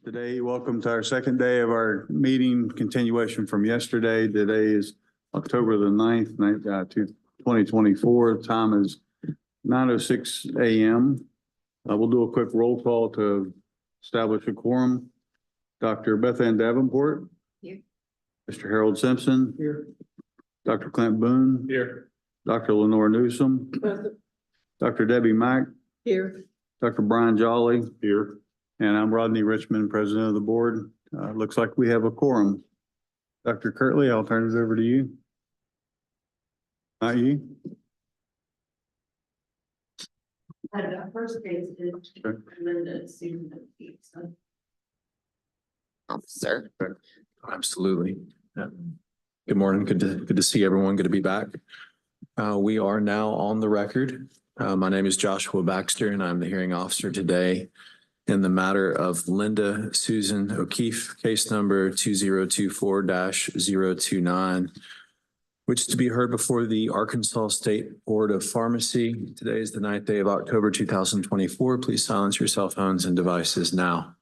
Today, welcome to our second day of our meeting, continuation from yesterday. Today is October the 9th, 2024. Time is 9:06 a.m. We'll do a quick roll call to establish a quorum. Dr. Beth Ann Davenport. Here. Mr. Harold Simpson. Here. Dr. Clint Boone. Here. Dr. Lenore Newsom. Present. Dr. Debbie Mack. Here. Dr. Brian Jolly. Here. And I'm Rodney Richmond, President of the Board. Looks like we have a quorum. Dr. Kurtley, I'll turn it over to you. Not you? First case is Sure. Linda Susan Peterson. Officer. Absolutely. Yeah. Good morning. Good to see everyone. Good to be back. We are now on the record. My name is Joshua Baxter, and I'm the hearing officer today in the matter of Linda Susan O'Keefe, case number 2024-029, which is to be heard before the Arkansas State Board of Pharmacy. Today is the 9th day of October 2024. Please silence your cell phones and devices now.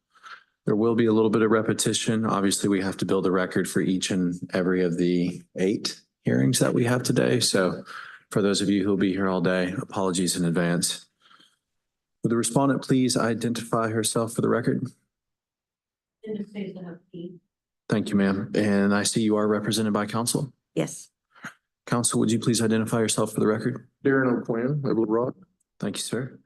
There will be a little bit of repetition. Obviously, we have to build a record for each and every of the 8 hearings that we have today. So for those of you who will be here all day, apologies in advance. Would the respondent please identify herself for the record? Linda Susan O'Keefe. Thank you, ma'am. And I see you are represented by counsel. Yes. Counsel, would you please identify yourself for the record? Darren O'Quinn of Little Rock. Thank you, sir.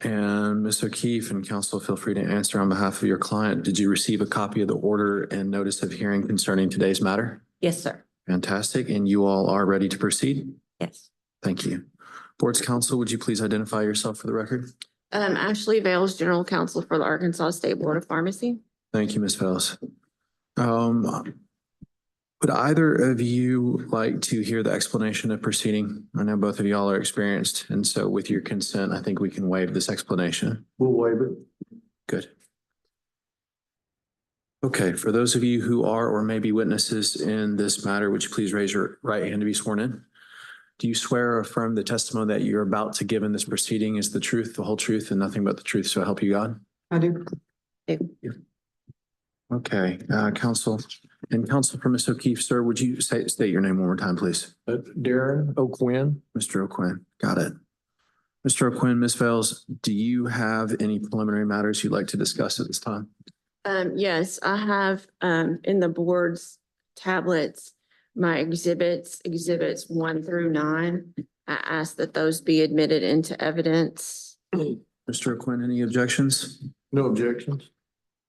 And Ms. O'Keefe and counsel, feel free to answer on behalf of your client. Did you receive a copy of the order and notice of hearing concerning today's matter? Yes, sir. Fantastic. And you all are ready to proceed? Yes. Thank you. Board's counsel, would you please identify yourself for the record? Ashley Vales, General Counsel for the Arkansas State Board of Pharmacy. Thank you, Ms. Vales. Would either of you like to hear the explanation of proceeding? I know both of y'all are experienced, and so with your consent, I think we can waive this explanation. We'll waive it. Good. Okay, for those of you who are or may be witnesses in this matter, would you please raise your right hand to be sworn in? Do you swear or affirm the testimony that you're about to give in this proceeding is the truth, the whole truth, and nothing but the truth, so help you God? I do. Okay, counsel. And counsel for Ms. O'Keefe, sir, would you state your name one more time, please? Darren O'Quinn. Mr. O'Quinn, got it. Mr. O'Quinn, Ms. Vales, do you have any preliminary matters you'd like to discuss at this time? Yes, I have in the board's tablets, my exhibits 1 through 9. I ask that those be admitted into evidence. Mr. O'Quinn, any objections? No objections.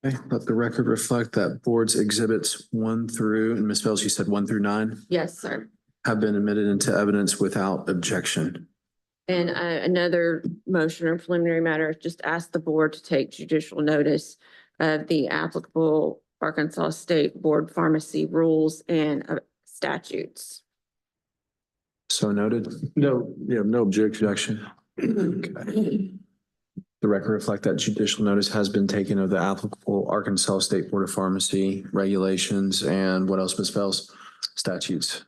Okay, let the record reflect that board's exhibits 1 through, and Ms. Vales, you said 1 through 9, Yes, sir. have been admitted into evidence without objection. And another motion or preliminary matter, just ask the board to take judicial notice of the applicable Arkansas State Board Pharmacy rules and statutes. So noted. No, yeah, no objection. Okay. The record reflect that judicial notice has been taken of the applicable Arkansas State Board of Pharmacy regulations and what else, Ms. Vales? Statutes.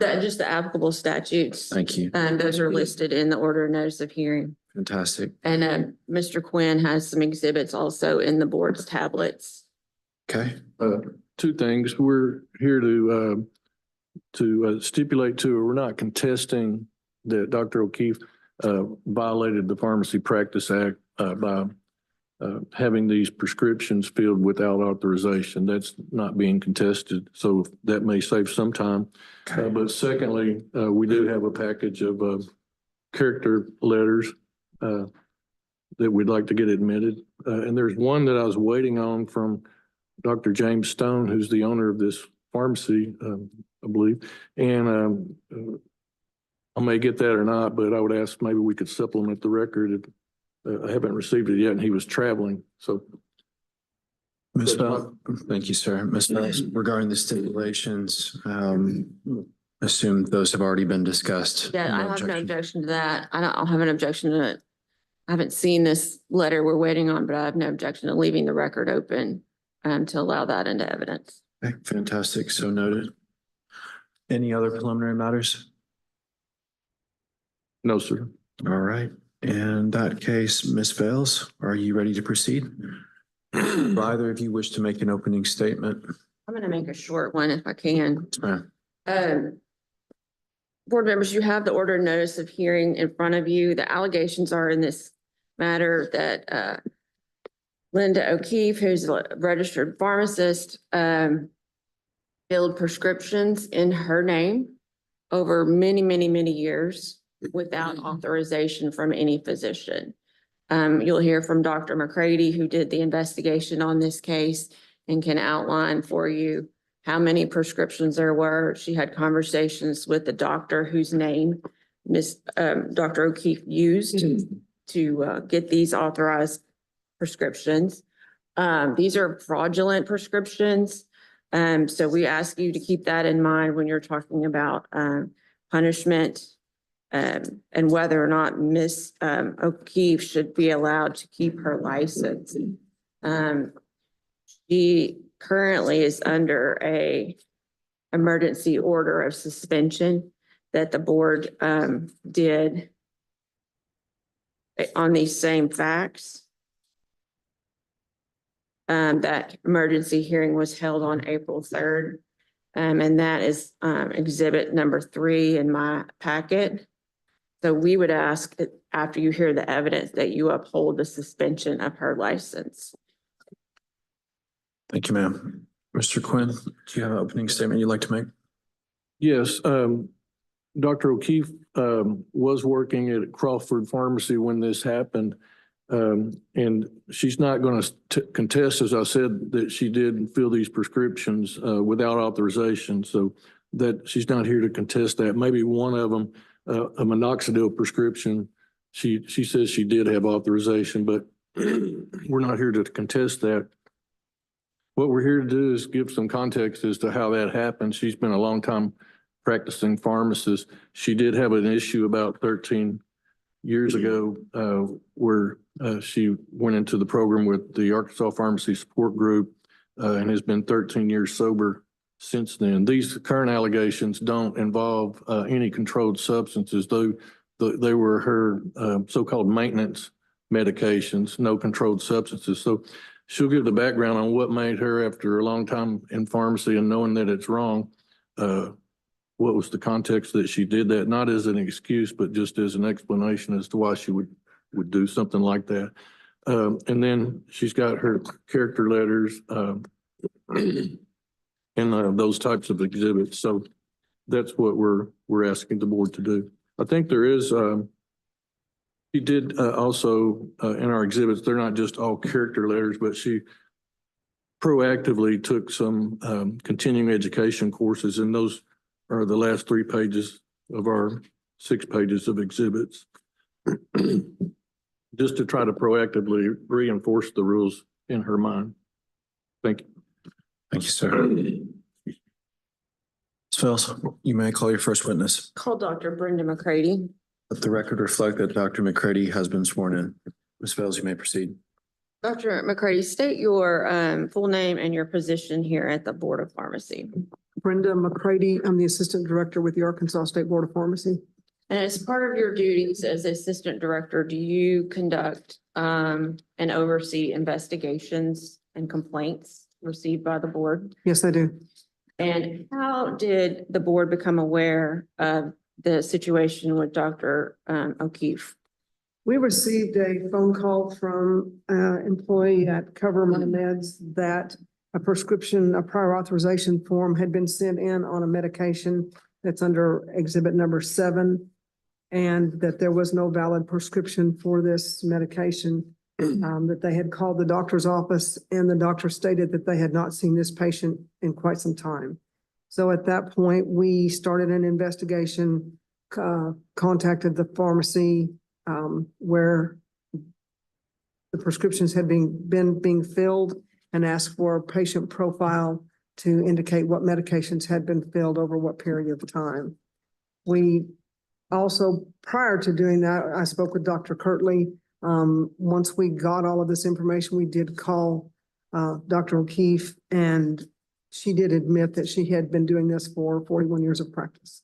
Just the applicable statutes. Thank you. And those are listed in the order of notice of hearing. Fantastic. And Mr. Quinn has some exhibits also in the board's tablets. Okay. 2 things. We're here to stipulate to, we're not contesting that Dr. O'Keefe violated the Pharmacy Practice Act by having these prescriptions filled without authorization. That's not being contested, so that may save some time. Okay. But secondly, we do have a package of character letters that we'd like to get admitted. And there's one that I was waiting on from Dr. James Stone, who's the owner of this pharmacy, I believe. And I may get that or not, but I would ask maybe we could supplement the record. I haven't received it yet, and he was traveling, so. Ms. Vales, thank you, sir. Ms. Vales, regarding the stipulations, assume those have already been discussed. Yeah, I No have no objection. objection to that. I'll have an objection to it. I haven't seen this letter we're waiting on, but I have no objection to leaving the record open to allow that into evidence. Okay, fantastic. So noted. Any other preliminary matters? No, sir. All right. In that case, Ms. Vales, are you ready to proceed? Do either of you wish to make an opening statement? I'm going to make a short one if I can. Yes, ma'am. Board members, you have the order of notice of hearing in front of you. The allegations are in this matter that Linda O'Keefe, who's a registered pharmacist, filled prescriptions in her name over many, many, many years without authorization from any physician. You'll hear from Dr. McCrady, who did the investigation on this case and can outline for you how many prescriptions there were. She had conversations with the doctor whose name Dr. O'Keefe used to get these authorized prescriptions. These are fraudulent prescriptions. So we ask you to keep that in mind when you're talking about punishment and whether or not Ms. O'Keefe should be allowed to keep her license. She currently is under a emergency order of suspension that the board did on these same facts. That emergency hearing was held on April 3rd. And that is exhibit number 3 in my packet. So we would ask that after you hear the evidence that you uphold the suspension of her license. Thank you, ma'am. Mr. Quinn, do you have an opening statement you'd like to make? Yes, Dr. O'Keefe was working at Crawford Pharmacy when this happened. And she's not going to contest, as I said, that she did fill these prescriptions without authorization. So that she's not here to contest that. Maybe one of them, a minoxidil prescription, she says she did have authorization, but we're not here to contest that. What we're here to do is give some context as to how that happened. She's been a long time practicing pharmacist. She did have an issue about 13 years ago where she went into the program with the Arkansas Pharmacy Support Group and has been 13 years sober since then. These current allegations don't involve any controlled substances, though they were her so-called maintenance medications, no controlled substances. So she'll give the background on what made her, after a long time in pharmacy and knowing that it's wrong, what was the context that she did that, not as an excuse, but just as an explanation as to why she would do something like that. And then she's got her character letters and those types of exhibits. So that's what we're asking the board to do. I think there is, she did also in our exhibits, they're not just all character letters, but she proactively took some continuing education courses, and those are the last 3 pages of our 6 pages of exhibits. Just to try to proactively reinforce the rules in her mind. Thank you. Thank you, sir. Ms. Fells, you may call your first witness. Call Dr. Brenda McCrady. Let the record reflect that Dr. McCrady has been sworn in. Ms. Fells, you may proceed. Dr. McCrady, state your full name and your position here at the Board of Pharmacy. Brenda McCrady. I'm the Assistant Director with the Arkansas State Board of Pharmacy. And as part of your duties as Assistant Director, do you conduct and oversee investigations and complaints received by the board? Yes, I do. And how did the board become aware of the situation with Dr. O'Keefe? We received a phone call from an employee at Cover My Meds that a prescription, a prior authorization form had been sent in on a medication that's under exhibit number 7, and that there was no valid prescription for this medication, that they had called the doctor's office, and the doctor stated that they had not seen this patient in quite some time. So at that point, we started an investigation, contacted the pharmacy where the prescriptions had been being filled, and asked for a patient profile to indicate what medications had been filled over what period of time. We also, prior to doing that, I spoke with Dr. Kurtley. Once we got all of this information, we did call Dr. O'Keefe, and she did admit that she had been doing this for 41 years of practice.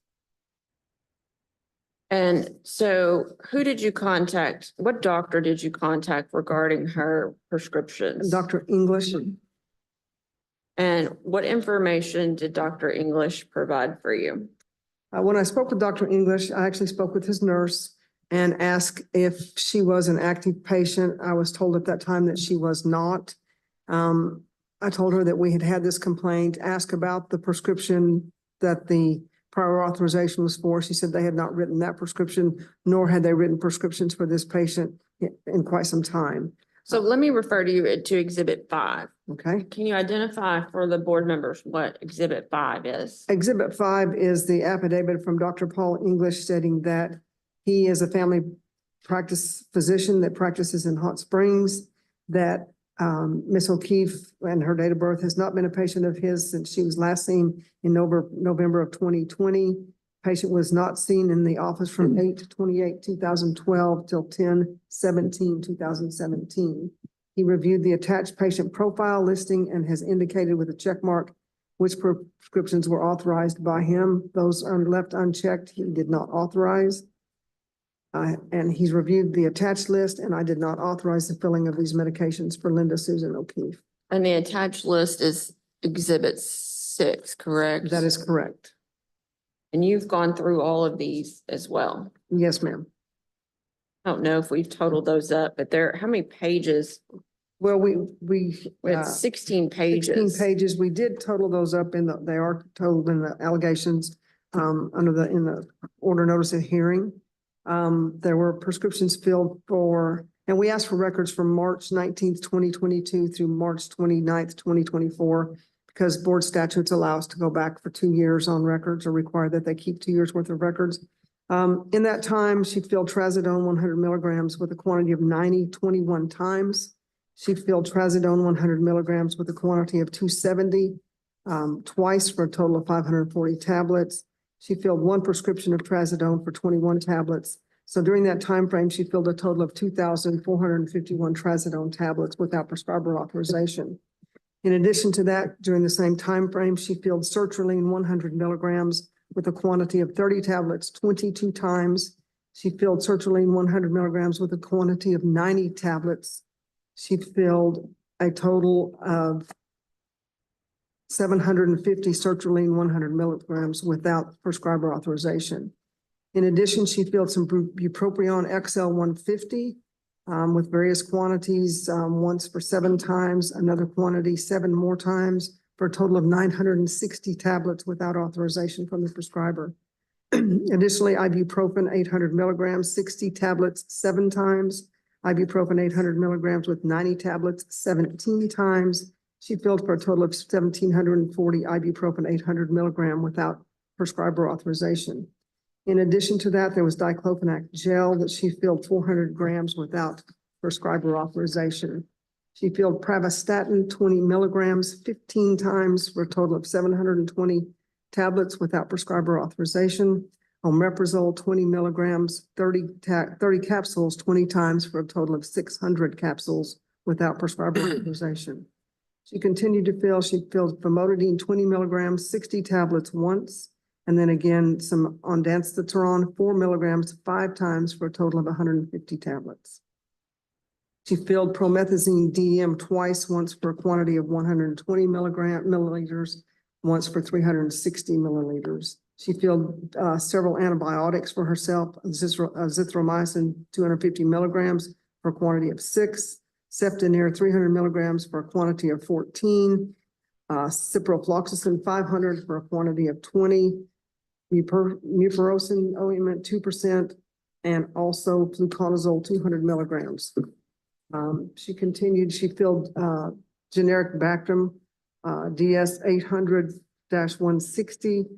And so who did you contact? What doctor did you contact regarding her prescriptions? Dr. English, And what information did Dr. English provide for you? when I spoke with Dr. English, I actually spoke with his nurse and asked if she was an active patient. I was told at that time that she was not. I told her that we had had this complaint, asked about the prescription that the prior authorization was for. She said they had not written that prescription, nor had they written prescriptions for this patient in quite some time. So let me refer to you to Exhibit 5. Okay. Can you identify for the board members what Exhibit 5 is? Exhibit 5 is the affidavit from Dr. Paul English stating that he is a family practice physician that practices in Hot Springs, that Ms. O'Keefe and her date of birth has not been a patient of his since she was last seen in November of 2020. Patient was not seen in the office from 8/28/2012 till 10/17/2017. He reviewed the attached patient profile listing and has indicated with a check mark which prescriptions were authorized by him. Those are left unchecked. He did not authorize. And he's reviewed the attached list, and I did not authorize the filling of these medications for Linda Susan O'Keefe. And the attached list is Exhibit 6, correct? That is correct. And you've gone through all of these as well. Yes, ma'am. I don't know if we've totaled those up, but how many pages? Well, we It's 16 16 pages. pages. We did total those up they are totaled in the allegations, in the order notice of hearing. There were prescriptions filled and we asked for records from March 19th, 2022 through March 29th, 2024, because board statutes allow us to go back for 2 years on records or require that they keep 2 years worth of records. In that time, she filled trazodone 100 milligrams with a quantity of 21 times. She filled trazodone 100 milligrams with a quantity of 270 twice for a total of 540 tablets. She filled one prescription of trazodone for 21 tablets. So during that time frame, she filled a total of 2,451 trazodone tablets without prescriber authorization. In addition to that, during the same time frame, she filled sertraline 100 milligrams with a quantity of 30 tablets 22 times. She filled sertraline 100 milligrams with a quantity of 90 tablets. She filled a total of 750 sertraline 100 milligrams without prescriber authorization. In addition, she filled some bupropion XL 150 with various quantities, once for 7 times, another quantity 7 more times, for a total of 960 tablets without authorization from the prescriber. Additionally, ibuprofen 800 milligrams, 60 tablets 7 times, ibuprofen 800 milligrams with 90 tablets 17 times. She filled for a total of 1,740 ibuprofen 800 milligram without prescriber authorization. In addition to that, there was diclofenac gel that she filled 400 grams without prescriber authorization. She filled pravastatin 20 milligrams 15 times for a total of 720 tablets without prescriber authorization. Omeprazole 20 milligrams, 30 capsules 20 times for a total of 600 capsules without prescriber authorization. She continued to fill. She filled famotidine 20 milligrams, 60 tablets once, and then again some ondansetron 4 milligrams 5 times for a total of 150 tablets. She filled promethazine DM twice, once for a quantity of 120 milliliters, once for 360 milliliters. She filled several antibiotics for herself, azithromycin 250 milligrams for a quantity of 6, Septinir 300 milligrams for a quantity of 14, ciprofloxacin 500 for a quantity of 20, mupirocin ointment 2%, and also fluconazole 200 milligrams. She continued, she filled generic Bactrim DS 800-160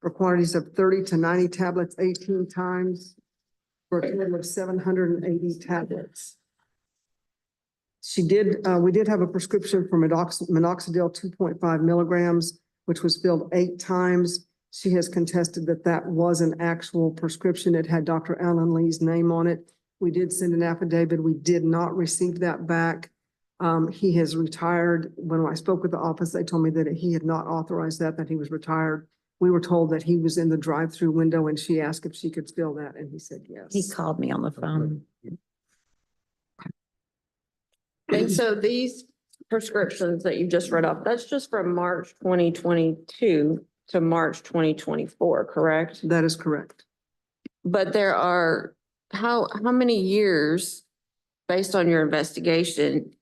for quantities of 30 to 90 tablets 18 times for a total of 780 tablets. We did have a prescription for minoxidil 2.5 milligrams, which was filled 8 times. She has contested that that was an actual prescription. It had Dr. Alan Lee's name on it. We did send an affidavit. We did not receive that back. He has retired. When I spoke with the office, they told me that he had not authorized that he was retired. we were told that he was in the drive-through window and she asked if she could fill that and he said He yes. called me on the phone. And so these prescriptions that you just read off, that's just from March 2022 to March 2024, correct? That is correct. But there are, how many years, based on your investigation,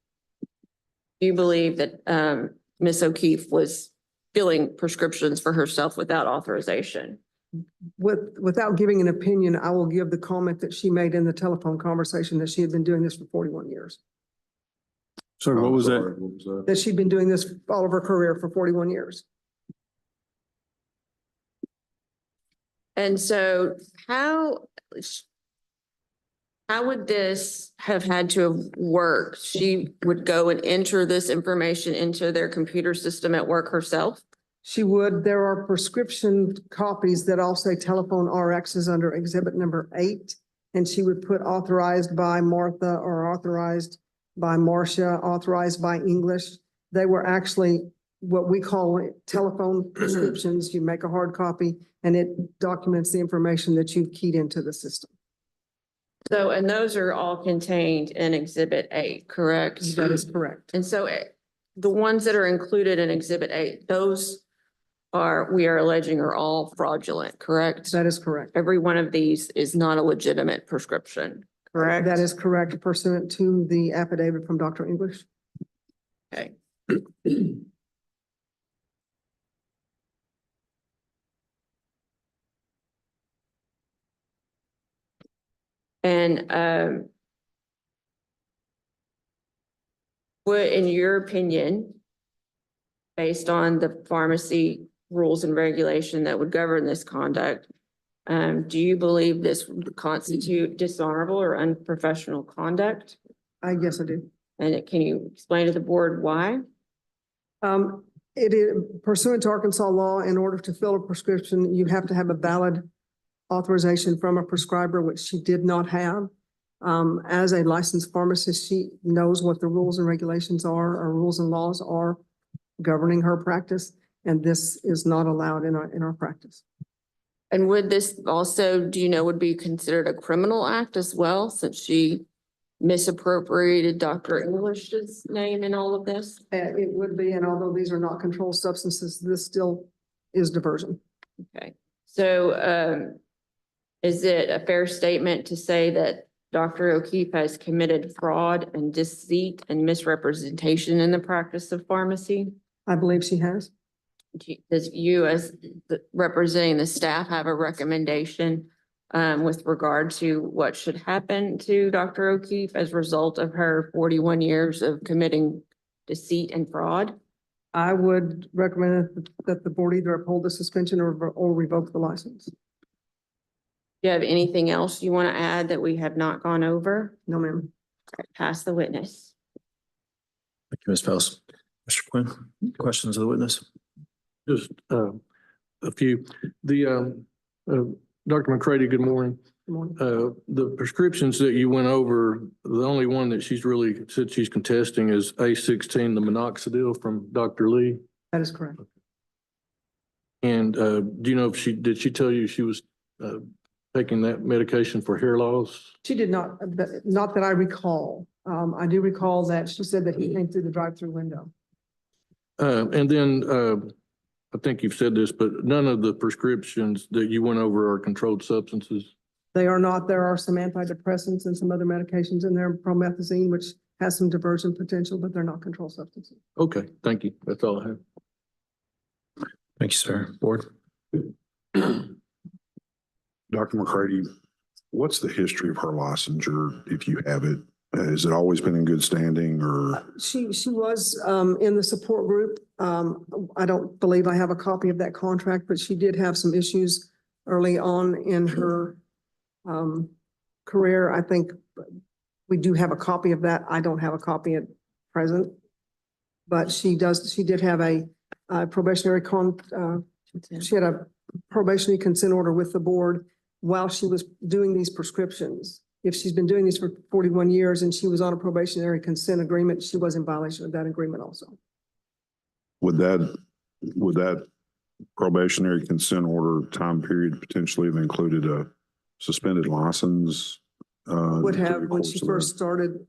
do you believe that Ms. O'Keefe was filling prescriptions for herself without authorization? Without giving an opinion, I will give the comment that she made in the telephone conversation that she had been doing this for 41 years. So what was that? That she'd been doing this all of her career for 41 years. And so how would this have had to have worked? She would go and enter this information into their computer system at work herself? She would, there are prescription copies that all say telephone RXs under exhibit number 8. And she would put authorized by Martha or authorized by Marcia, authorized by English. They were actually what we call telephone prescriptions. You make a hard copy and it documents the information that you've keyed into the system. So, and those are all contained in Exhibit 8, correct? That is correct. And so the ones that are included in Exhibit 8, those we are alleging are all fraudulent, correct? That is correct. Every one of these is not a legitimate prescription, correct? That is correct pursuant to the affidavit from Dr. English. Okay. And what, in your opinion, based on the pharmacy rules and regulation that would govern this conduct, do you believe this would constitute dishonorable or unprofessional conduct? I guess I do. And can you explain to the board why? It is pursuant to Arkansas law, in order to fill a prescription, you have to have a valid authorization from a prescriber, which she did not have. As a licensed pharmacist, she knows what the rules and regulations are, or rules and laws are governing her practice, and this is not allowed in our practice. And would this also, do you know, would be considered a criminal act as well, since she misappropriated Dr. English's name in all of this? It would be, and although these are not controlled substances, this still is diversion. Okay, so is it a fair statement to say that Dr. O'Keefe has committed fraud and deceit and misrepresentation in the practice of pharmacy? I believe she has. Does you, as representing the staff, have a recommendation with regard to what should happen to Dr. O'Keefe as a result of her 41 years of committing deceit and fraud? I would recommend that the board either uphold the suspension or revoke the license. Do you have anything else you want to add that we have not gone over? No, ma'am. All right, pass the witness. Thank you, Ms. Pels. Mr. Quinn, questions of the witness? Just a few. Dr. McCrady, good morning. Good morning. The prescriptions that you went over, the only one that she's really said she's contesting is A16, the minoxidil from Dr. Lee. That is correct. And do you know if did she tell you she was taking that medication for hair loss? She did not, not that I recall. I do recall that she said that he came through the drive-through window. And then I think you've said this, but none of the prescriptions that you went over are controlled substances. They are not. There are some antidepressants and some other medications in there, promethazine, which has some diversion potential, but they're not controlled substances. Okay, thank you. That's all I have. Thank you, sir. Board? Dr. McCrady, what's the history of her licensure, if you have it? Has it always been in good standing, or? She was in the support group. I don't believe I have a copy of that contract, but she did have some issues early on in her career. I think we do have a copy of that. I don't have a copy at present. But she did have a probationary she had a probationary consent order with the board while she was doing these prescriptions. If she's been doing these for 41 years and she was on a probationary consent agreement, she was in violation of that agreement also. Would that probationary consent order time period potentially have included a suspended license? Would through have, the when course she of first started,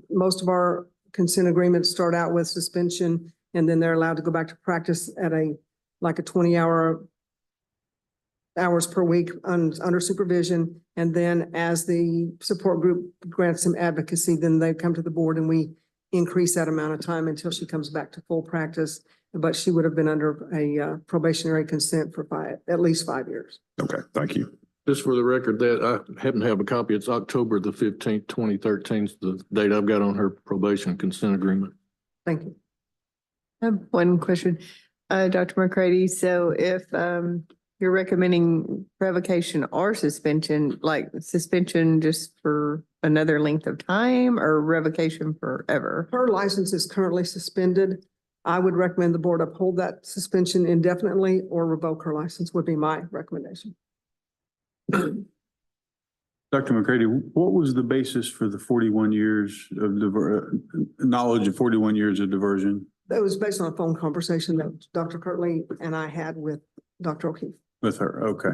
most of our consent agreements start out with suspension, and then they're allowed to go back to practice at like a 20 hours per week under supervision. And then as the support group grants some advocacy, then they come to the board and we increase that amount of time until she comes back to full practice. But she would have been under a probationary consent for at least 5 years. Okay, thank you. Just for the record, that I happen to have a copy. It's October the 15th, 2013 is the date I've got on her probation consent agreement. Thank you. I have one question, Dr. McCrady. So if you're recommending revocation or suspension, like suspension just for another length of time or revocation forever? Her license is currently suspended. I would recommend the board uphold that suspension indefinitely or revoke her license would be my recommendation. Dr. McCrady, what was the basis for the 41 years of knowledge of 41 years of diversion? That was based on a phone conversation that Dr. Kurtley and I had with Dr. O'Keefe. With her, okay.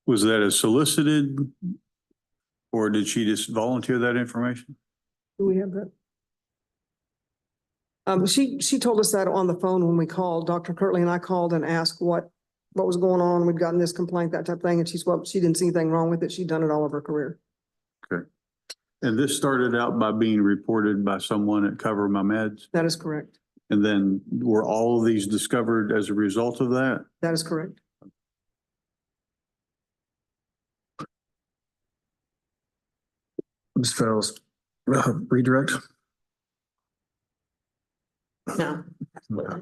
Was that a solicited, or did she just volunteer that information? Do we have that? She told us that on the phone when we called. Dr. Kurtley and I called and asked what was going on. We'd gotten this complaint, that type of thing. And she didn't see anything wrong with it. She'd done it all of her career. Okay. And this started out by being reported by someone at Cover My Meds? That is correct. And then were all of these discovered as a result of that? That is correct. Ms. Fells, redirect? No. Okay.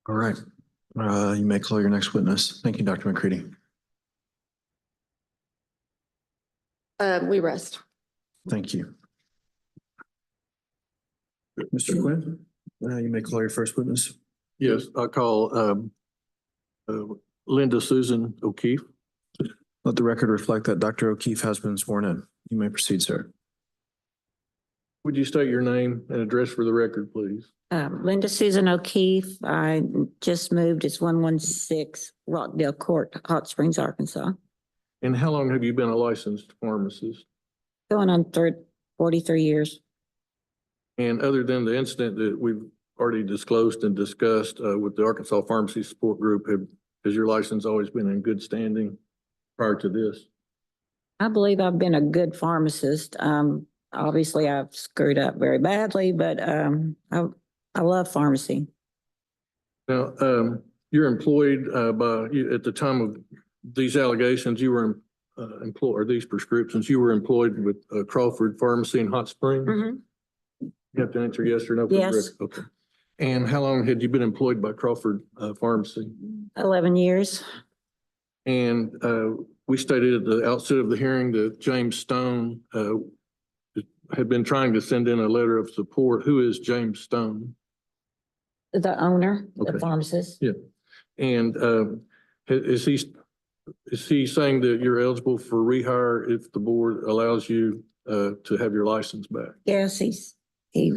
All right. You may call your next witness. Thank you, Dr. McCready. We rest. Thank you. Mr. Quinn, you may call your first witness. Yes, I call Linda Susan O'Keefe. Let the record reflect that Dr. O'Keefe has been sworn in. You may proceed, sir. Would you state your name and address for the record, please? Linda Susan O'Keefe. I just moved. It's 116 Rockdale Court, Hot Springs, Arkansas. And how long have you been a licensed pharmacist? Going on 43 years. And other than the incident that we've already disclosed and discussed with the Arkansas Pharmacy Support Group, has your license always been in good standing prior to this? I believe I've been a good pharmacist. Obviously, I've screwed up very badly, but I love pharmacy. Now, you're employed at the time of these allegations, you were employed, or these prescriptions, you were employed with Crawford Pharmacy in Hot Springs? You have to answer yes or no. Yes. Okay. And how long had you been employed by Crawford Pharmacy? 11 years. And we stated at the outset of the hearing that James Stone had been trying to send in a letter of support. Who is James Stone? The owner, Okay. the pharmacist. Yeah. And is he saying that you're eligible for rehire if the board allows you to have your license back? Yes, he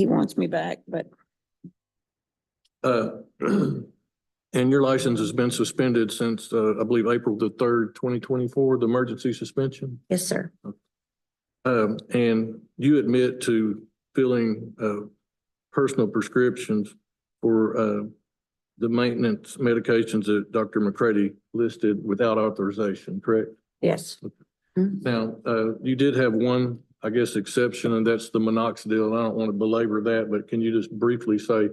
wants me back, but And your license has been suspended since, I believe, April the 3rd, 2024, the emergency suspension? yes, sir. And you admit to filling personal prescriptions for the maintenance medications that Dr. McCrady listed without authorization, correct? Yes. Now, you did have one, I guess, exception, and that's the minoxidil. And I don't want to belabor that, but can you just briefly say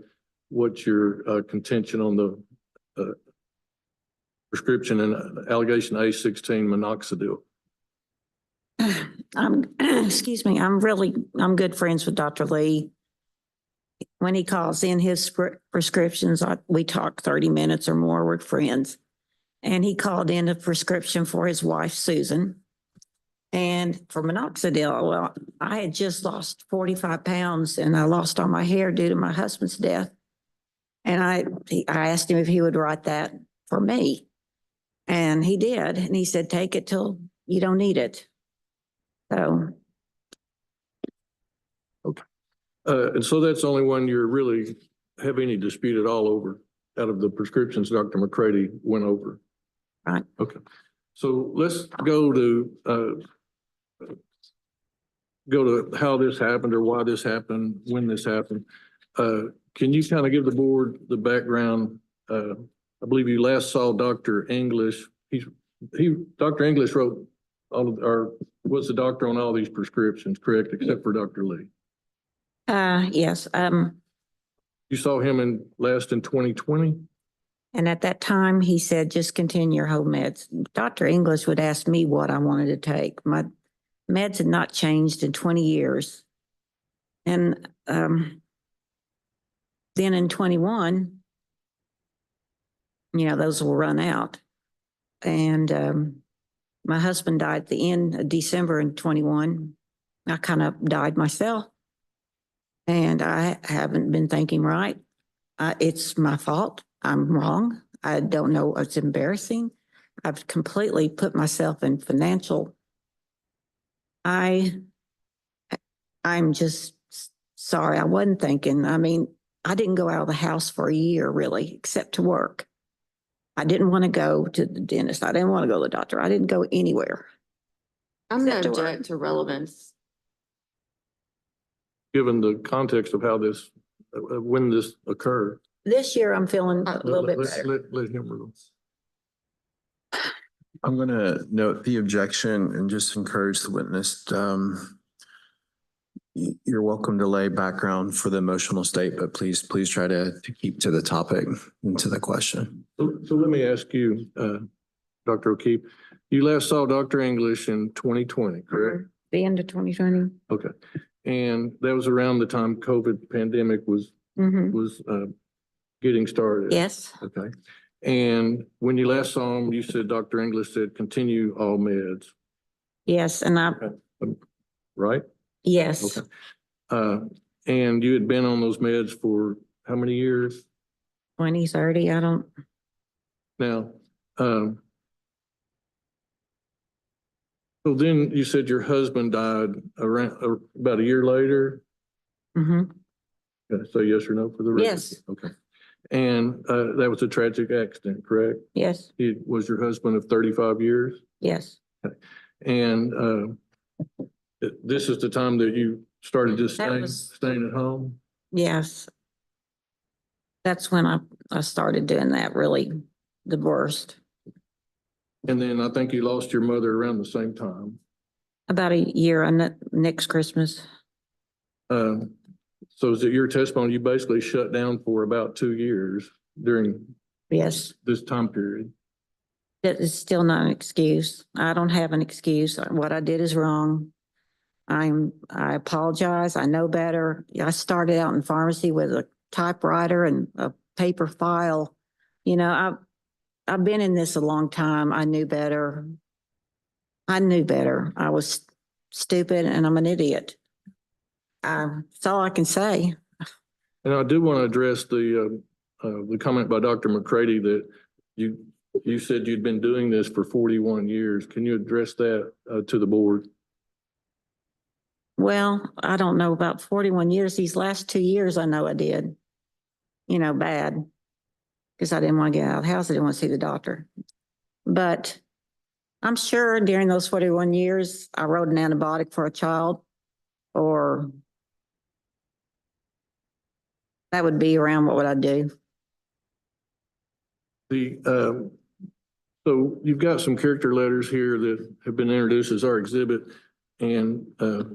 what's your contention on the prescription and allegation A16 minoxidil? Excuse me, I'm good friends with Dr. Lee. When he calls in his prescriptions, we talk 30 minutes or more, we're friends. And he called in a prescription for his wife, Susan. And for minoxidil, well, I had just lost 45 pounds and I lost all my hair due to my husband's death. And I asked him if he would write that for me. And he did. And he said, take it till you don't need it. So And so that's the only one you're really have any dispute at all over out of the prescriptions Dr. McCrady went over. Right. Okay. So let's go to how this happened or why this happened, when this happened. Can you kind of give the board the background? I believe you last saw Dr. English. Dr. English wrote all of, or was the doctor on all these prescriptions, correct? Except for Dr. Lee. Yes, You saw him last in 2020? and at that time, he said, just continue your home meds. Dr. English would ask me what I wanted to take. My meds had not changed in 20 years. And then in 21, those will run out. And my husband died at the end of December in 21. I kind of died myself. And I haven't been thinking right. It's my fault. I'm wrong. I don't know. It's embarrassing. I've completely put myself in financial. I'm just sorry. I wasn't thinking. I mean, I didn't go out of the house for a year really, except to work. I didn't want to go to the dentist. I didn't want to go to the doctor. I didn't go anywhere. I'm going Except to to work. object to relevance. Given the context of how this, when this occurred. This year, I'm feeling a little bit better. Let him rule. I'm going to note the objection and just encourage the witness. You're welcome to lay background for the emotional state, but please try to keep to the topic and to the question. So let me ask you, Dr. O'Keefe, you last saw Dr. English in 2020, correct? The end of 2020. Okay. And that was around the time COVID pandemic was getting started. Yes, Okay. And when you last saw him, you said Dr. English said, continue all meds, yes, and right? yes, Okay. And you had been on those meds for how many years? 20, 30, I don't, Now, so then you said your husband died around about a year later. mhm. Okay, so yes or no for the record? Yes. Okay. And that was a tragic accident, correct? Yes, He was your husband of 35 years? yes, And this is the time that you started just staying at home? yes. That's when I started doing that, really, the worst. And then I think you lost your mother around the same time. About a year on next Christmas. So is it your testimony, you basically shut down for about 2 years during Yes, this time period? that is still not an excuse. I don't have an excuse. What I did is wrong. I apologize. I know better. I started out in pharmacy with a typewriter and a paper file. I've been in this a long time. I knew better. I was stupid and I'm an idiot. That's all I can say. And I do want to address the comment by Dr. McCrady that you said you'd been doing this for 41 years. Can you address that to the board? Well, I don't know about 41 years. These last 2 years, I know I did, bad. Because I didn't want to get out of the house. I didn't want to see the doctor. But I'm sure during those 41 years, I wrote an antibiotic for a child, or that would be around what would I do? So you've got some character letters here that have been introduced as our exhibit and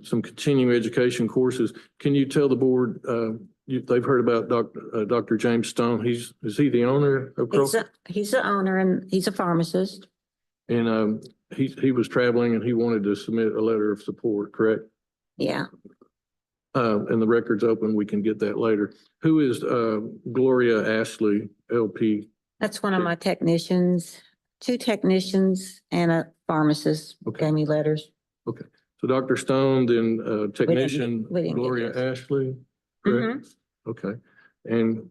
some continuing education courses. Can you tell the board, they've heard about Dr. James Stone. Is he the owner of Kurtley? He's the owner and he's a pharmacist. And he was traveling and he wanted to submit a letter of support, correct? Yeah. And the record's open. We can get that later. Who is Gloria Ashley, LP? That's one of my technicians, 2 technicians and a pharmacist gave me letters. Okay. So Dr. Stone, then technician we didn't get Gloria this. Ashley, correct? Okay. And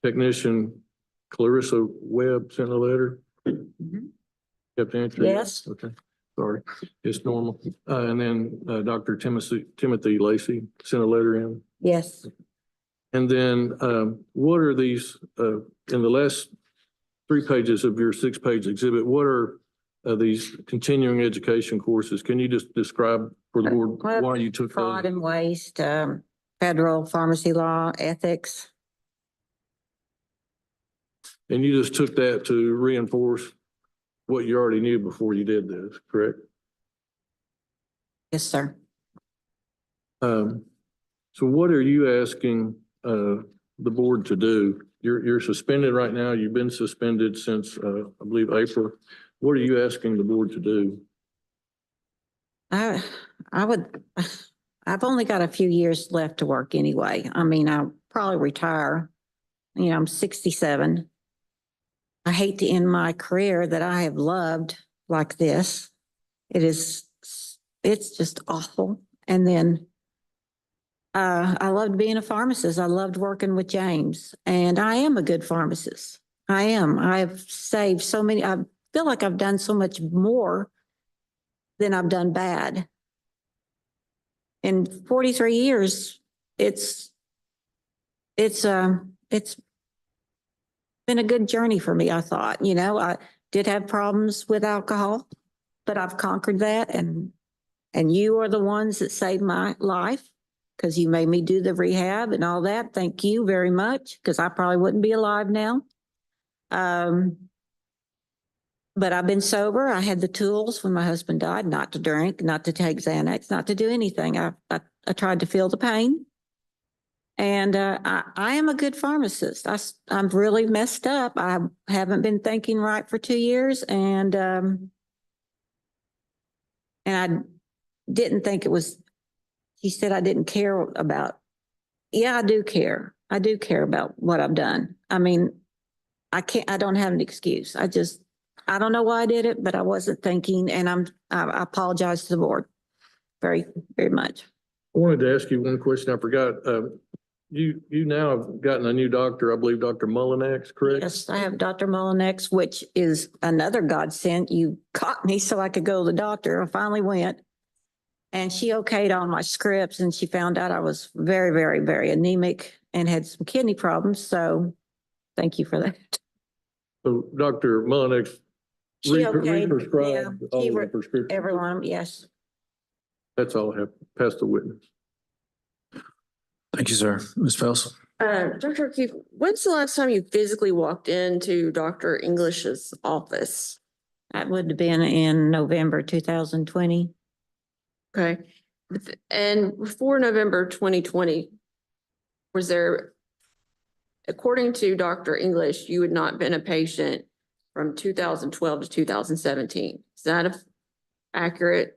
technician Clarissa Webb sent a letter? Mhm. You have to answer? Yes. Okay. sorry, it's normal. And then Dr. Timothy Lacy sent a letter in. Yes. And then what are these, in the last 3 pages of your 6-page exhibit, what are these continuing education courses? Can you just describe for the board why you took Fraud those? and waste, federal pharmacy law, ethics. And you just took that to reinforce what you already knew before you did this, correct? Yes, sir. So what are you asking the board to do? You're suspended right now. You've been suspended since I believe April. What are you asking the board to do? I've only got a few years left to work anyway. I mean, I'll probably retire. You know, I'm 67. I hate to end my career that I have loved like this. It's just awful. And then I loved being a pharmacist. I loved working with James, and I am a good pharmacist. I am. I've saved so many. I feel like I've done so much more than I've done bad. In 43 years, it's been a good journey for me, I thought. You know, I did have problems with alcohol, but I've conquered that. And you are the ones that saved my life because you made me do the rehab and all that. Thank you very much, because I probably wouldn't be alive now. But I've been sober. I had the tools when my husband died, not to drink, not to take Xanax, not to do anything. I tried to feel the pain. And I am a good pharmacist. I'm really messed up. I haven't been thinking right for 2 years, and I didn't think it was. He said I didn't care about. Yeah, I do care. I do care about what I've done. I mean, I don't have an excuse. I don't know why I did it, but I wasn't thinking, and I apologize to the board very, very much. I wanted to ask you one question. I forgot. You now have gotten a new doctor, I believe, Dr. Mullinex, correct? Yes, I have Dr. Mullinex, which is another godsend. You caught me so I could go to the doctor. I finally went. And she okayed all my scripts, and she found out I was very, very, very anemic and had some kidney problems. So thank you for that. So Dr. Mullinex She okayed, prescribed yeah, all the prescriptions. everyone, yes. That's all I have. Pass the witness. Thank you, sir. Ms. Pels? Dr. O'Keefe, when's the last time you physically walked into Dr. English's office? That would have been in November 2020. Okay. And before November 2020, was there, according to Dr. English, you had not been a patient from 2012 to 2017. Is that an accurate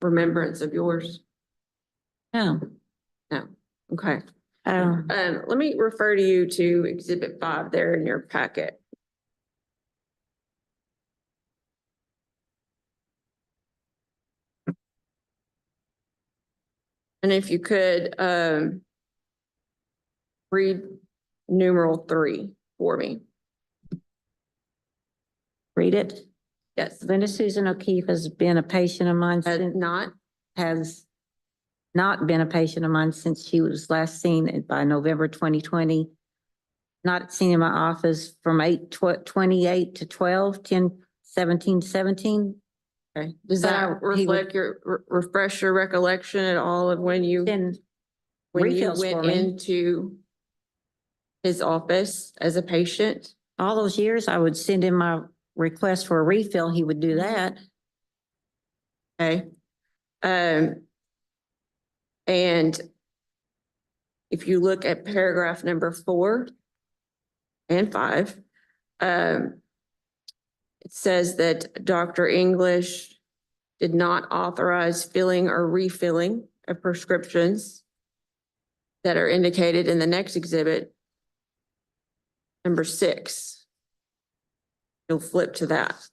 remembrance of yours? No. No. Okay. Um, Let me refer to you to Exhibit 5 there in your packet. And if you could, read numeral 3 for me. read it. Yes. Linda Susan O'Keefe has been a patient of mine Has since, not, has not been a patient of mine since she was last seen by November 2020. Not seen in my office from 8/28 to 12/10/17/17. okay. Does But that he would- reflect your, refresh your recollection at all of when you Then refills for went me. into his office as a patient? All those years, I would send him my request for a refill. He would do that. Okay. And if you look at paragraph number 4 and 5, it says that Dr. English did not authorize filling or refilling of prescriptions that are indicated in the next exhibit, number 6. You'll flip to that.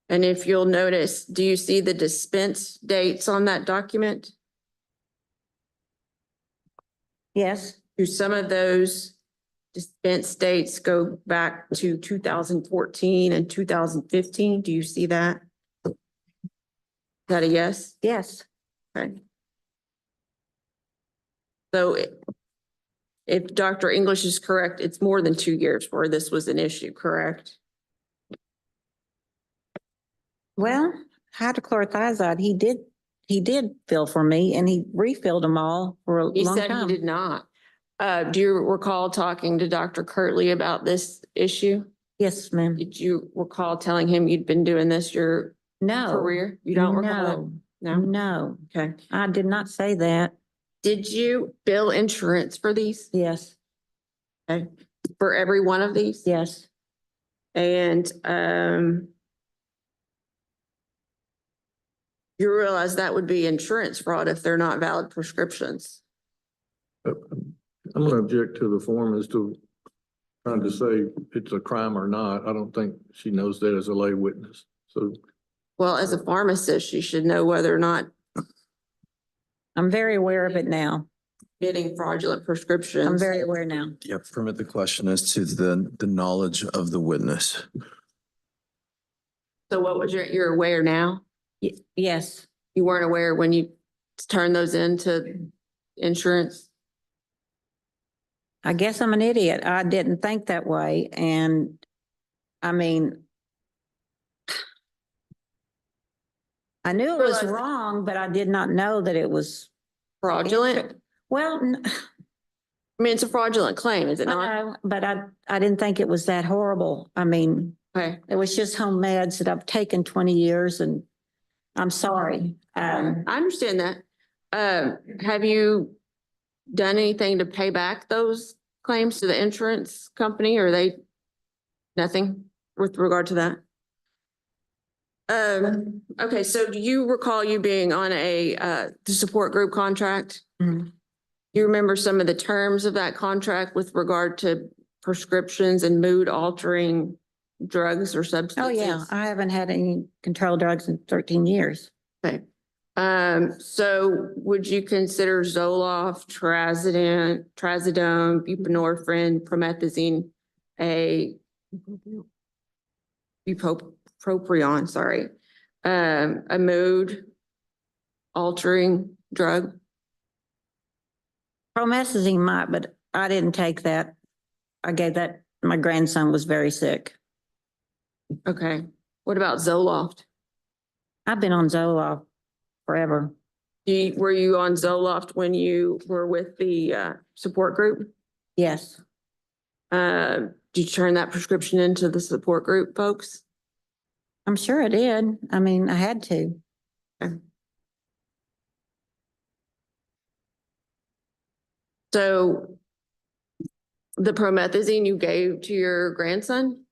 And if you'll notice, do you see the dispense dates on that document? Yes, Do some of those dispense dates go back to 2014 and 2015? Do you see that? Is that a yes? Yes, Okay. So if Dr. English is correct, it's more than 2 years where this was an issue, correct? well, hydrochlorothiazide, he did fill for me and he refilled them all for a He long said he time. did not. Do you recall talking to Dr. Kurtley about this issue? Yes, ma'am. Did you recall telling him you'd been doing this your No. career? You don't recall that? No, No? no, Okay. I did not say that. Did you bill insurance for these? Yes, Okay. For every one of these? yes. And, you realize that would be insurance fraud if they're not valid prescriptions. I'm gonna object to the form as to trying to say it's a crime or not. I don't think she knows that as a lay witness. So Well, as a pharmacist, you should know whether or not I'm very aware of it now. getting fraudulent prescriptions. I'm very aware now. Yep, permit the question as to the knowledge of the witness. So what was you're aware now? Yes, You weren't aware when you turned those into insurance? I guess I'm an idiot. I didn't think that way. And I mean, I knew it was Realize- wrong, but I did not know that it was. Fraudulent? Well, I mean, it's a fraudulent claim, is it not? I know, but I didn't think it was that horrible. I mean, Okay. it was just home meds that I've taken 20 years and I'm sorry. I understand that. Have you done anything to pay back those claims to the insurance company, or are they nothing with regard to that? Okay, so do you recall you being on the support group contract? Mhm. You remember some of the terms of that contract with regard to prescriptions and mood altering drugs or Oh, substances? yeah. I haven't had any controlled drugs in 13 years. Okay. So would you consider Zoloft, trazodone, buprenorphine, promethazine, bupropion, sorry, a mood altering drug? Promethazine might, but I didn't take that. I gave that, my grandson was very sick. Okay. What about Zoloft? I've been on Zoloft forever. Were you on Zoloft when you were with the support group? Yes, Did you turn that prescription into the support group folks? I'm sure I did. I mean, I had to. So the promethazine you gave to your grandson?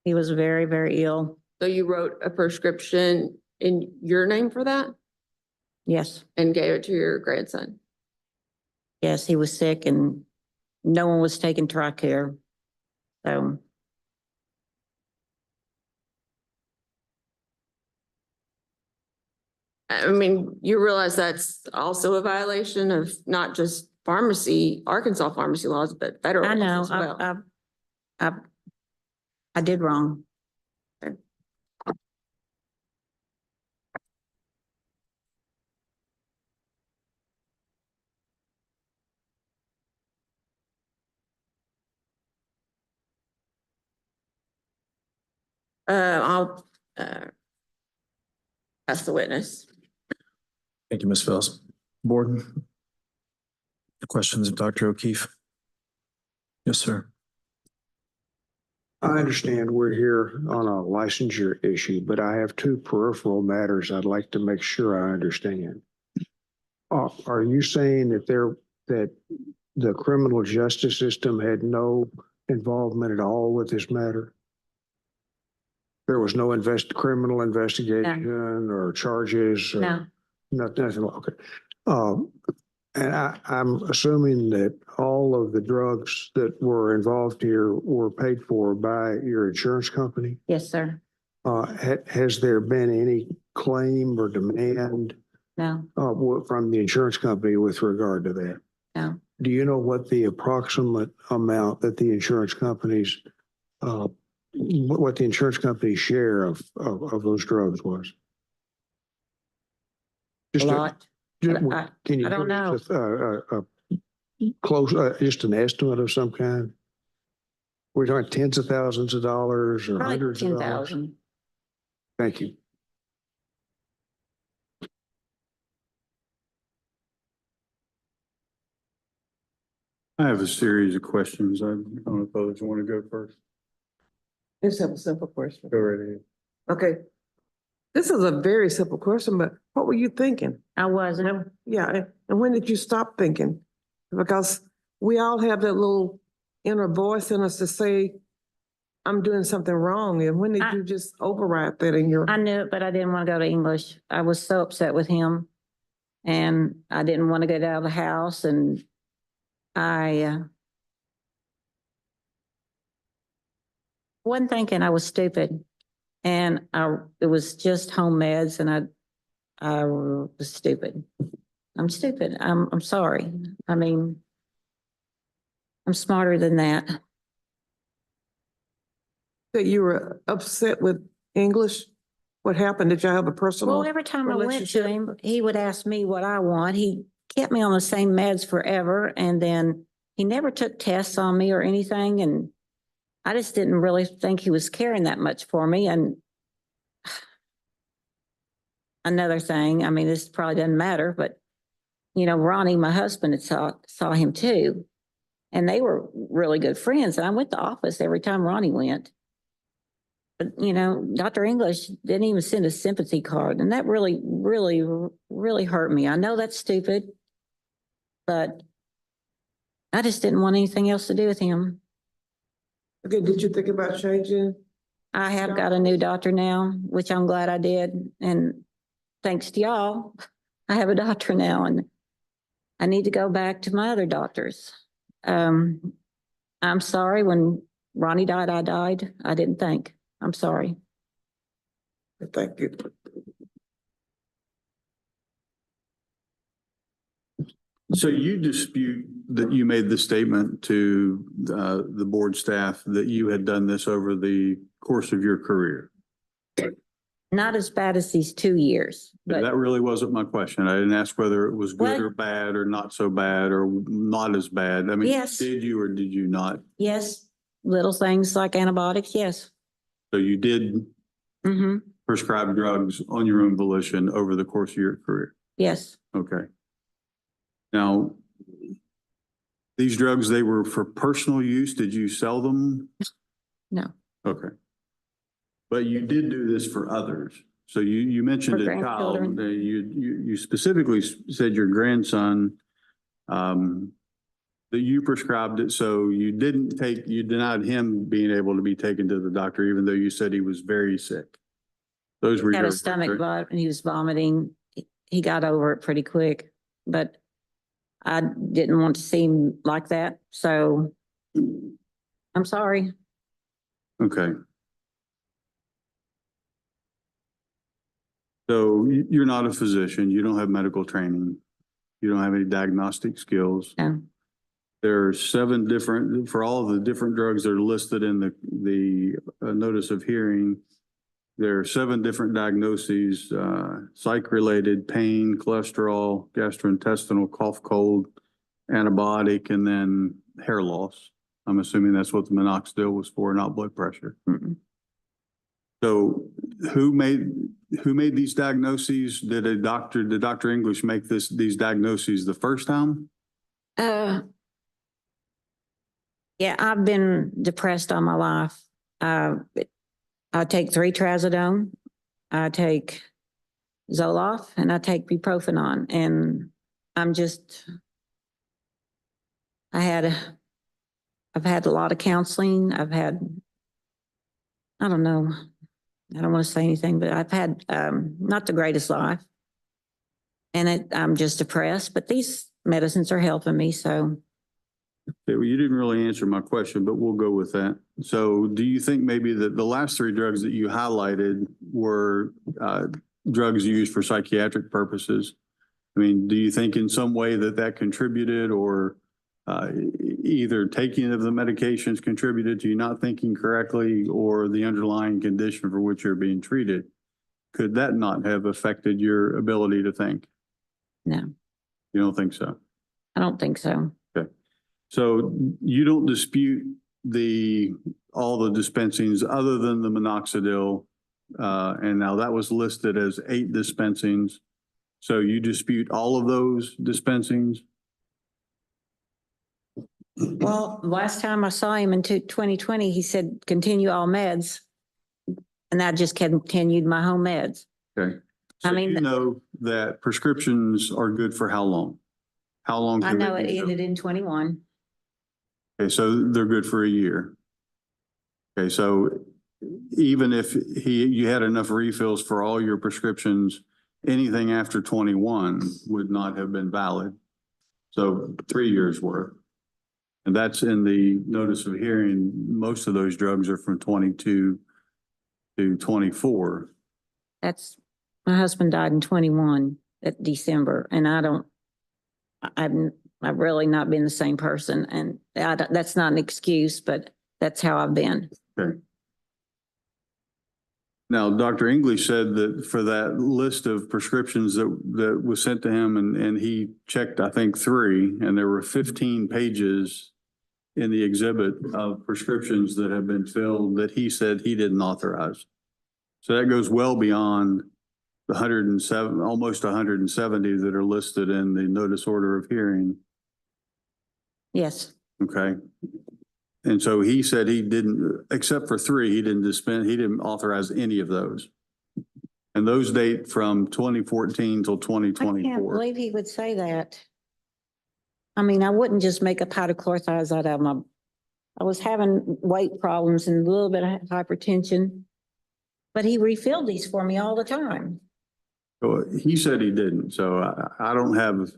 He was very, very ill. So you wrote a prescription in your name for that Yes, and gave it to your grandson? yes, he was sick and no one was taking TRICARE. So I mean, you realize that's also a violation of not just Arkansas pharmacy laws, but federal I know, laws as well. I did wrong. I'll ask the witness. Thank you, Ms. Fells. Board? Questions of Dr. O'Keefe? Yes, sir. I understand we're here on a licensure issue, but I have two peripheral matters I'd like to make sure I understand. Are you saying that that the criminal justice system had no involvement at all with this matter? There was no criminal investigation or charges? Or No, nothing, okay. And I'm assuming that all of the drugs that were involved here were paid for by your insurance company? yes, sir. Has there been any claim or demand No, from the insurance company with regard to that? no. do you know what the approximate amount that the insurance companies, what the insurance company's share of those drugs was? A Just lot. Can you I don't give know. us a close, just an estimate of some kind? We're talking tens of thousands of dollars or Probably hundreds of dollars? 10,000. Thank you. I have a series of questions. I don't know if others want to go first. Just have a simple question. Go right ahead. Okay. This is a very simple question, but what were you thinking? I wasn't. Yeah, and when did you stop thinking? Because we all have that little inner voice in us to say, I'm doing something wrong. And when did you just override that in your? I knew it, but I didn't want to go to English. I was so upset with him. And I didn't want to get out of the house, and I wasn't thinking. I was stupid. And it was just home meds, and I was stupid. I'm stupid. I'm sorry. I mean, I'm smarter than that. That you were upset with English? What happened? Did y'all have a personal? Well, every time I went to relationship? him, he would ask me what I want. He kept me on the same meds forever, and then he never took tests on me or anything, and I just didn't really think he was caring that much for me. And another thing, I mean, this probably doesn't matter, but you know, Ronnie, my husband, had saw him too, and they were really good friends. And I went to office every time Ronnie went. But you know, Dr. English didn't even send a sympathy card, and that really, really, really hurt me. I know that's stupid, but I just didn't want anything else to do with him. Okay, did you think about changing? I have got a new doctor now, which I'm glad I did. And thanks to y'all, I have a doctor now, and I need to go back to my other doctors. I'm sorry, when Ronnie died, I died. I didn't think. I'm sorry. Thank you. So you dispute that you made the statement to the board staff that you had done this over the course of your career? Not as bad as these 2 years, but That really wasn't my question. I didn't ask whether it was good What? or bad or not so bad or not as bad. I mean, Yes. did you or did you not? yes, little things like antibiotics, yes. So you did Mm-hmm. prescribe drugs on your own volition over the course of your career? Yes. Okay. Now, these drugs, they were for personal use. Did you sell them? No. Okay. But you did do this for others. So you mentioned For a child, grandchildren. you specifically said your grandson, that you prescribed it. So you denied him being able to be taken to the doctor, even though you said he was very sick. Those were Had your a stomach words, right? bug and he was vomiting. He got over it pretty quick, but I didn't want to seem like that. So I'm sorry. Okay. So you're not a physician. You don't have medical training. You don't have any diagnostic skills. No. There are 7 different, for all of the different drugs that are listed in the notice of hearing, there are 7 different diagnoses, psych-related, pain, cholesterol, gastrointestinal, cough, cold, antibiotic, and then hair loss. I'm assuming that's what the minoxidil was for, not blood pressure. Mm-mm. So who made these diagnoses? Did Dr. English make these diagnoses the first time? Yeah, I've been depressed all my life. I take 3 trazodone, I take Zoloft, and I take bupropion. And I'm just, I've had a lot of counseling. I don't know, I don't want to say anything, but I've had not the greatest life. And I'm just depressed, but these medicines are helping me, so. Okay, well, you didn't really answer my question, but we'll go with that. So do you think maybe that the last 3 drugs that you highlighted were drugs used for psychiatric purposes? I mean, do you think in some way that contributed, or either taking of the medications contributed to you not thinking correctly or the underlying condition for which you're being treated, could that not have affected your ability to think? No, You don't think so? I don't think so. So you don't dispute all the dispensings other than the minoxidil. And now that was listed as 8 dispensings. So you dispute all of those dispensings? Well, last time I saw him in 2020, he said, continue all meds. And I just continued my home meds. Okay. I So mean, you know that prescriptions are good for how long? How long? I can they know it be filled? ended in 21. Okay, so they're good for a year. Okay, so even if you had enough refills for all your prescriptions, anything after 21 would not have been valid. So 3 years worth. And that's in the notice of hearing. Most of those drugs are from 22 to 24. My husband died in 21 at December, and I've really not been the same person, and that's not an excuse, but that's how I've been. Okay. Now, Dr. English said that for that list of prescriptions that was sent to him and he checked, I think 3, and there were 15 pages in the exhibit of prescriptions that have been filled that he said he didn't authorize. So that goes well beyond the 107, almost 170 that are listed in the notice order of hearing. Yes, Okay. And so he said he didn't, except for 3, he didn't authorize any of those. And those date from 2014 till I can't 2024. believe he would say that. I mean, I wouldn't just make a pot of chlorothiazide out of I was having weight problems and a little bit of hypertension, but he refilled these for me all the time. So he said he didn't. So I don't have,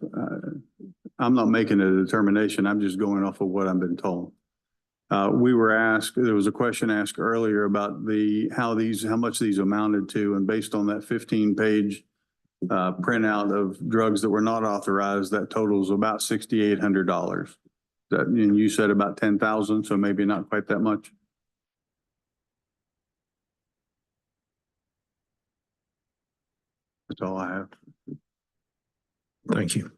I'm not making a determination. I'm just going off of what I've been told. We were asked, there was a question asked earlier about how much these amounted to, and based on that 15-page printout of drugs that were not authorized, that totals about $6,800. And you said about 10,000, so maybe not quite that much. That's all I have. Thank you.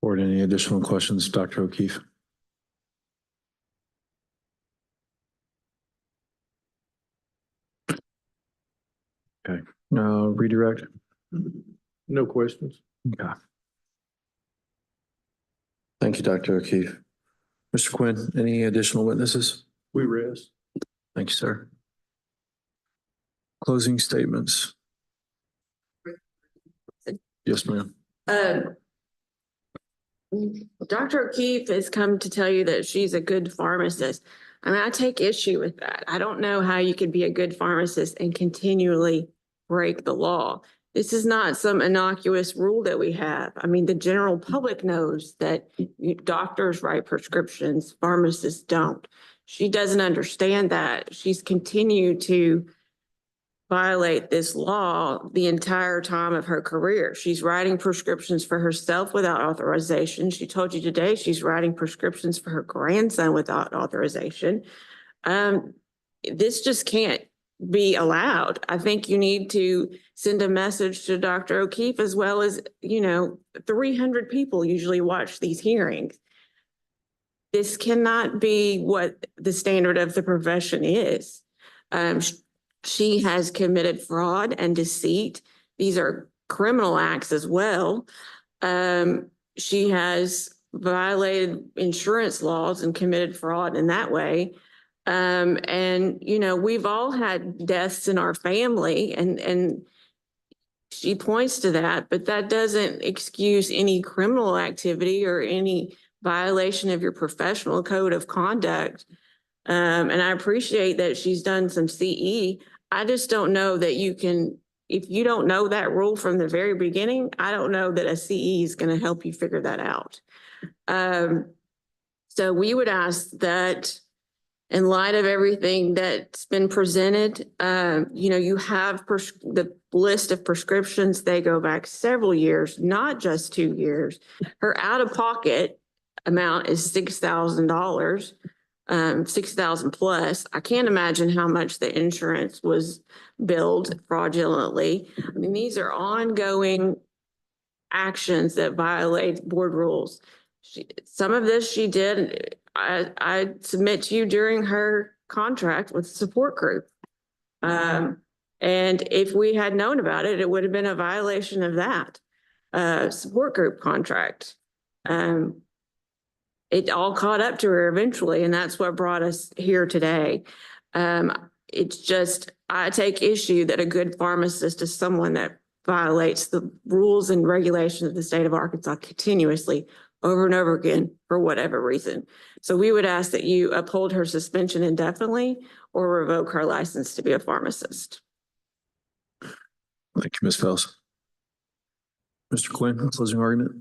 Board, any additional questions, Dr. O'Keefe? Okay, redirect. No questions. Okay. Thank you, Dr. O'Keefe. Mr. Quinn, any additional witnesses? We rest. Thank you, sir. Closing statements. Yes, ma'am. Dr. O'Keefe has come to tell you that she's a good pharmacist. I mean, I take issue with that. I don't know how you could be a good pharmacist and continually break the law. This is not some innocuous rule that we have. I mean, the general public knows that doctors write prescriptions, pharmacists don't. She doesn't understand that. She's continued to violate this law the entire time of her career. She's writing prescriptions for herself without authorization. She told you today she's writing prescriptions for her grandson without authorization. This just can't be allowed. I think you need to send a message to Dr. O'Keefe, as well as, 300 people usually watch these hearings. This cannot be what the standard of the profession is. She has committed fraud and deceit. These are criminal acts as well. She has violated insurance laws and committed fraud in that way. We've all had deaths in our family, and she points to that, but that doesn't excuse any criminal activity or any violation of your professional code of conduct. And I appreciate that she's done some CE. I just don't know that you can, if you don't know that rule from the very beginning, I don't know that a CE is going to help you figure that out. So we would ask that, in light of everything that's been presented, you have the list of prescriptions. They go back several years, not just 2 years. Her out-of-pocket amount is $6,000, 6,000 plus. I can't imagine how much the insurance was billed fraudulently. I mean, these are ongoing actions that violate board rules. Some of this she did, I submit to you during her contract with the support group. And if we had known about it, it would have been a violation of that support group contract. It all caught up to her eventually, and that's what brought us here today. It's just, I take issue that a good pharmacist is someone that violates the rules and regulations of the state of Arkansas continuously over and over again for whatever reason. So we would ask that you uphold her suspension indefinitely or revoke her license to be a pharmacist. Thank you, Ms. Phelps. Mr. Quinn, closing argument?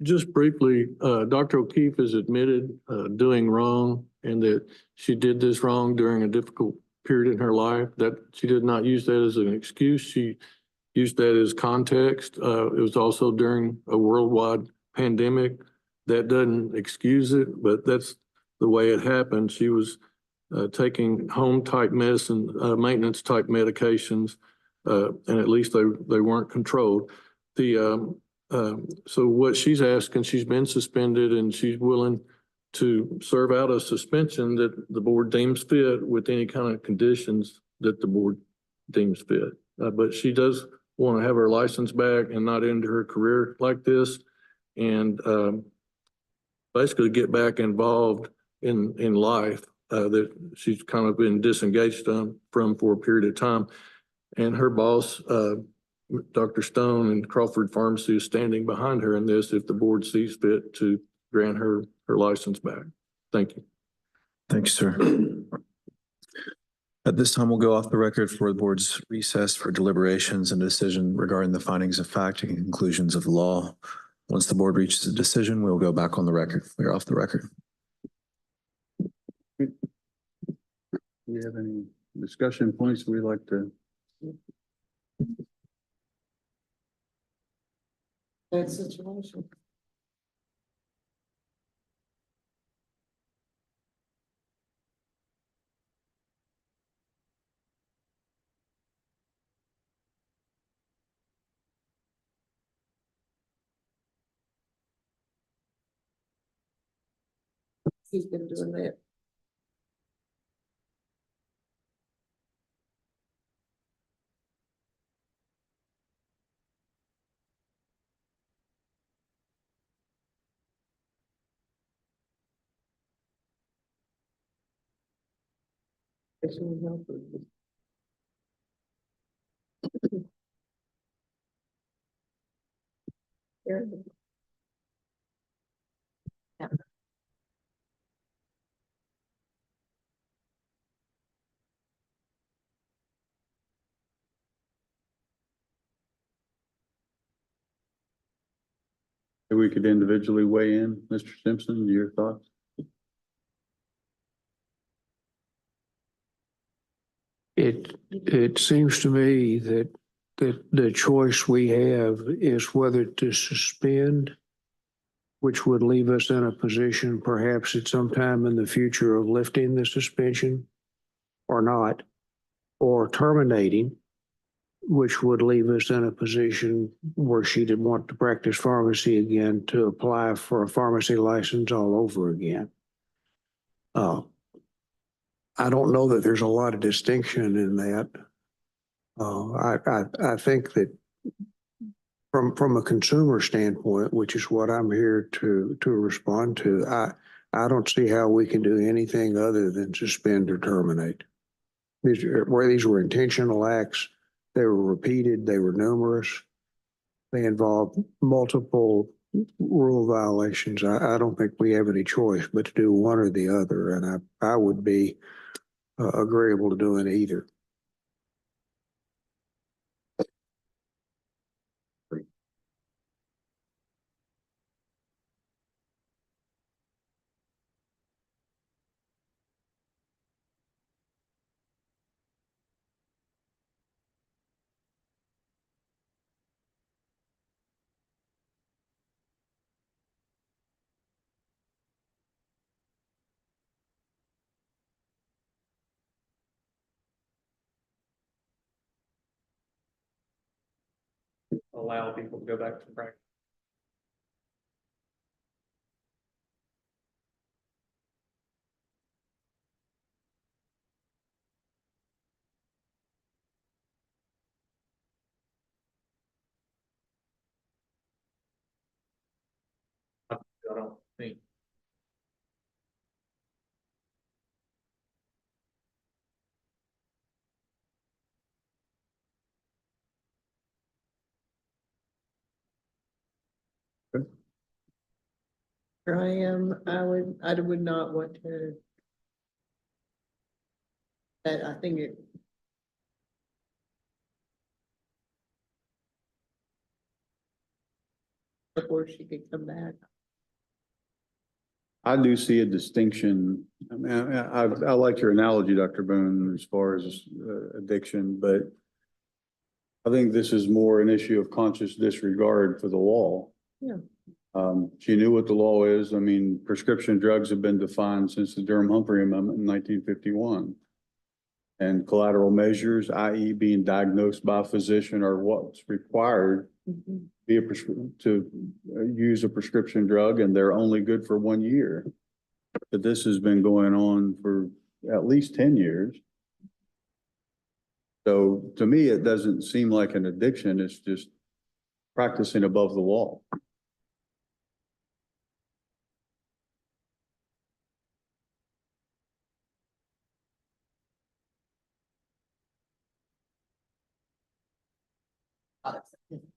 Just briefly, Dr. O'Keefe has admitted doing wrong and that she did this wrong during a difficult period in her life, that she did not use that as an excuse. She used that as context. It was also during a worldwide pandemic. That doesn't excuse it, but that's the way it happened. She was taking home type medicine, maintenance type medications, and at least they weren't controlled. So what she's asking, she's been suspended and she's willing to serve out a suspension that the board deems fit with any kind of conditions that the board deems fit. But she does want to have her license back and not end her career like this, and basically get back involved in life that she's kind of been disengaged from for a period of time. And her boss, Dr. Stone and Crawford Pharmacy, is standing behind her in this if the board sees fit to grant her license back. Thank you. Thank you, sir. At this time, we'll go off the record for the board's recess for deliberations and decision regarding the findings of fact and conclusions of the law. Once the board reaches a decision, we'll go back on the record. We're off the record. Do we have any discussion points we'd like to? That situation. He's been doing that. If we could individually weigh in, Mr. Simpson, your thoughts? It seems to me that the choice we have is whether to suspend, which would leave us in a position perhaps at some time in the future of lifting the suspension or not, or terminating, which would leave us in a position where she did want to practice pharmacy again to apply for a pharmacy license all over again. I don't know that there's a lot of distinction in that. I think that from a consumer standpoint, which is what I'm here to respond to, I don't see how we can do anything other than suspend or terminate. These were intentional acts. They were repeated. They were numerous. They involved multiple rule violations. I don't think we have any choice but to do one or the other, and I would be agreeable to doing either. allow people to go back to practice. I don't think. I would not want to. That I think it. Before she could come back. I do see a distinction. I mean, I like your analogy, Dr. Boone, as far as addiction, but I think this is more an issue of conscious disregard for the law. Yeah. She knew what the law is. I mean, prescription drugs have been defined since the Durham-Humphrey Amendment in 1951. And collateral measures, i.e. being diagnosed by a physician, are what's required be to use a prescription drug, and they're only good for 1 year. But this has been going on for at least 10 years. So to me, it doesn't seem like an addiction. It's just practicing above the law.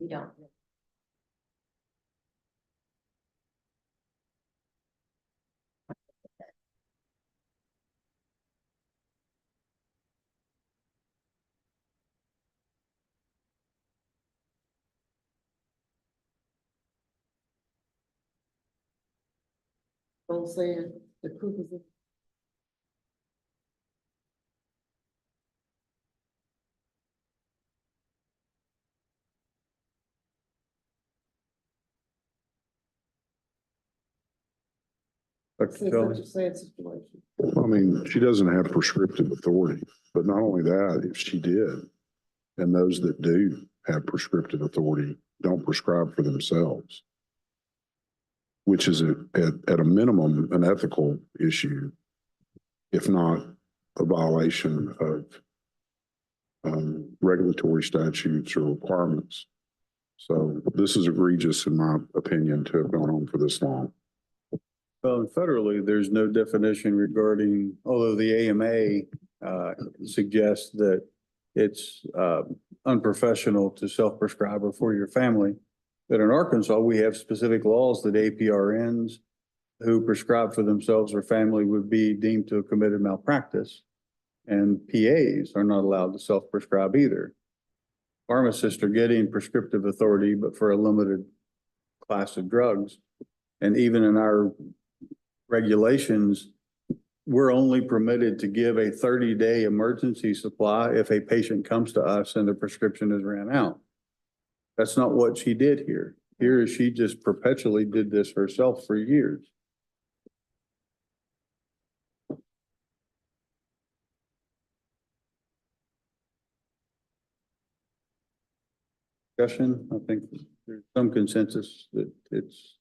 We don't. Don't say it. The proof is. Dr. Kelly? Situation. I mean, she doesn't have prescriptive authority, but not only that, if she did, and those that do have prescriptive authority don't prescribe for themselves, which is at a minimum an ethical issue, if not a violation of regulatory statutes or requirements. So this is egregious, in my opinion, to have gone on for this long. Well, federally, there's no definition regarding, although the AMA suggests that it's unprofessional to self-prescribe or for your family. But in Arkansas, we have specific laws that APRNs who prescribe for themselves or family would be deemed to have committed malpractice. And PAs are not allowed to self-prescribe either. Pharmacists are getting prescriptive authority, but for a limited class of drugs. And even in our regulations, we're only permitted to give a 30-day emergency supply if a patient comes to us and the prescription is ran out. That's not what she did here. Here, she just perpetually did this herself for years. Discussion, I think there's some consensus that it's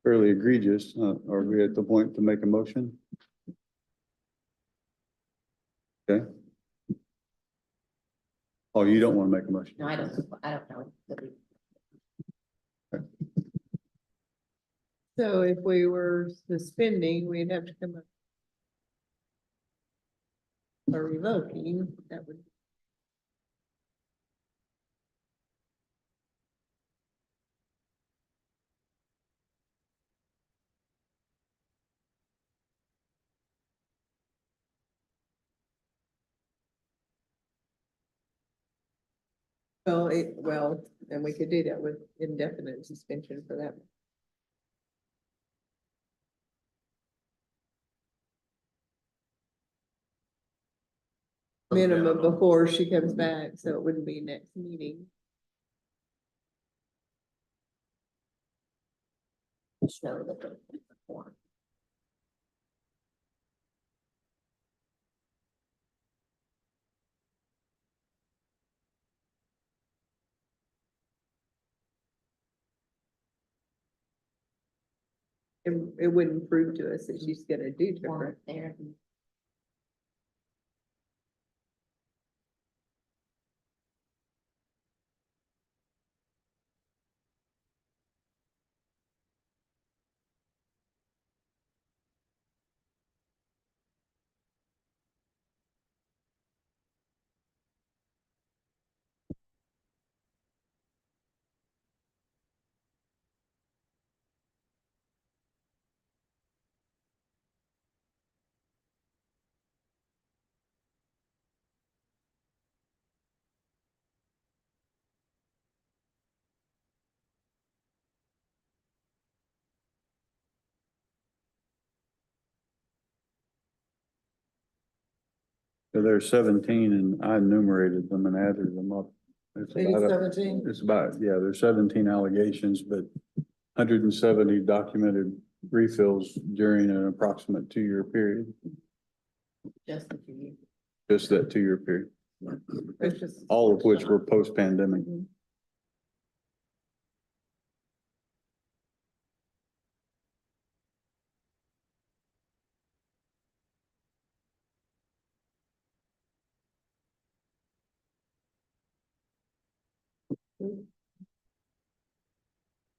fairly egregious. Are we at the point to make a motion? Okay. Oh, you don't want to make a motion? No, I don't know. So if we were suspending, we'd have to come up. Or revoking, that would. Well, and we could do that with indefinite suspension for that. Minimum before she comes back, so it wouldn't be next meeting. Show that they're performed. It wouldn't prove to us that she's gonna do different. Warrant therapy. So there's 17 and I enumerated them and added them up. It's about, yeah, there's 17 allegations, but 170 documented refills during an approximate 2-year period, Just a few years. just that 2-year period, It's just- all of which were post-pandemic.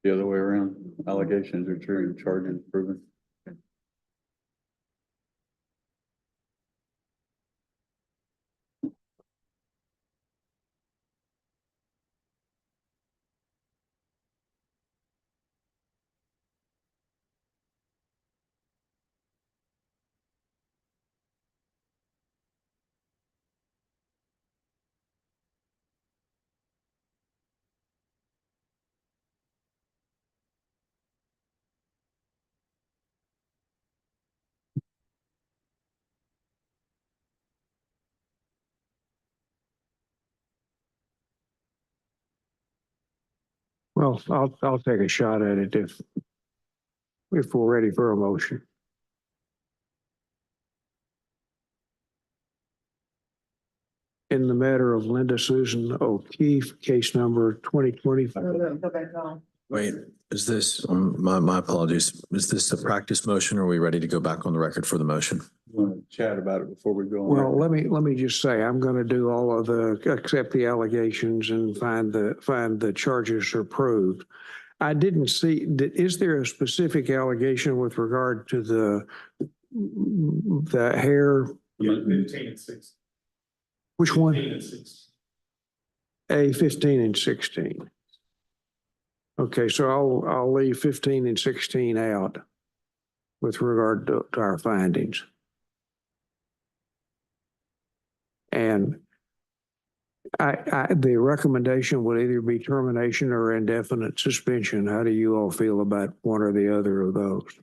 The other way around, allegations are true, charges proven. Well, I'll take a shot at it if we're ready for a motion. In the matter of Linda Susan O'Keefe, case number 2020. Go back on. Wait, is this, my apologies, is this a practice motion or are we ready to go back on the record for the motion? Want to chat about it before we go on? Well, let me just say, I'm going to do all of accept the allegations and find the charges are proved. I didn't see, is there a specific allegation with regard to the hair? Yeah, 15 and 16. Which one? 15 and 16. A 15 and 16. Okay, so I'll leave 15 and 16 out with regard to our findings. And the recommendation would either be termination or indefinite suspension. How do you all feel about one or the other of those?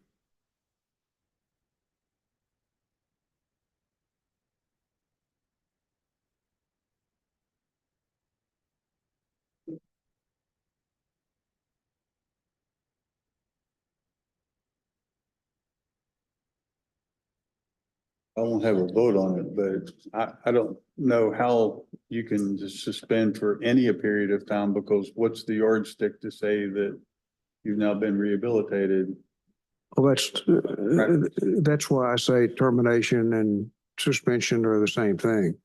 I won't have a vote on it, but I don't know how you can just suspend for any period of time, because what's the yardstick to say that you've now been rehabilitated? Well, that's why I say termination and suspension are the same thing.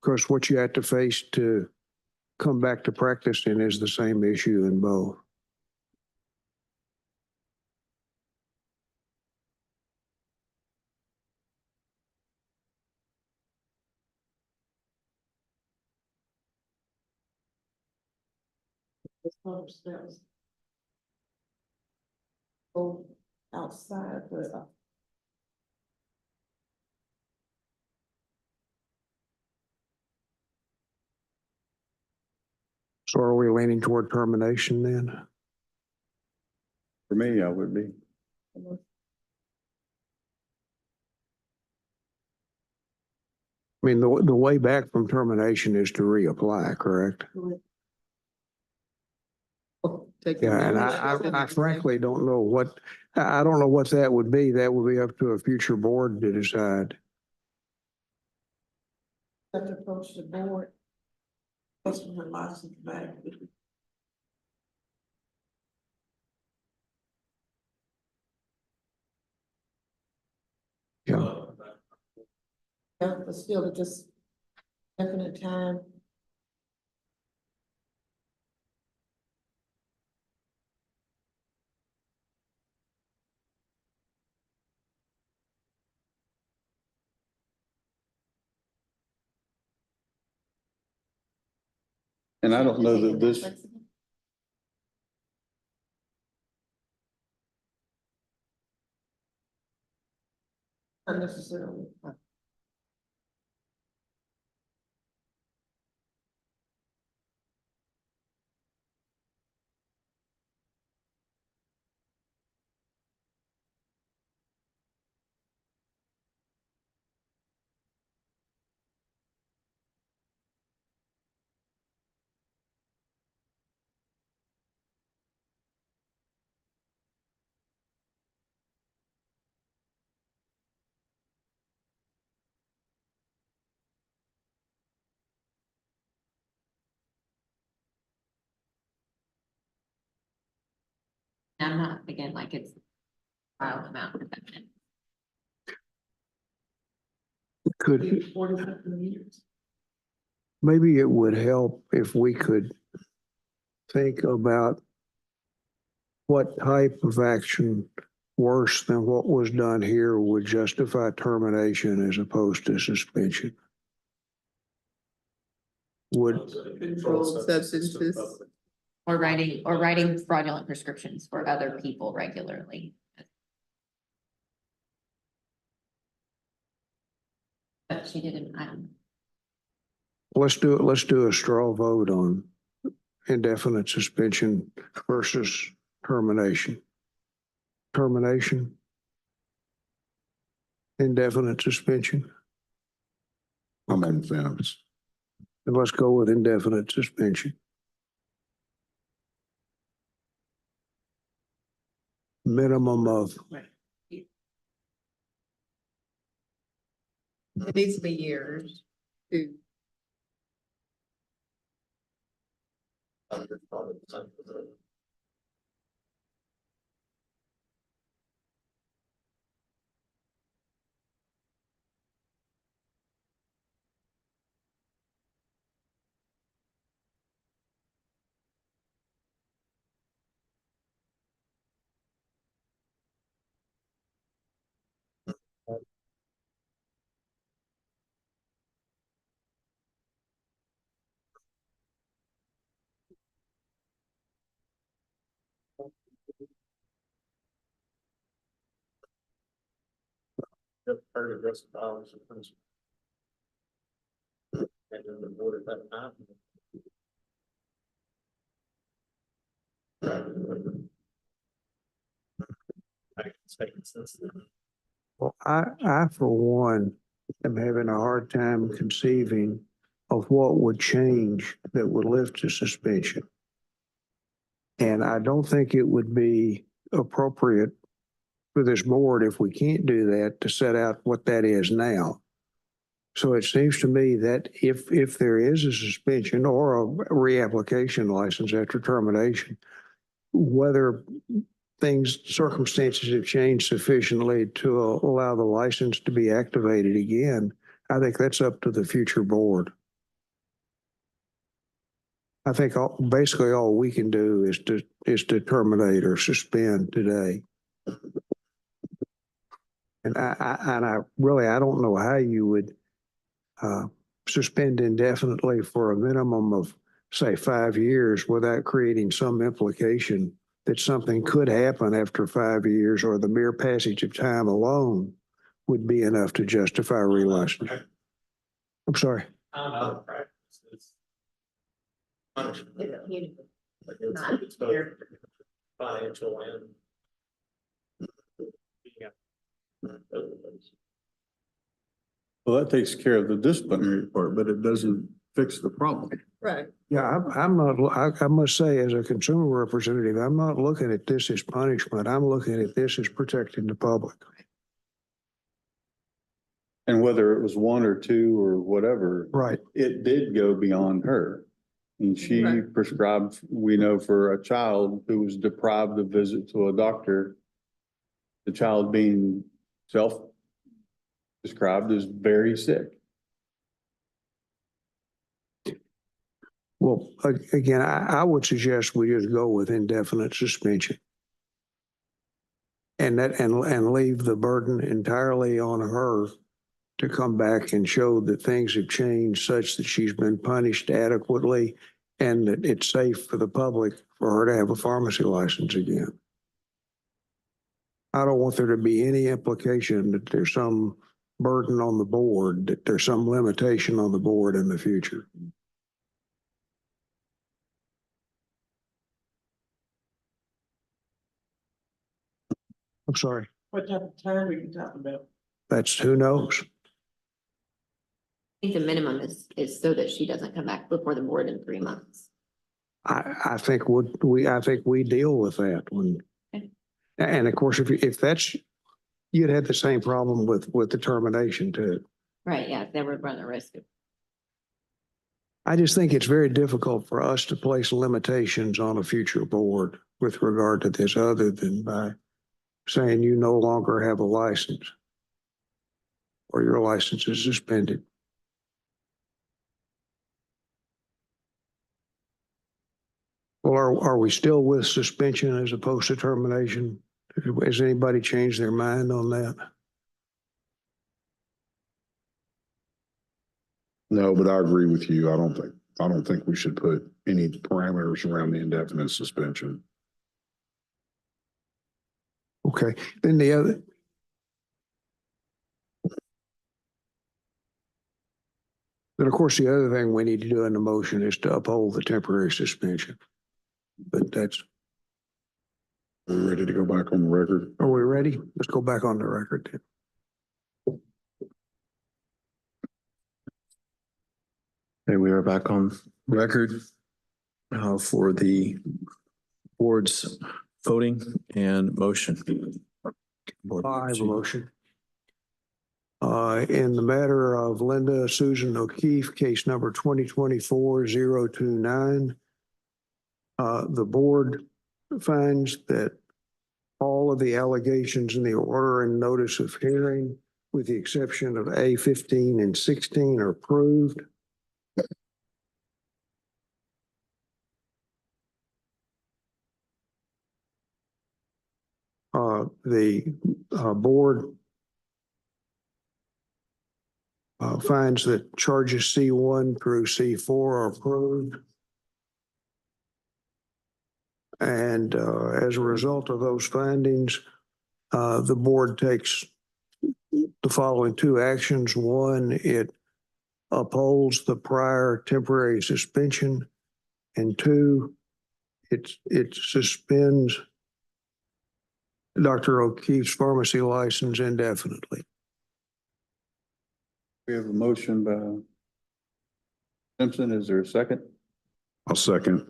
Because what you have to face to come back to practicing is the same issue in both. Go outside, but So are we leaning toward termination then? For me, I would be. I mean, the way back from termination is to reapply, correct? Yeah, and I frankly don't know I don't know what that would be. That would be up to a future board to decide. have to approach the board. That's when her license back. Yeah, but still, at this definite time. And I don't know that this, Not necessarily. I'm not, again, like it's wild amount. Could, 40-something years. maybe it would help if we could think about what type of action worse than what was done here would justify termination as opposed to suspension. Would, Controlled substances. Or writing fraudulent prescriptions for other people regularly. But she didn't, I don't. let's do a straw vote on indefinite suspension versus termination. Termination. Indefinite suspension. I'm on the fence. And let's go with indefinite suspension. Minimum of, It needs to be years. To Heard of this dollars of principal. And then the board at that time. I can say since then. well, I for one am having a hard time conceiving of what would change that would lift the suspension. And I don't think it would be appropriate for this board, if we can't do that, to set out what that is now. So it seems to me that if there is a suspension or a reapplication license after termination, whether circumstances have changed sufficiently to allow the license to be activated again, I think that's up to the future board. I think basically all we can do is to terminate or suspend today. And I really don't know how you would suspend indefinitely for a minimum of, say, 5 years without creating some implication that something could happen after 5 years, or the mere passage of time alone would be enough to justify relicensure. I'm sorry. I don't know the practices. Punishment. Like it's both financial and. well, that takes care of the disciplinary part, but it doesn't fix the problem. right. Yeah, I'm not, I must say, as a consumer representative, I'm not looking at this as punishment. I'm looking at this as protecting the public. And whether it was 1 or 2 or whatever, Right. it did go beyond her. And she Right. prescribed, we know, for a child who was deprived of visit to a doctor, the child being described as very sick. Well, again, I would suggest we just go with indefinite suspension. And leave the burden entirely on her to come back and show that things have changed such that she's been punished adequately and that it's safe for the public for her to have a pharmacy license again. I don't want there to be any implication that there's some burden on the board, that there's some limitation on the board in the future. I'm sorry, What type of time are you talking about? that's who knows. I think the minimum is so that she doesn't come back before the board in 3 months. I think I think we deal with that when, Okay. and of course, if that's, you'd have the same problem with the termination too. Right, yeah, they would run the risk of. I just think it's very difficult for us to place limitations on a future board with regard to this other than by saying you no longer have a license or your license is suspended. Well, are we still with suspension as opposed to termination? Has anybody changed their mind on that? No, but I agree with you. I don't think we should put any parameters around the indefinite suspension. Okay, then the other. Then, of course, the other thing we need to do in the motion is to uphold the temporary suspension. But that's, Are we ready to go back on the record? are we ready? Let's go back on the record then. Okay, we are back on record for the board's voting and motion. I have a motion. In the matter of Linda Susan O'Keefe, case number 2024-029, the board finds that all of the allegations in the order and notice of hearing, with the exception of A 15 and 16, are approved. The board finds that charges C1 through C4 are approved. And as a result of those findings, the board takes the following two actions. One, it upholds the prior temporary suspension. And two, it suspends Dr. O'Keefe's pharmacy license indefinitely. We have a motion by Simpson. Is there a second? I'll second.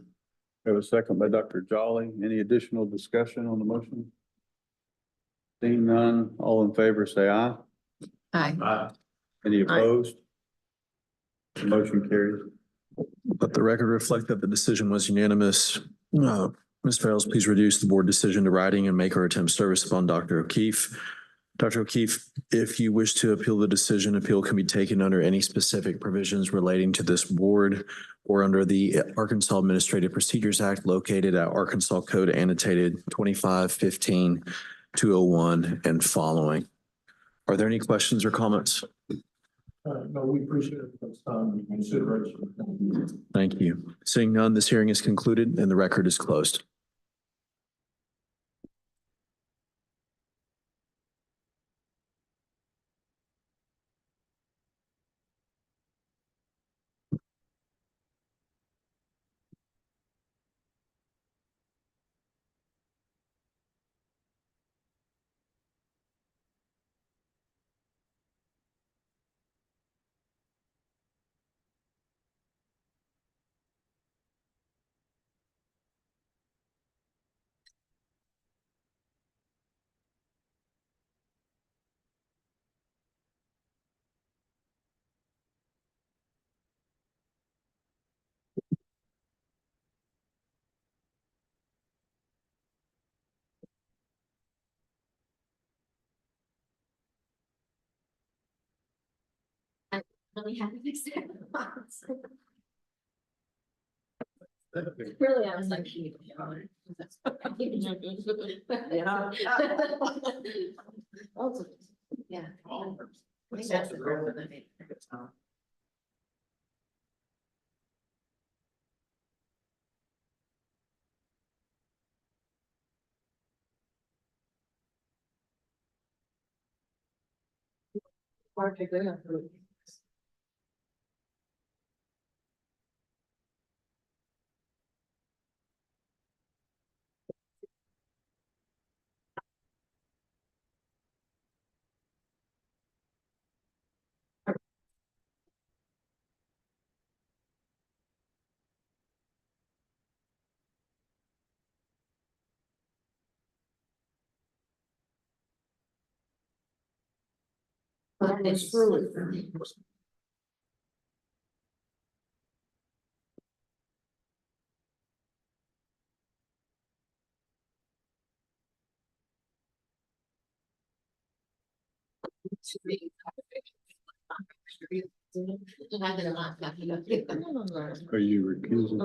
We have a second by Dr. Jolly. Any additional discussion on the motion? Seeing none, all in favor, say aye. Aye. Any opposed? The motion carries. Let the record reflect that the decision was unanimous. Ms. Farrells, please reduce the board decision to writing and make her attempt service upon Dr. O'Keefe. Dr. O'Keefe, if you wish to appeal the decision, appeal can be taken under any specific provisions relating to this board or under the Arkansas Administrative Procedures Act located at Arkansas Code annotated 2515-201 and following. Are there any questions or comments? No, we appreciate it. That's time and consideration. Thank you. Seeing none, this hearing is concluded and the record is closed. we have to fix it. Really, I was like. Yeah. It's truly. Are you recusing?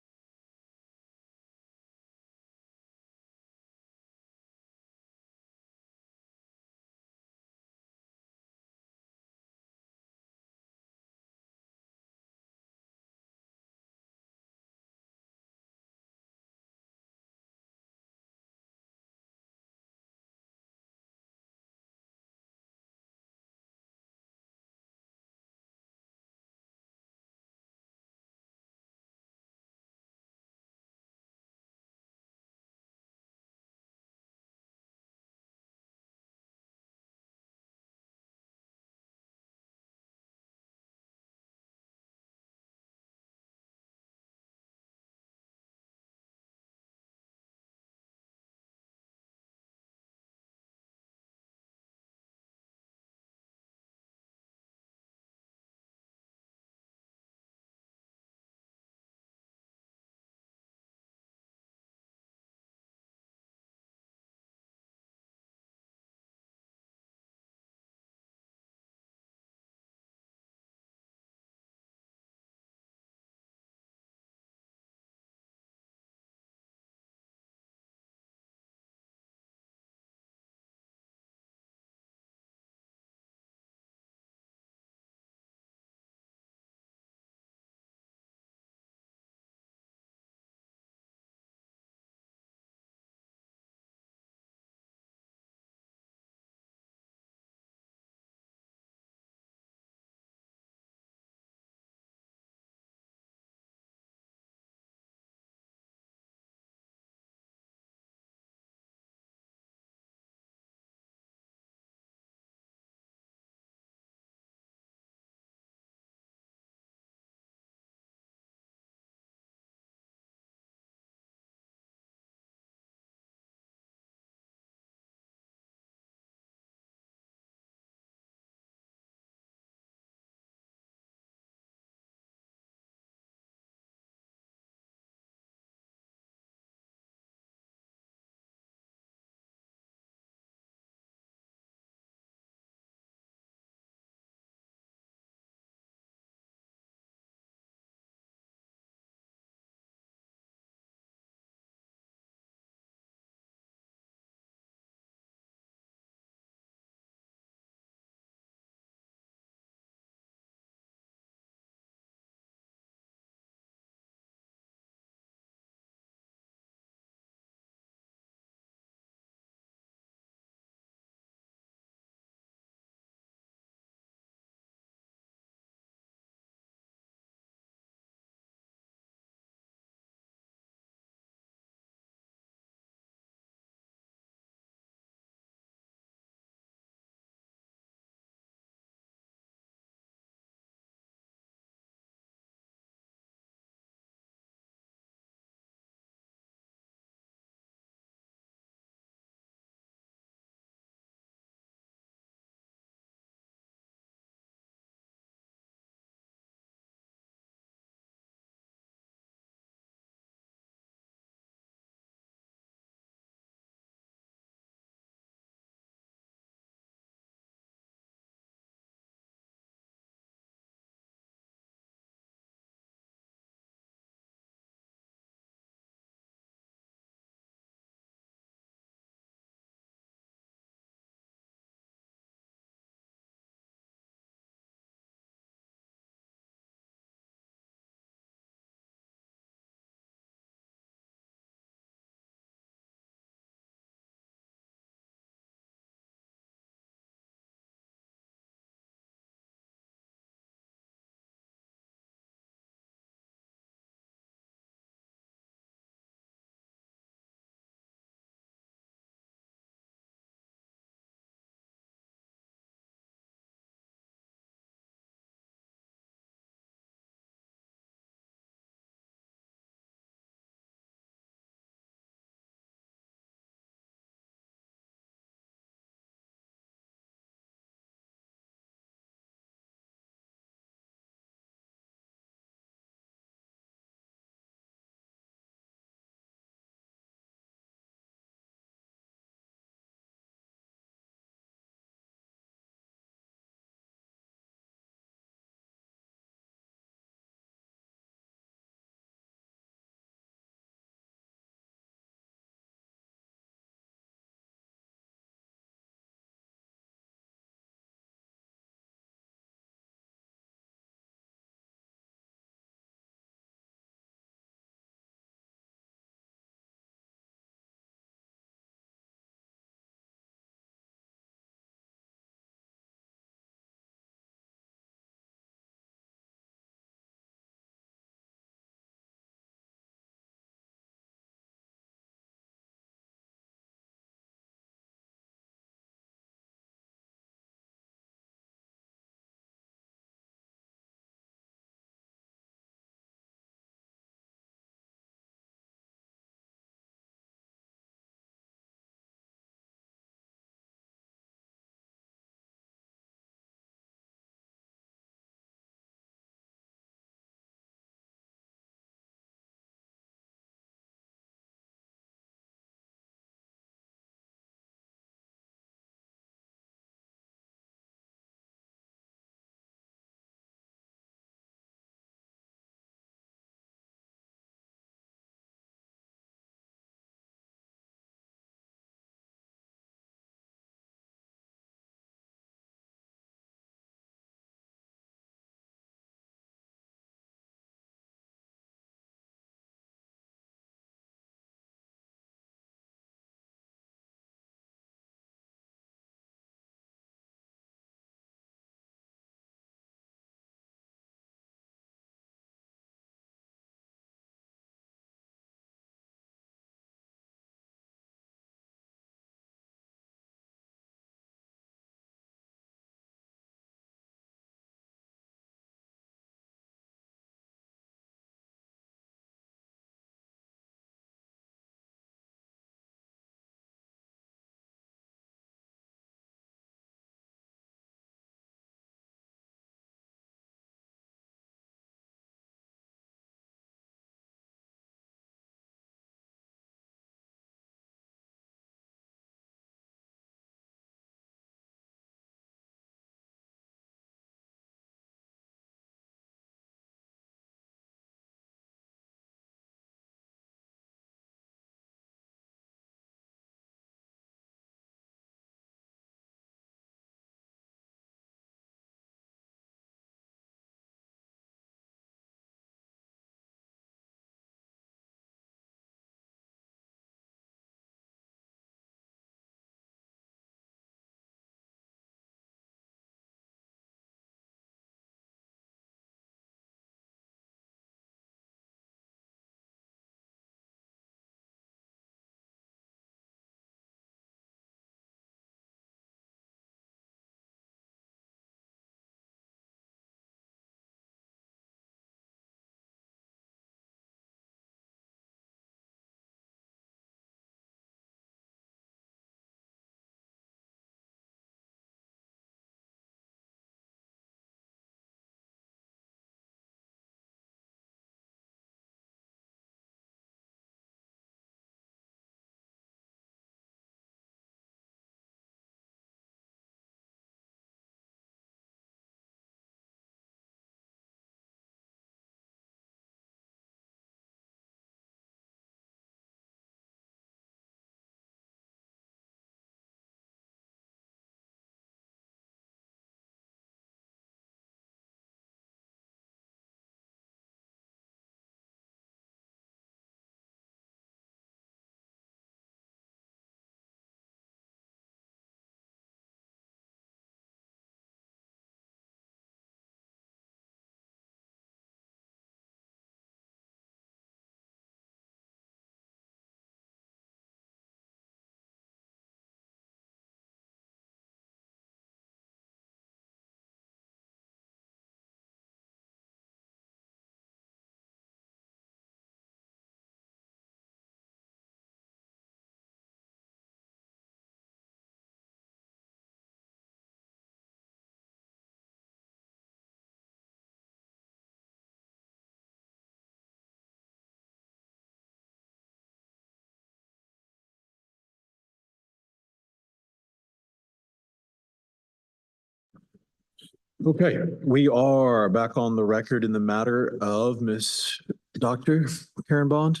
Okay, we are back on the record in the matter of Miss Dr. Karen Bond.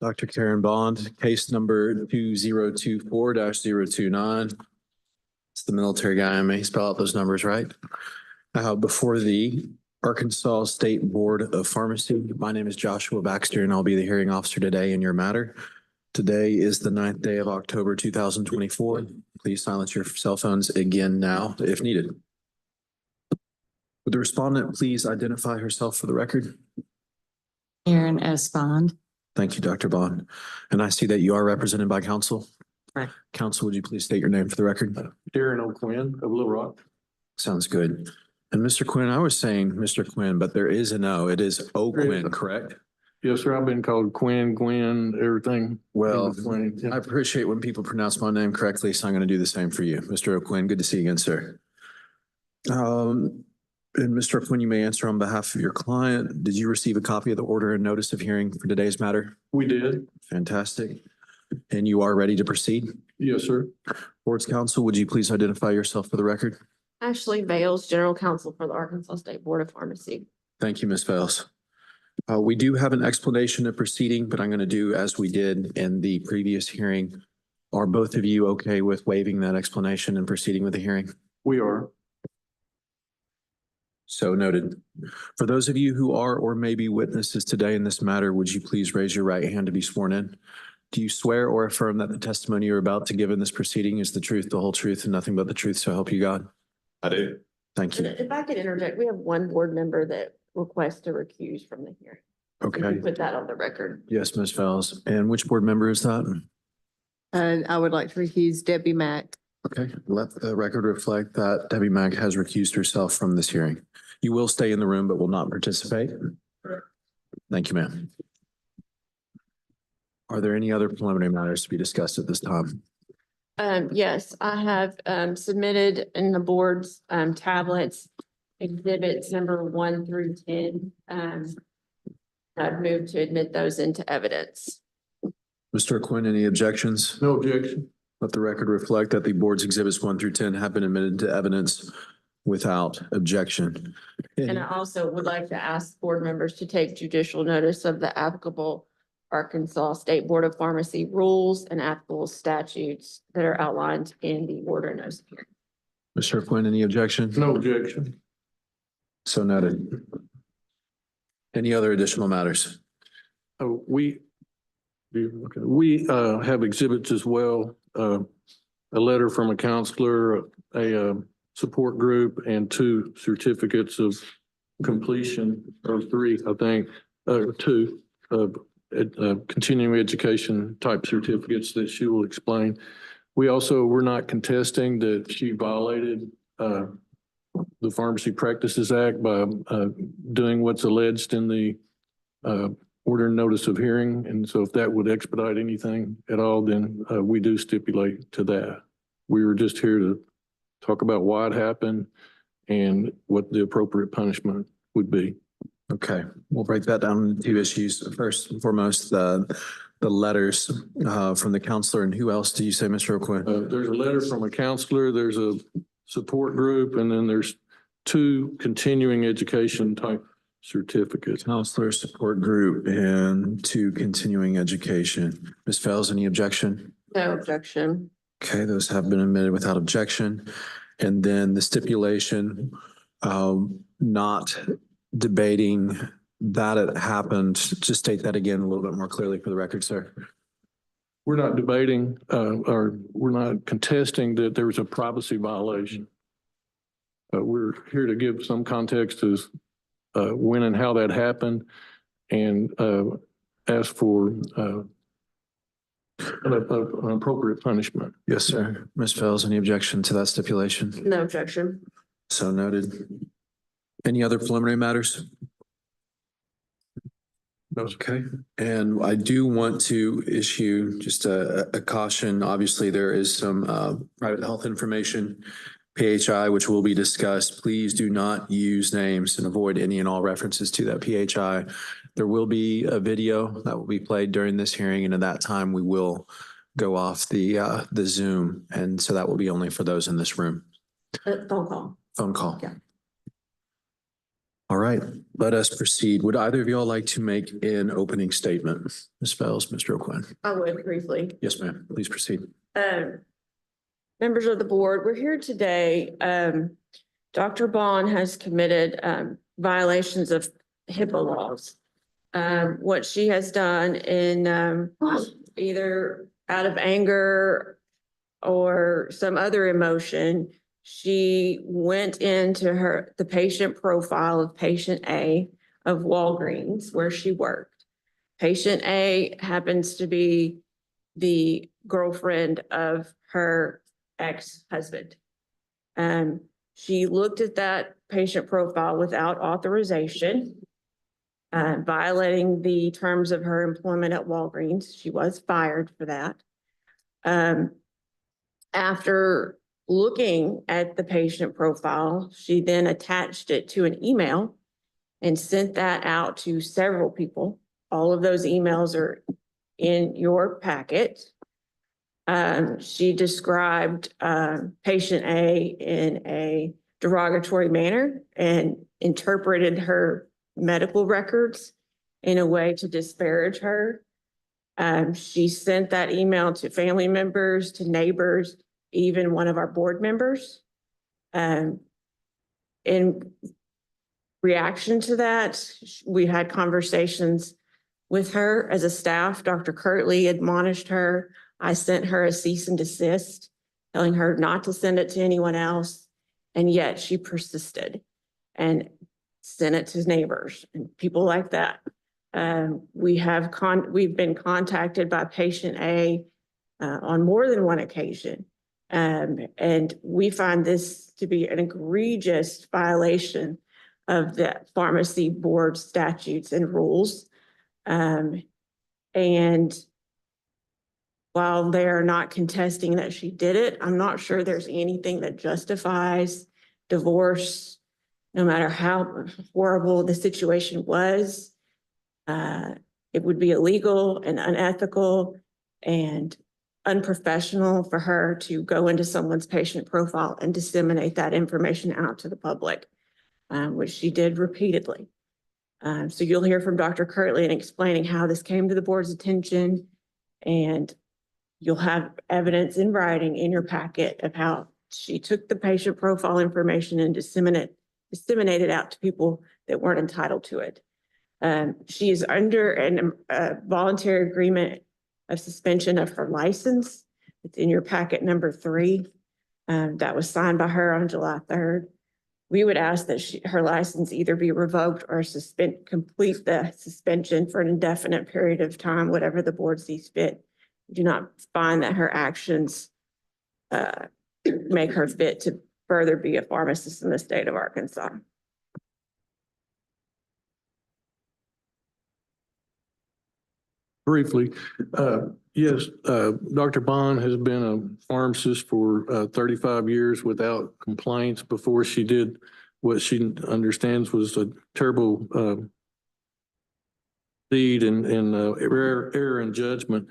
Dr. Karen Bond, case number 2024-029. It's the military guy. I may spell out those numbers right. Before the Arkansas State Board of Pharmacy. My name is Joshua Baxter, and I'll be the hearing officer today in your matter. Today is the 9th day of October, 2024. Please silence your cell phones again now if needed. Would the respondent please identify herself for the record? Aaron S. Bond. Thank you, Dr. Bond. And I see that you are represented by counsel. Right. Counsel, would you please state your name for the record? Darren O'Quinn of Little Rock. Sounds good. And Mr. Quinn, I was saying Mr. Quinn, but there is an O. It is O'Quinn, correct? Yes, sir. I've been called Quinn, Gwen, everything. Well, in between. Yeah. I appreciate when people pronounce my name correctly, so I'm going to do the same for you. Mr. O'Quinn, good to see you again, sir. And Mr. O'Quinn, you may answer on behalf of your client. Did you receive a copy of the order and notice of hearing for today's matter? We did. Fantastic. And you are ready to proceed? Yes, sir. Board's counsel, would you please identify yourself for the record? Ashley Vales, General Counsel for the Arkansas State Board of Pharmacy. Thank you, Ms. Vales. We do have an explanation of proceeding, but I'm going to do as we did in the previous hearing. Are both of you okay with waiving that explanation and proceeding with the hearing? We are. So noted. For those of you who are or may be witnesses today in this matter, would you please raise your right hand to be sworn in? Do you swear or affirm that the testimony you're about to give in this proceeding is the truth, the whole truth, and nothing but the truth, so help you God? I do. Thank And you. if I could interject, we have one board member that requests to recuse from the hearing. We Okay. can put that on the record. Yes, Ms. Vales. And which board member is that? I would like to recuse Debbie Mack. Okay, let the record reflect that Debbie Mack has recused herself from this hearing. You will stay in the room, but will not participate. Thank you, ma'am. Are there any other preliminary matters to be discussed at this time? Yes, I have submitted in the board's tablets exhibits number 1 through 10. I'd move to admit those into evidence. Mr. Quinn, any objections? No objection. Let the record reflect that the board's exhibits 1 through 10 have been admitted to evidence without objection. And I also would like to ask board members to take judicial notice of the applicable Arkansas State Board of Pharmacy rules and applicable statutes that are outlined in the order and notice of hearing. Mr. Quinn, any objection? No objection. So noted. Any other additional matters? We have exhibits as well. A letter from a counselor, a support group, and 2 certificates of completion, or 3, I think, or 2 continuing education type certificates that she will explain. We're not contesting that she violated the Pharmacy Practices Act by doing what's alleged in the order and notice of hearing. And so if that would expedite anything at all, then we do stipulate to that. We were just here to talk about why it happened and what the appropriate punishment would be. Okay, we'll break that down into 2 issues. First and foremost, the letters from the counselor, and who else do you say, Mr. O'Quinn? There's a letter from a counselor, there's a support group, and then there's 2 continuing education type certificates. Counselor, support group, and 2 continuing education. Ms. Fels, any objection? No objection. Okay, those have been admitted without objection. And then the stipulation, not debating that it happened. Just state that again a little bit more clearly for the record, sir. We're not debating or we're not contesting that there was a privacy violation. We're here to give some context as when and how that happened, and ask for an appropriate punishment. Yes, sir. Ms. Fels, any objection to that stipulation? No objection. So noted. Any other preliminary matters? Okay, and I do want to issue just a caution. Obviously, there is some private health information, PHI, which will be discussed. Please do not use names and avoid any and all references to that PHI. There will be a video that will be played during this hearing, and at that time, we will go off the Zoom, and so that will be only for those in this room. Phone call. Phone call. Yeah. All right, let us proceed. Would either of y'all like to make an opening statement? Ms. Fells, Mr. O'Quinn? I would briefly. Yes, ma'am. Please proceed. Members of the board, we're here today. Dr. Bond has committed violations of HIPAA laws. What she has done in either out of anger or some other emotion, she went into the patient profile of patient A of Walgreens where she worked. Patient A happens to be the girlfriend of her ex-husband. She looked at that patient profile without authorization, violating the terms of her employment at Walgreens. She was fired for that. After looking at the patient profile, she then attached it to an email and sent that out to several people. All of those emails are in your packet. She described patient A in a derogatory manner and interpreted her medical records in a way to disparage her. She sent that email to family members, to neighbors, even one of our board members. In reaction to that, we had conversations with her as a staff. Dr. Kurtley admonished her. I sent her a cease and desist, telling her not to send it to anyone else. And yet she persisted and sent it to neighbors and people like that. We've been contacted by patient A on more than one occasion. And we find this to be an egregious violation of the pharmacy board statutes and rules. And while they are not contesting that she did it, I'm not sure there's anything that justifies divorce, no matter how horrible the situation was. It would be illegal and unethical and unprofessional for her to go into someone's patient profile and disseminate that information out to the public, which she did repeatedly. So you'll hear from Dr. Kurtley in explaining how this came to the board's attention, and you'll have evidence in writing in your packet of how she took the patient profile information and disseminated out to people that weren't entitled to it. She is under a voluntary agreement of suspension of her license. It's in your packet number 3. That was signed by her on July 3rd. We would ask that her license either be revoked or complete the suspension for an indefinite period of time, whatever the board sees fit. We do not find that her actions make her fit to further be a pharmacist in the state of Arkansas. Briefly, yes, Dr. Bond has been a pharmacist for 35 years without complaints before she did what she understands was a terrible deed and error in judgment.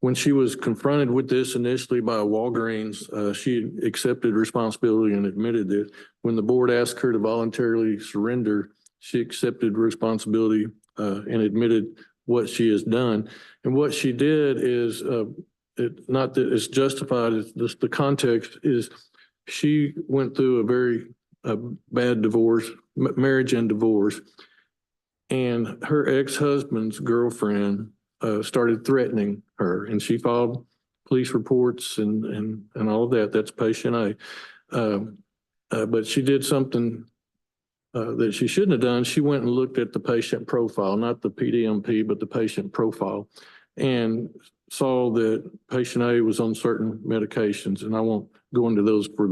When she was confronted with this initially by Walgreens, she accepted responsibility and admitted it. When the board asked her to voluntarily surrender, she accepted responsibility and admitted what she has done. And what she did is, not that it's justified, it's just the context is she went through a very bad divorce, marriage and divorce. And her ex-husband's girlfriend started threatening her, and she filed police reports and all of that. That's patient A. But she did something that she shouldn't have done. She went and looked at the patient profile, not the PDMP, but the patient profile, and saw that patient A was on certain medications. And I won't go into those for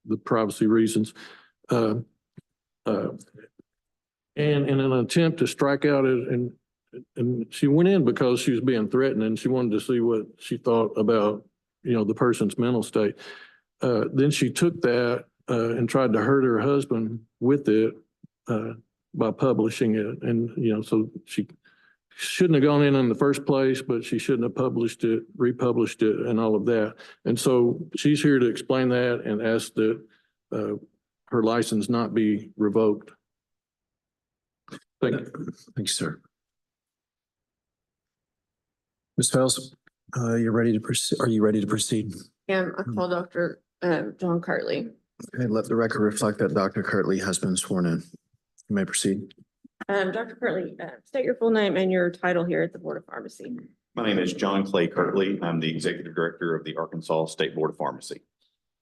the privacy reasons. And in an attempt to strike out and she went in because she was being threatened and she wanted to see what she thought about, the person's mental state. Then she took that and tried to hurt her husband with it by publishing it. And, so she shouldn't have gone in the first place, but she shouldn't have published it, republished it, and all of that. And so she's here to explain that and ask that her license not be revoked. Thank you. Thanks, sir. Ms. Fels, you're ready to proceed. Are you ready to proceed? And I call Dr. John Kurtley. Okay, let the record reflect that Dr. Kurtley has been sworn in. You may proceed. Dr. Kurtley, state your full name and your title here at the Board of Pharmacy. My name is John Clay Kurtley. I'm the Executive Director of the Arkansas State Board of Pharmacy.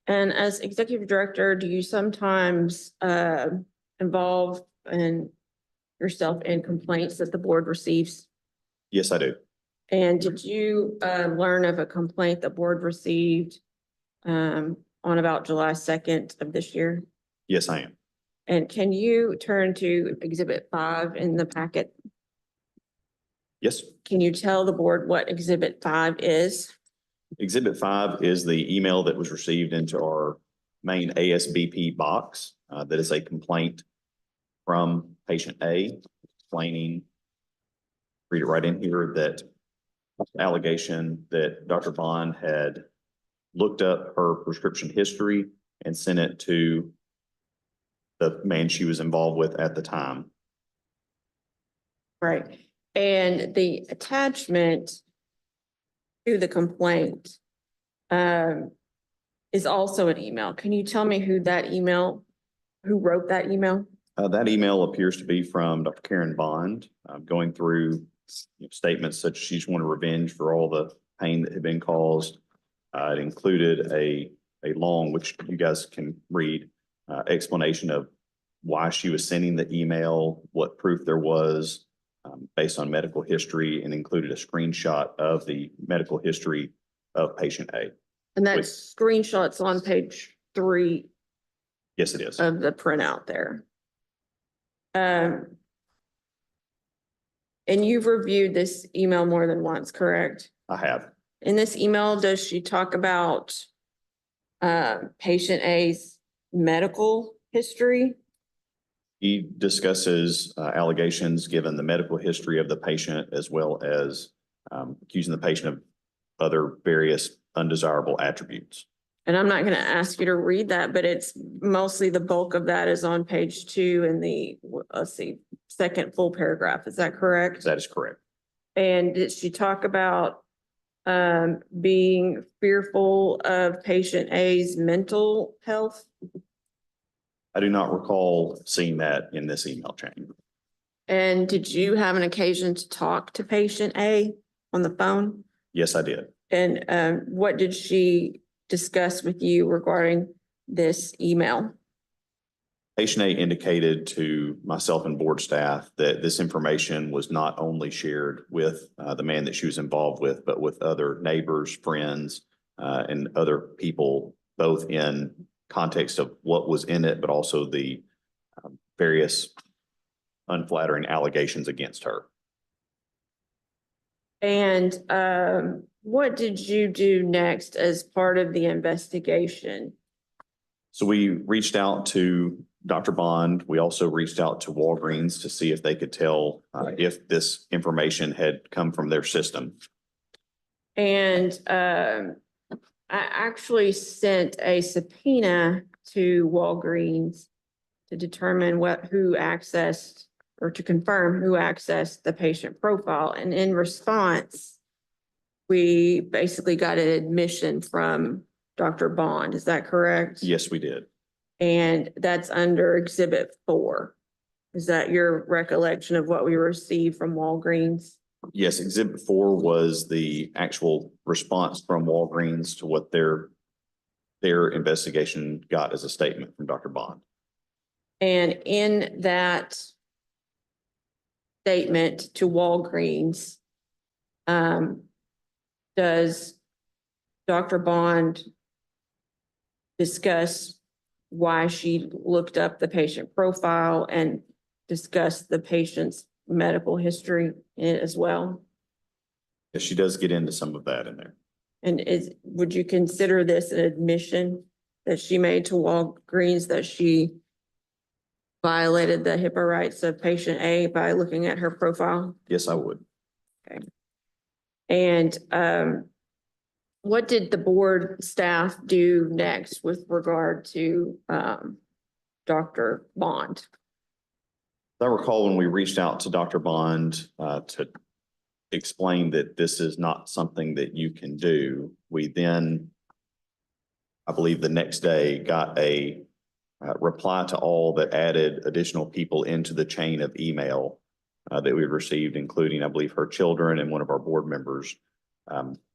And as Executive Director, do you sometimes involve yourself in complaints that the board receives? Yes, I do. And did you learn of a complaint the board received on about July 2nd of this year? Yes, I am. And can you turn to Exhibit 5 in the packet? Yes. Can you tell the board what Exhibit 5 is? Exhibit 5 is the email that was received into our main ASBP box. That is a complaint from patient A explaining, read it right in here, that allegation that Dr. Bond had looked up her prescription history and sent it to the man she was involved with at the time. Right. And the attachment to the complaint is also an email. Can you tell me who wrote that email? That email appears to be from Dr. Karen Bond, going through statements such as she just wanted revenge for all the pain that had been caused. It included a long, which you guys can read, explanation of why she was sending the email, what proof there was based on medical history, and included a screenshot of the medical history of patient A. And that screenshot's on page 3 Yes, it is. of the printout there. And you've reviewed this email more than once, correct? I have. In this email, does she talk about patient A's medical history? He discusses allegations given the medical history of the patient, as well as accusing the patient of other various undesirable attributes. And I'm not going to ask you to read that, but it's mostly the bulk of that is on page 2 in the, let's see, second full paragraph. Is that correct? That is correct. And did she talk about being fearful of patient A's mental health? I do not recall seeing that in this email chain. And did you have an occasion to talk to patient A on the phone? Yes, I did. And what did she discuss with you regarding this email? Patient A indicated to myself and board staff that this information was not only shared with the man that she was involved with, but with other neighbors, friends, and other people, both in context of what was in it, but also the various unflattering allegations against her. And what did you do next as part of the investigation? So we reached out to Dr. Bond. We also reached out to Walgreens to see if they could tell if this information had come from their system. And I actually sent a subpoena to Walgreens to determine who accessed, or to confirm who accessed the patient profile. And in response, we basically got an admission from Dr. Bond. Is that correct? Yes, we did. And that's under Exhibit 4. Is that your recollection of what we received from Walgreens? Yes, Exhibit 4 was the actual response from Walgreens to what their investigation got as a statement from Dr. Bond. And in that statement to Walgreens, does Dr. Bond discuss why she looked up the patient profile and discuss the patient's medical history in it as well? Yes, she does get into some of that in there. And would you consider this an admission that she made to Walgreens that she violated the HIPAA rights of patient A by looking at her profile? Yes, I would. Okay. And what did the board staff do next with regard to Dr. Bond? I recall when we reached out to Dr. Bond to explain that this is not something that you can do, we then, I believe the next day, got a reply to all that added additional people into the chain of email that we received, including, I believe, her children and one of our board members,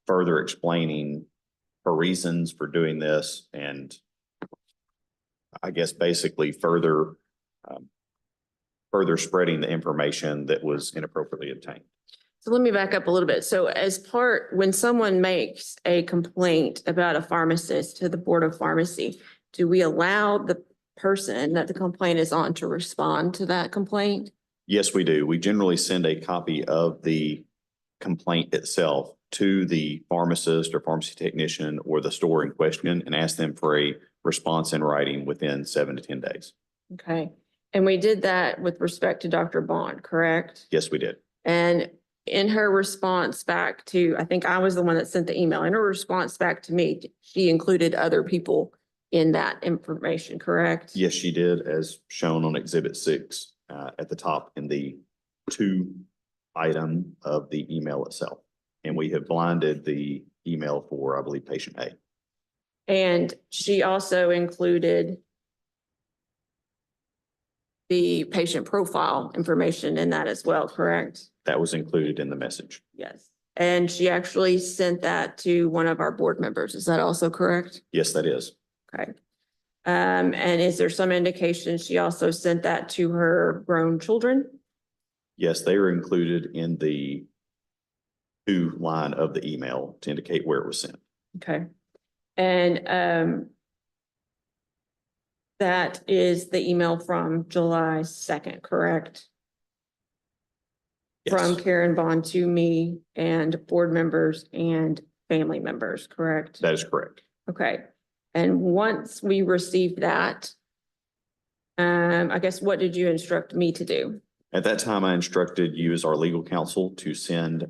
further explaining her reasons for doing this and I guess basically further spreading the information that was inappropriately obtained. So let me back up a little bit. So when someone makes a complaint about a pharmacist to the Board of Pharmacy, do we allow the person that the complaint is on to respond to that complaint? Yes, we do. We generally send a copy of the complaint itself to the pharmacist or pharmacy technician or the store in question and ask them for a response in writing within 7 to 10 days. Okay. And we did that with respect to Dr. Bond, correct? Yes, we did. And in her response back to, I think I was the one that sent the email, in her response back to me, she included other people in that information, correct? Yes, she did, as shown on Exhibit 6 at the top in the 2 item of the email itself. And we have blinded the email for, I believe, patient A. And she also included the patient profile information in that as well, correct? That was included in the message. Yes. And she actually sent that to one of our board members. Is that also correct? Yes, that is. Okay. And is there some indication she also sent that to her grown children? Yes, they are included in the 2 line of the email to indicate where it was sent. Okay. And that is the email from July 2nd, correct? Yes. From Karen Bond to me and board members and family members, correct? That is correct. Okay. And once we received that, I guess what did you instruct me to do? At that time, I instructed you as our legal counsel to send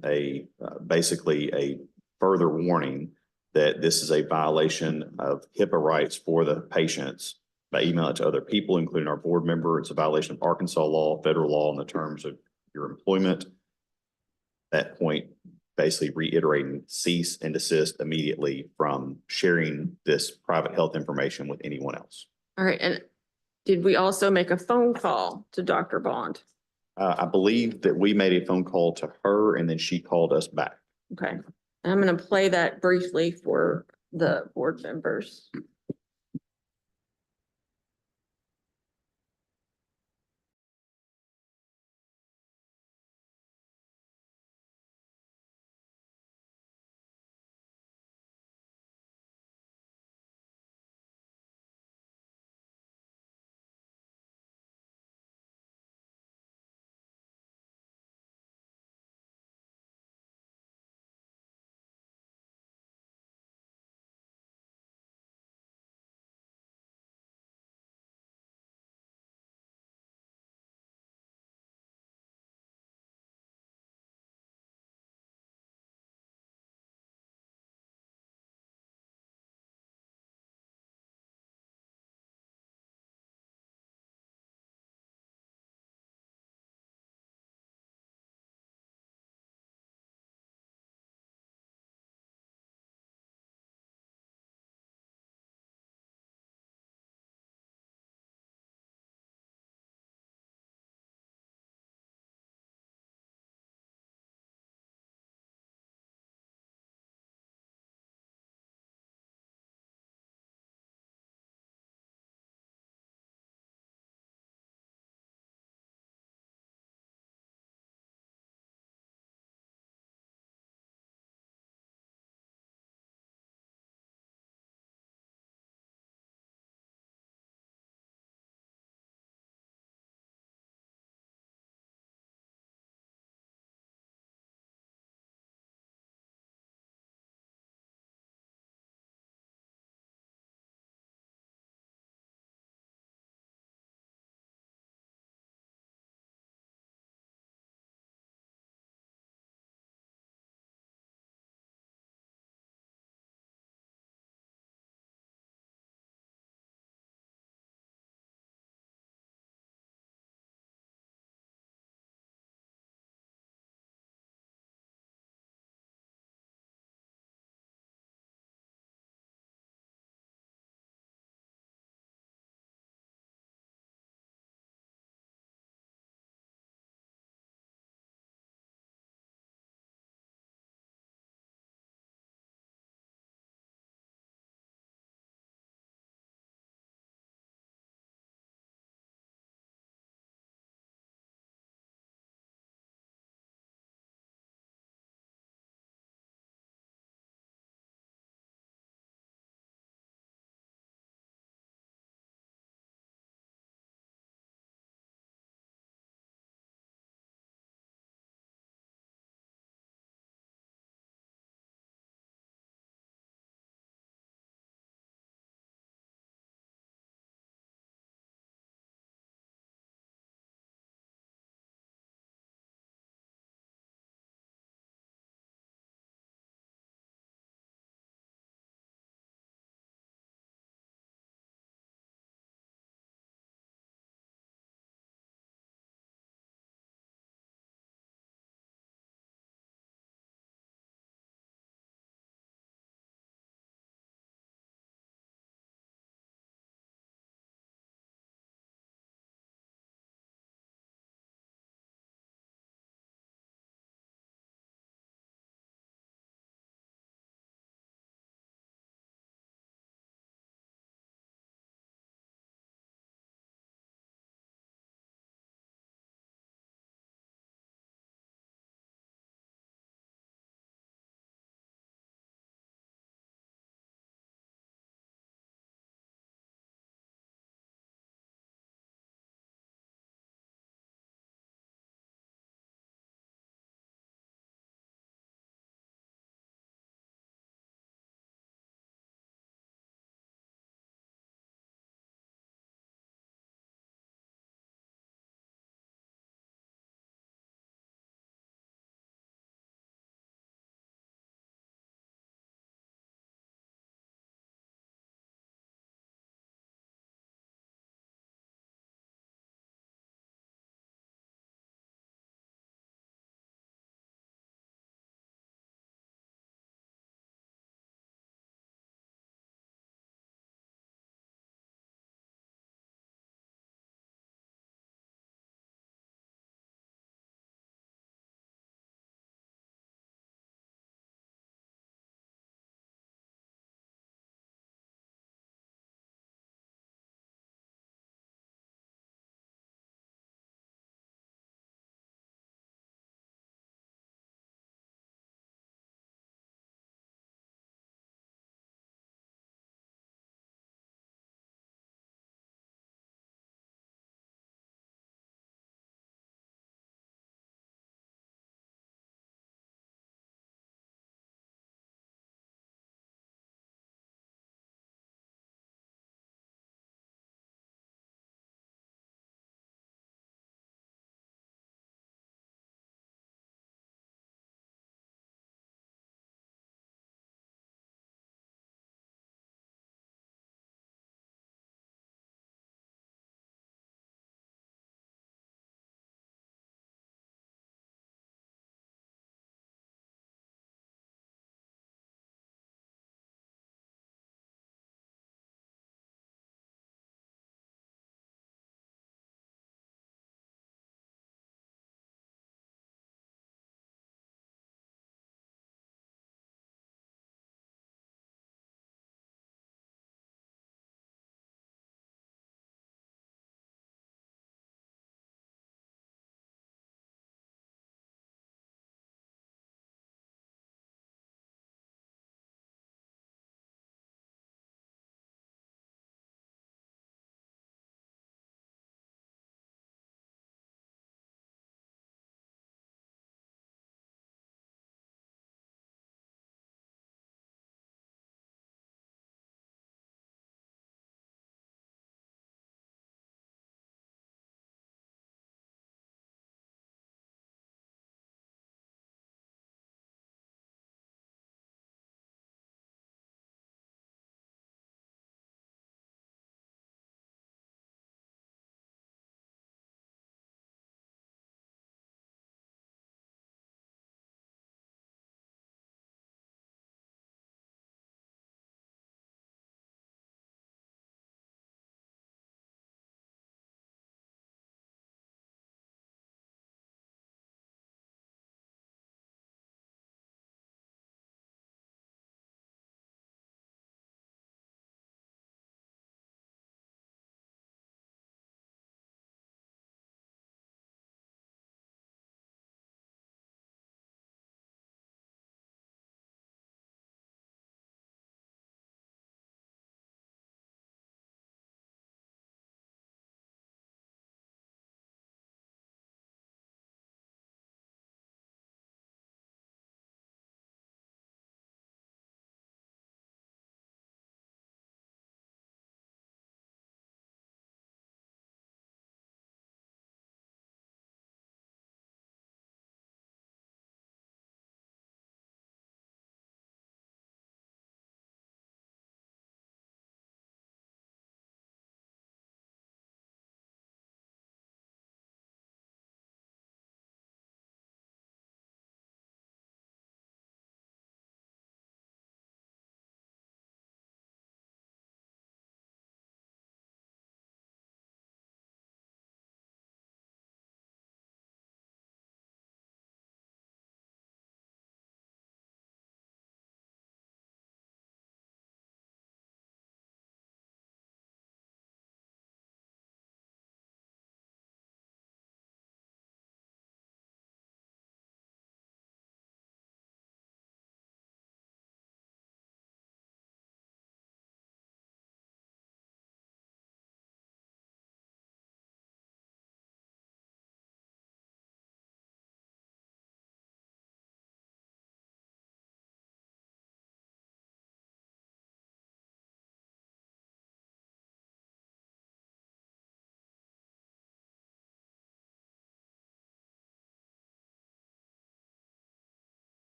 basically a further warning that this is a violation of HIPAA rights for the patients by email it to other people, including our board member. It's a violation of Arkansas law, federal law, in the terms of your employment. At that point, basically reiterating cease and desist immediately from sharing this private health information with anyone else. All right. And did we also make a phone call to Dr. Bond? I believe that we made a phone call to her and then she called us back. Okay. I'm going to play that briefly for the board members.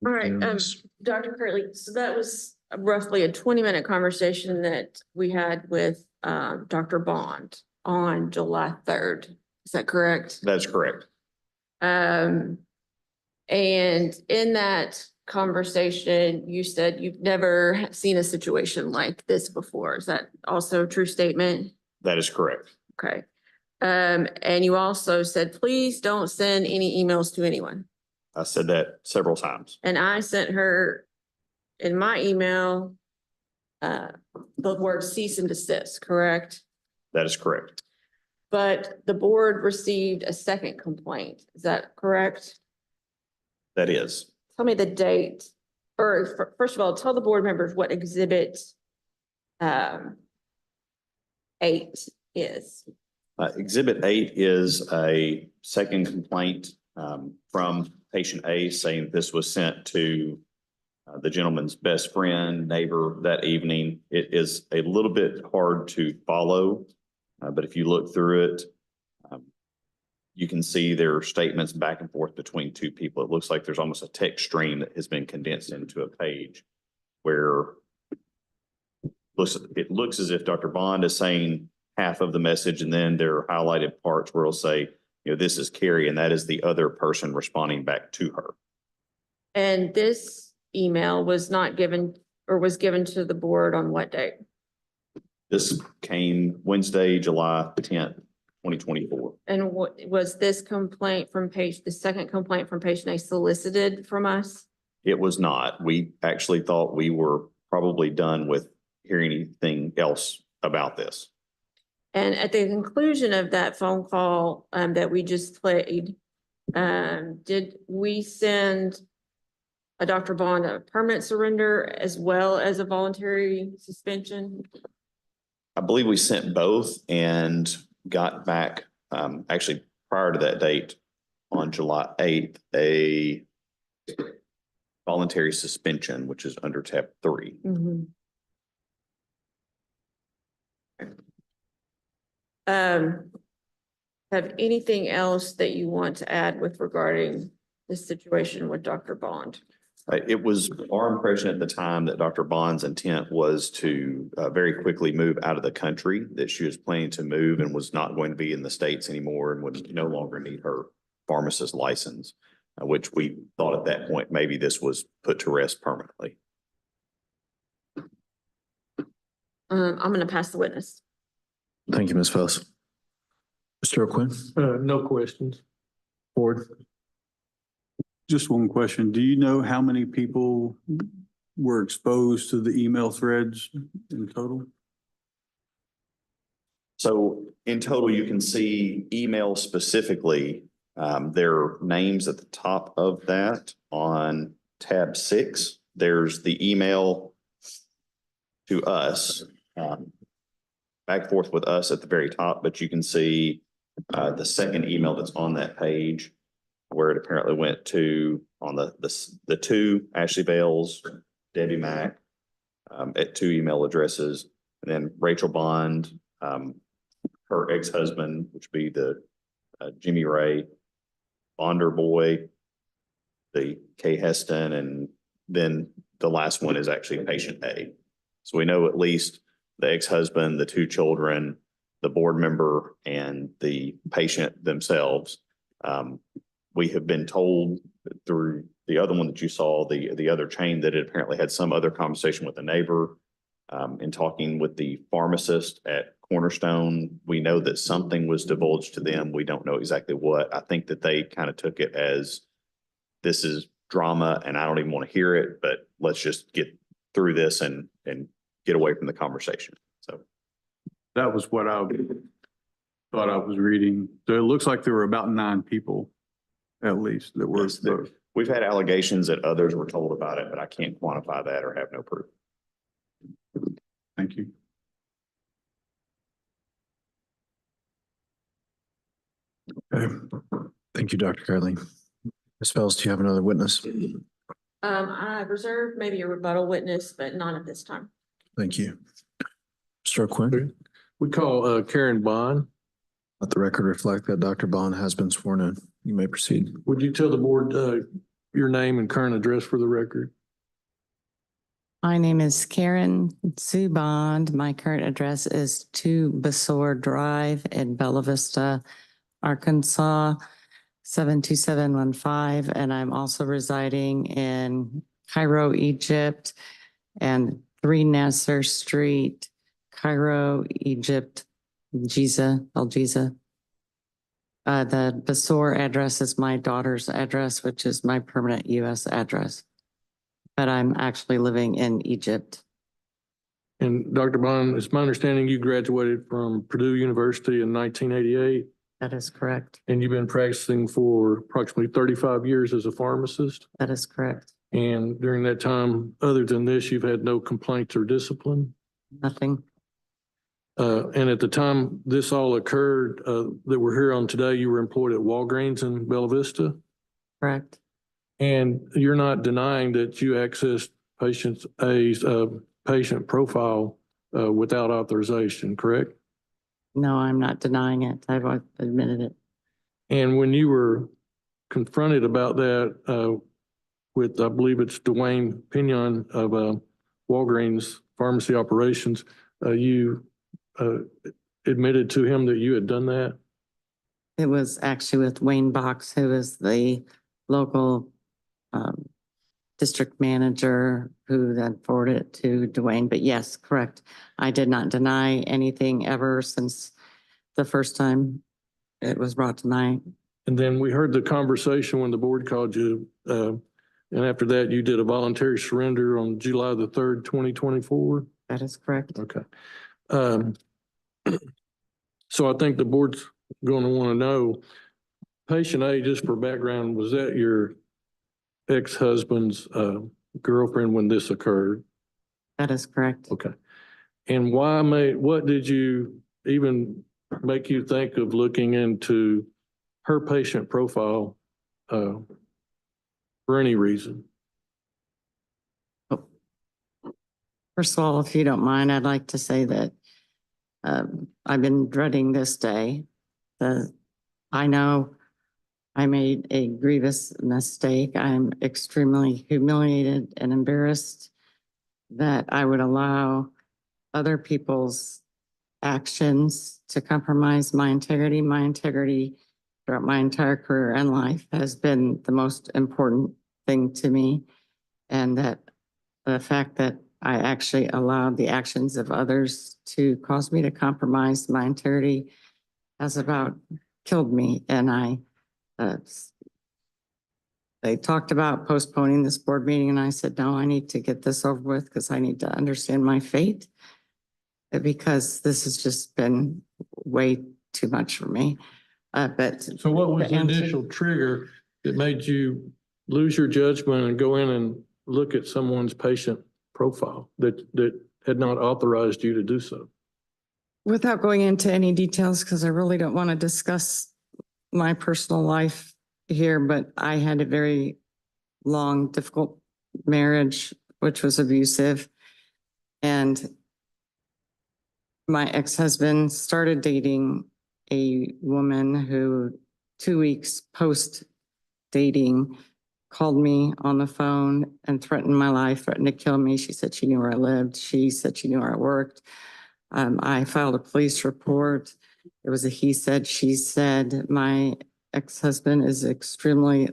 All right, Dr. Kurtley, so that was roughly a 20-minute conversation that we had with Dr. Bond on July 3rd. Is that correct? That's correct. And in that conversation, you said you've never seen a situation like this before. Is that also a true statement? That is correct. Okay. And you also said, please don't send any emails to anyone. I said that several times. And I sent her in my email, the word cease and desist, correct? That is correct. But the board received a second complaint. Is that correct? That is. Tell me the date, or first of all, tell the board members what exhibit 8 is. Exhibit 8 is a second complaint from patient A saying this was sent to the gentleman's best friend, neighbor that evening. It is a little bit hard to follow, but if you look through it, you can see there are statements back and forth between two people. It looks like there's almost a text stream that has been condensed into a page where it looks as if Dr. Bond is saying half of the message, and then there are highlighted parts where it'll say, you know, this is Carrie, and that is the other person responding back to her. And this email was not given, or was given to the board on what date? This came Wednesday, July 10th, 2024. And what was this complaint from the second complaint from patient A solicited from us? It was not. We actually thought we were probably done with hearing anything else about this. And at the conclusion of that phone call that we just played, did we send a Dr. Bond a permanent surrender as well as a voluntary suspension? I believe we sent both and got back, actually prior to that date on July 8th, a voluntary suspension, which is under tab 3. Mm-hmm. Have anything else that you want to add with regarding this situation with Dr. Bond? It was our impression at the time that Dr. Bond's intent was to very quickly move out of the country, that she was planning to move and was not going to be in the States anymore and would no longer need her pharmacist license, which we thought at that point, maybe this was put to rest permanently. I'm going to pass the witness. Thank you, Ms. Fells. Mr. O'Quinn, No questions. board. Just one question. Do you know how many people were exposed to the email threads in total? So in total, you can see email specifically, their names at the top of that on tab 6. There's the email to us, back and forth with us at the very top, but you can see the second email that's on that page where it apparently went to on the 2 Ashley Bales, Debbie Mack, at 2 email addresses, and then Rachel Bond, her ex-husband, which would be the Jimmy Ray, Bonder Boy, the Kay Heston, and then the last one is actually patient A. So we know at least the ex-husband, the 2 children, the board member, and the patient themselves. We have been told through the other one that you saw, the other chain, that it apparently had some other conversation with a neighbor. In talking with the pharmacist at Cornerstone, we know that something was divulged to them. We don't know exactly what. I think that they kind of took it as this is drama and I don't even want to hear it, but let's just get through this and get away from the conversation. So That was what I thought I was reading. So it looks like there were about 9 people at least that were yes, exposed. we've had allegations that others were told about it, but I can't quantify that or have no proof. Thank you. Okay. Thank you, Dr. Curley. Ms. Fells, do you have another witness? I reserved maybe a rebuttal witness, but not at this time. Thank you. Mr. O'Quinn, We call Karen Bond. let the record reflect that Dr. Bond has been sworn in. You may proceed. Would you tell the board your name and current address for the record. My name is Karen Zubond. My current address is 2 Basor Drive in Bella Vista, Arkansas, 72715. And I'm also residing in Cairo, Egypt, and 3 Nasser Street, Cairo, Egypt, Giza, Al Giza. The Basor address is my daughter's address, which is my permanent U.S. address. But I'm actually living in Egypt. And Dr. Bond, it's my understanding you graduated from Purdue University in 1988, That is correct. and you've been practicing for approximately 35 years as a pharmacist. That is correct. And during that time, other than this, you've had no complaints or discipline. Nothing. And at the time this all occurred, that we're here on today, you were employed at Walgreens in Bella Vista. Correct. And you're not denying that you accessed patient profile without authorization, correct? No, I'm not denying it. I've admitted it. And when you were confronted about that with, I believe it's Dwayne Pinion of Walgreens Pharmacy Operations, you admitted to him that you had done that? It was actually with Wayne Box, who is the local district manager, who then forwarded it to Dwayne. But yes, correct. I did not deny anything ever since the first time it was brought to my. And then we heard the conversation when the board called you. And after that, you did a voluntary surrender on July the 3rd, 2024. That is correct. Okay. So I think the board's going to want to know, patient A, just for background, was that your ex-husband's girlfriend when this occurred? That is correct. Okay. And what did you even make you think of looking into her patient profile for any reason? First of all, if you don't mind, I'd like to say that I've been dreading this day. I know I made a grievous mistake. I'm extremely humiliated and embarrassed that I would allow other people's actions to compromise my integrity. My integrity throughout my entire career and life has been the most important thing to me. And that the fact that I actually allowed the actions of others to cause me to compromise my integrity has about killed me. And they talked about postponing this board meeting, and I said, no, I need to get this over with because I need to understand my fate, because this has just been way too much for me. So what was the initial trigger that made you lose your judgment and go in and look at someone's patient profile that had not authorized you to do so? Without going into any details, because I really don't want to discuss my personal life here, but I had a very long, difficult marriage, which was abusive. And my ex-husband started dating a woman who 2 weeks post dating called me on the phone and threatened my life, threatened to kill me. She said she knew where I lived. She said she knew where I worked. I filed a police report. It was a he said, she said. My ex-husband is extremely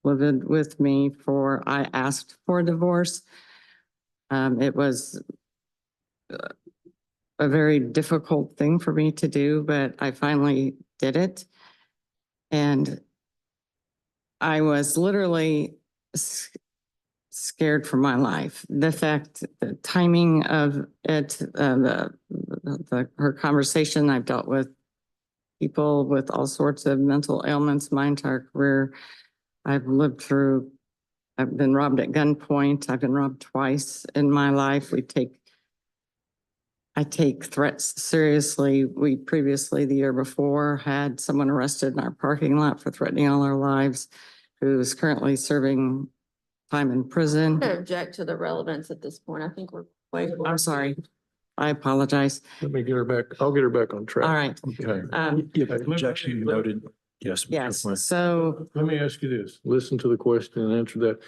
livid with me I asked for a divorce. It was a very difficult thing for me to do, but I finally did it. And I was literally scared for my life. The timing of it, her conversation, I've dealt with people with all sorts of mental ailments my entire career. I've been robbed at gunpoint. I've been robbed twice in my life. I take threats seriously. We previously, the year before, had someone arrested in our parking lot for threatening all our lives, who is currently serving time in prison. I object to the relevance at this point. I think we're way. I'm sorry. I apologize. Let me get her back. I'll get her back on track. All right. Okay. Yeah, objection noted. Yes. Yes, definitely. so Let me ask you this, listen to the question and answer that.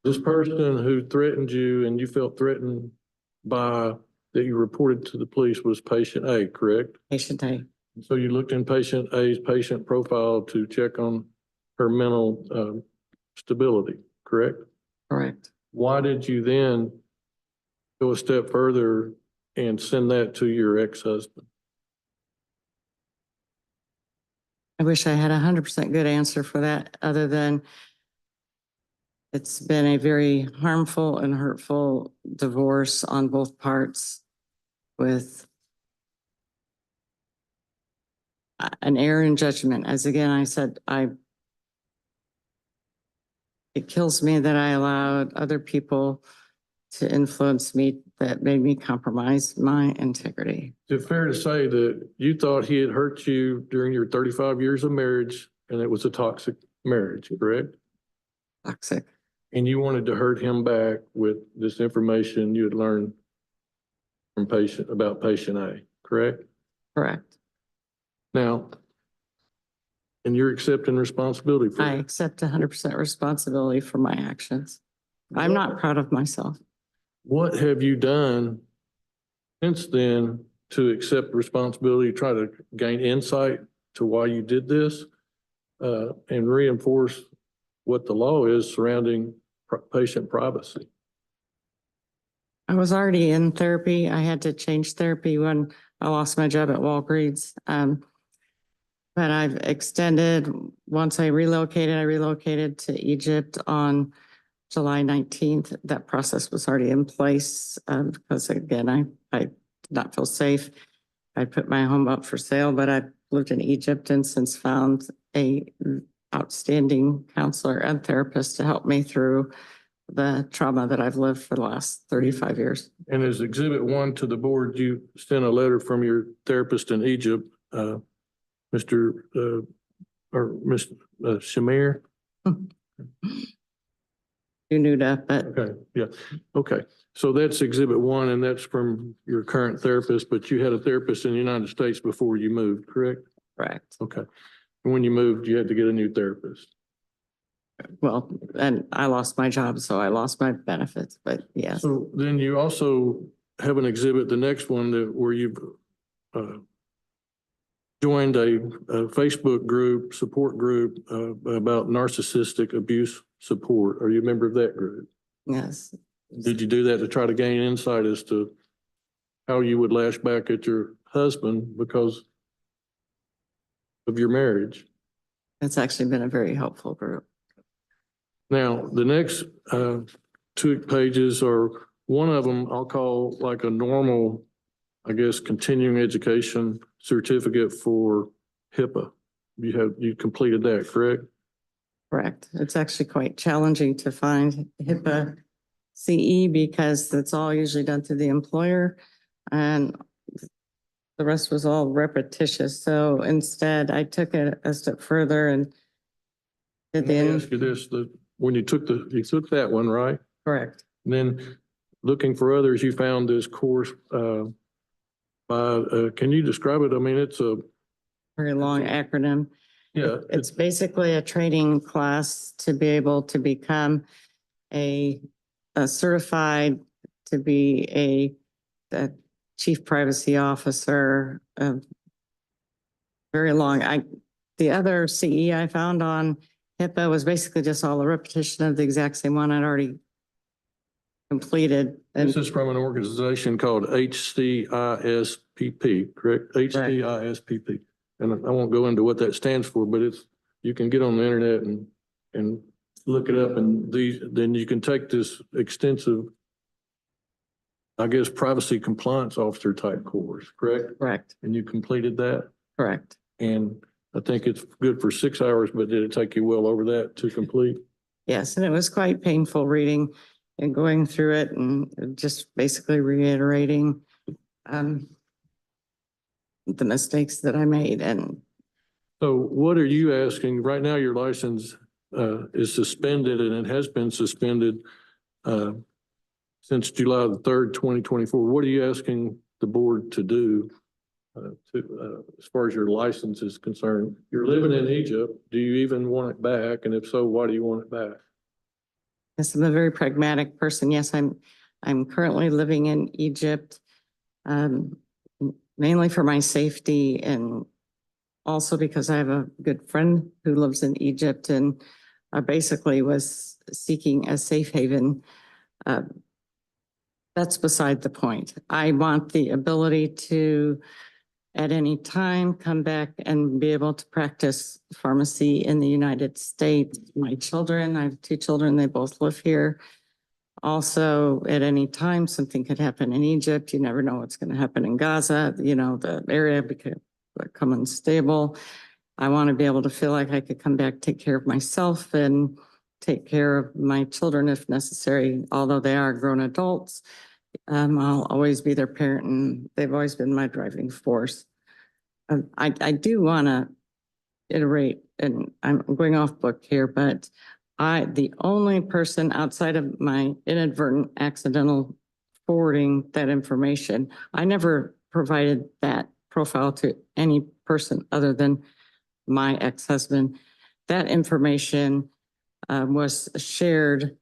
This person who threatened you and you felt threatened by, that you reported to the police was patient A, correct? patient A, So you looked in patient A's patient profile to check on her mental stability, correct? correct. Why did you then go a step further and send that to your ex-husband? I wish I had 100% good answer for that, other than it's been a very harmful and hurtful divorce on both parts with an error in judgment. As again, I said, it kills me that I allowed other people to influence me that made me compromise my integrity. Is it fair to say that you thought he had hurt you during your 35 years of marriage and it was a toxic marriage, correct? Toxic. And you wanted to hurt him back with this information you had learned from about patient A, correct? Correct. Now, and you're accepting responsibility for I it. accept 100% responsibility for my actions. I'm not proud of myself. What have you done since then to accept responsibility, try to gain insight to why you did this, and reinforce what the law is surrounding patient privacy? I was already in therapy. I had to change therapy when I lost my job at Walgreens. But I've extended, once I relocated to Egypt on July 19th. That process was already in place because again, I did not feel safe. I put my home up for sale, but I lived in Egypt and since found a outstanding counselor and therapist to help me through the trauma that I've lived for the last 35 years. And as exhibit 1 to the board, you sent a letter from your therapist in Egypt, Mr. Or Ms. Shamir. You knew that, but Okay, yeah, okay. So that's exhibit 1 and that's from your current therapist, but you had a therapist in the United States before you moved, correct? correct. Okay. And when you moved, you had to get a new therapist. Well, and I lost my job, so I lost my benefits, but yes. So then you also have an exhibit, the next one that where you've joined a Facebook group, support group about narcissistic abuse support. Are you a member of that group? Yes. Did you do that to try to gain insight as to how you would lash back at your husband because of your marriage? It's actually been a very helpful group. Now, the next 2 pages are, one of them I'll call like a normal, I guess, continuing education certificate for HIPAA. You completed that, correct? Correct. It's actually quite challenging to find HIPAA CE because that's all usually done through the employer and the rest was all repetitious. So instead I took it a step further and did Let me the, ask you this, when you took that one, right? correct. And then looking for others, you found this course can you describe it? I mean, it's a Very long acronym. yeah, It's basically a training class to be able to become a certified to be a chief privacy officer. Very long. The other CE I found on HIPAA was basically just all the repetition of the exact same one I'd already completed. this is from an organization called HCISPP, correct? HCISPP. And I won't go into what that stands for, but you can get on the internet and look it up and then you can take this extensive, I guess, privacy compliance officer type course, correct? Correct. And you completed that? Correct. And I think it's good for 6 hours, but did it take you well over that to complete? Yes, and it was quite painful reading and going through it and just basically reiterating the mistakes that I made. And So what are you asking? Right now, your license is suspended and it has been suspended since July the 3rd, 2024. What are you asking the board to do as far as your license is concerned, you're living in Egypt. Do you even want it back? And if so, why do you want it back? Yes, I'm a very pragmatic person. Yes, I'm currently living in Egypt, mainly for my safety and also because I have a good friend who lives in Egypt and I basically was seeking a safe haven. That's beside the point. I want the ability to, at any time, come back and be able to practice pharmacy in the United States. My children, I have two children, they both live here. Also, at any time, something could happen in Egypt. You never know what's going to happen in Gaza. You know, the area become unstable. I want to be able to feel like I could come back, take care of myself and take care of my children if necessary, although they are grown adults. I'll always be their parent and they've always been my driving force. I do want to iterate, and I'm going off book here, but the only person outside of my inadvertent accidental forwarding that information, I never provided that profile to any person other than my ex-husband. That information was shared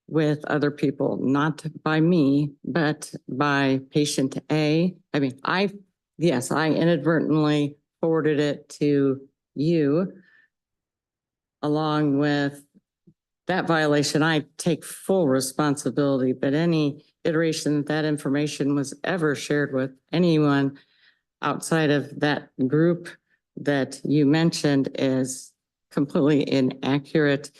with other people, not by me, but by patient A. I mean, I inadvertently forwarded it to you. Along with that violation, I take full responsibility, but any iteration that information was ever shared with anyone outside of that group that you mentioned is completely inaccurate.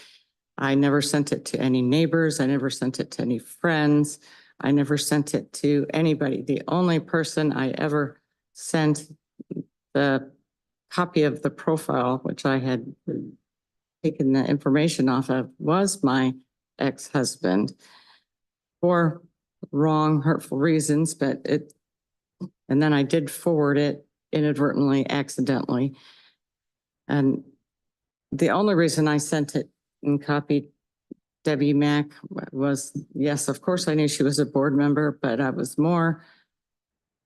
I never sent it to any neighbors. I never sent it to any friends. I never sent it to anybody. The only person I ever sent the copy of the profile, which I had taken the information off of, was my ex-husband for wrong, hurtful reasons, and then I did forward it inadvertently, accidentally. And the only reason I sent it and copied Debbie Mack was, yes, of course I knew she was a board member, but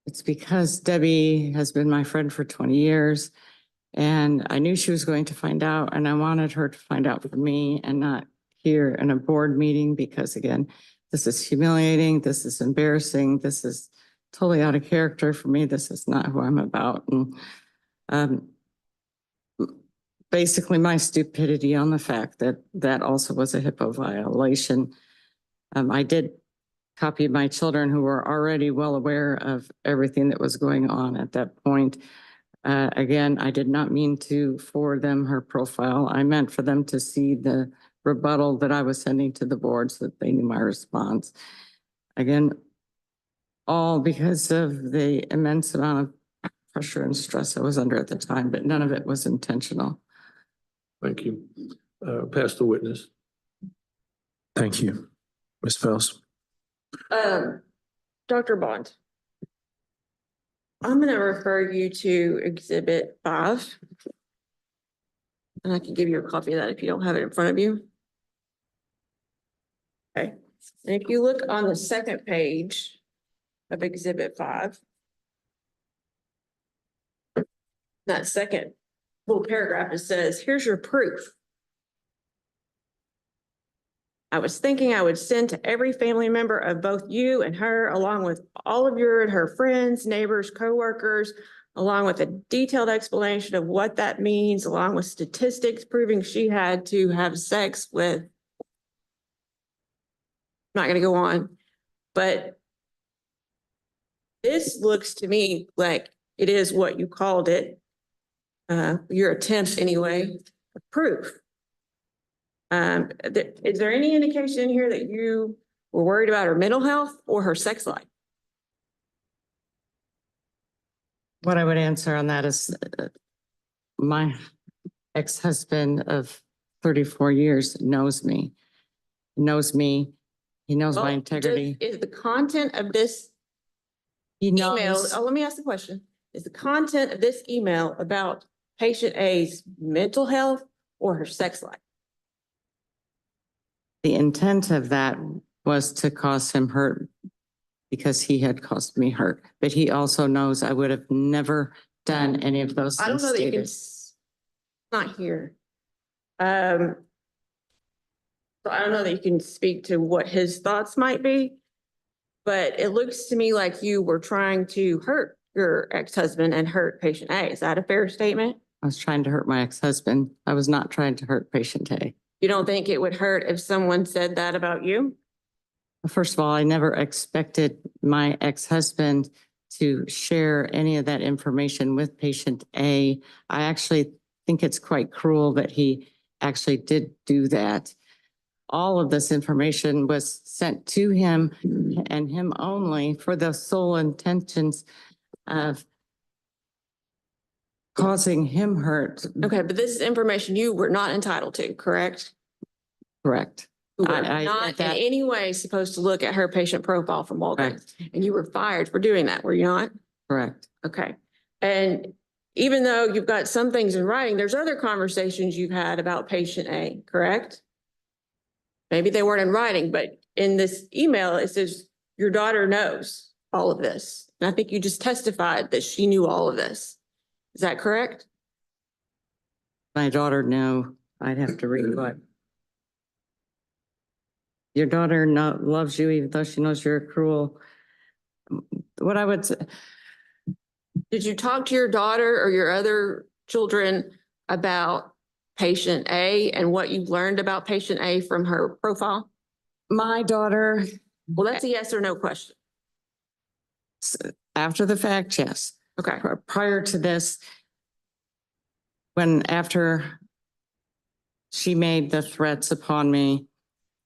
it's because Debbie has been my friend for 20 years and I knew she was going to find out and I wanted her to find out for me and not here in a board meeting because again, this is humiliating, this is embarrassing, this is totally out of character for me. This is not who I'm about. And basically my stupidity on the fact that that also was a HIPAA violation. I did copy my children who were already well aware of everything that was going on at that point. Again, I did not mean to forward them her profile. I meant for them to see the rebuttal that I was sending to the board so that they knew my response. Again, all because of the immense amount of pressure and stress I was under at the time, but none of it was intentional. Thank you. Pass the witness. Thank you. Ms. Phelps. Dr. Bond. I'm going to refer you to Exhibit 5. And I can give you a copy of that if you don't have it in front of you. Okay. And if you look on the second page of Exhibit 5, that second little paragraph, it says, here's your proof. I was thinking I would send to every family member of both you and her, along with all of your and her friends, neighbors, coworkers, along with a detailed explanation of what that means, along with statistics proving she had to have sex with. I'm not going to go on, but this looks to me like it is what you called it, your attempt anyway, of proof. Is there any indication in here that you were worried about her mental health or her sex life? What I would answer on that is my ex-husband of 34 years knows me. He knows my integrity. Is the content of this email, let me ask the question. Is the content of this email about patient A's mental health or her sex life? The intent of that was to cause him hurt because he had caused me hurt. But he also knows I would have never done any of those I don't things know that you can, stated. not here. So I don't know that you can speak to what his thoughts might be, but it looks to me like you were trying to hurt your ex-husband and hurt patient A. Is that a fair statement? I was trying to hurt my ex-husband. I was not trying to hurt patient A. You don't think it would hurt if someone said that about you? First of all, I never expected my ex-husband to share any of that information with patient A. I actually think it's quite cruel that he actually did do that. All of this information was sent to him and him only for the sole intentions of causing him hurt. Okay, but this is information you were not entitled to, correct? Correct. You were I not in that- any way supposed to look at her patient profile from Walgreens. And you were fired for doing that, were you not? Correct. Okay. And even though you've got some things in writing, there's other conversations you've had about patient A, correct? Maybe they weren't in writing, but in this email, it says your daughter knows all of this. And I think you just testified that she knew all of this. Is that correct? My daughter, no, I'd have to read what. Your daughter not loves you even though she knows you're cruel. What I would say, Did you talk to your daughter or your other children about patient A and what you learned about patient A from her profile? my daughter, Well, that's a yes or no question. after the fact, yes. Okay. Prior to this, after she made the threats upon me,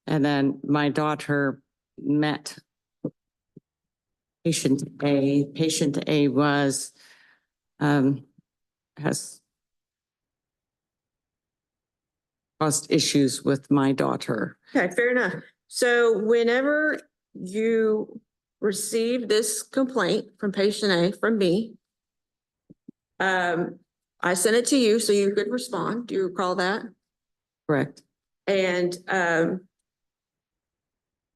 and then my daughter met patient A. Patient A has caused issues with my daughter. Okay, fair enough. So whenever you received this complaint from patient A from me, I sent it to you so you could respond. Do you recall that? Correct. And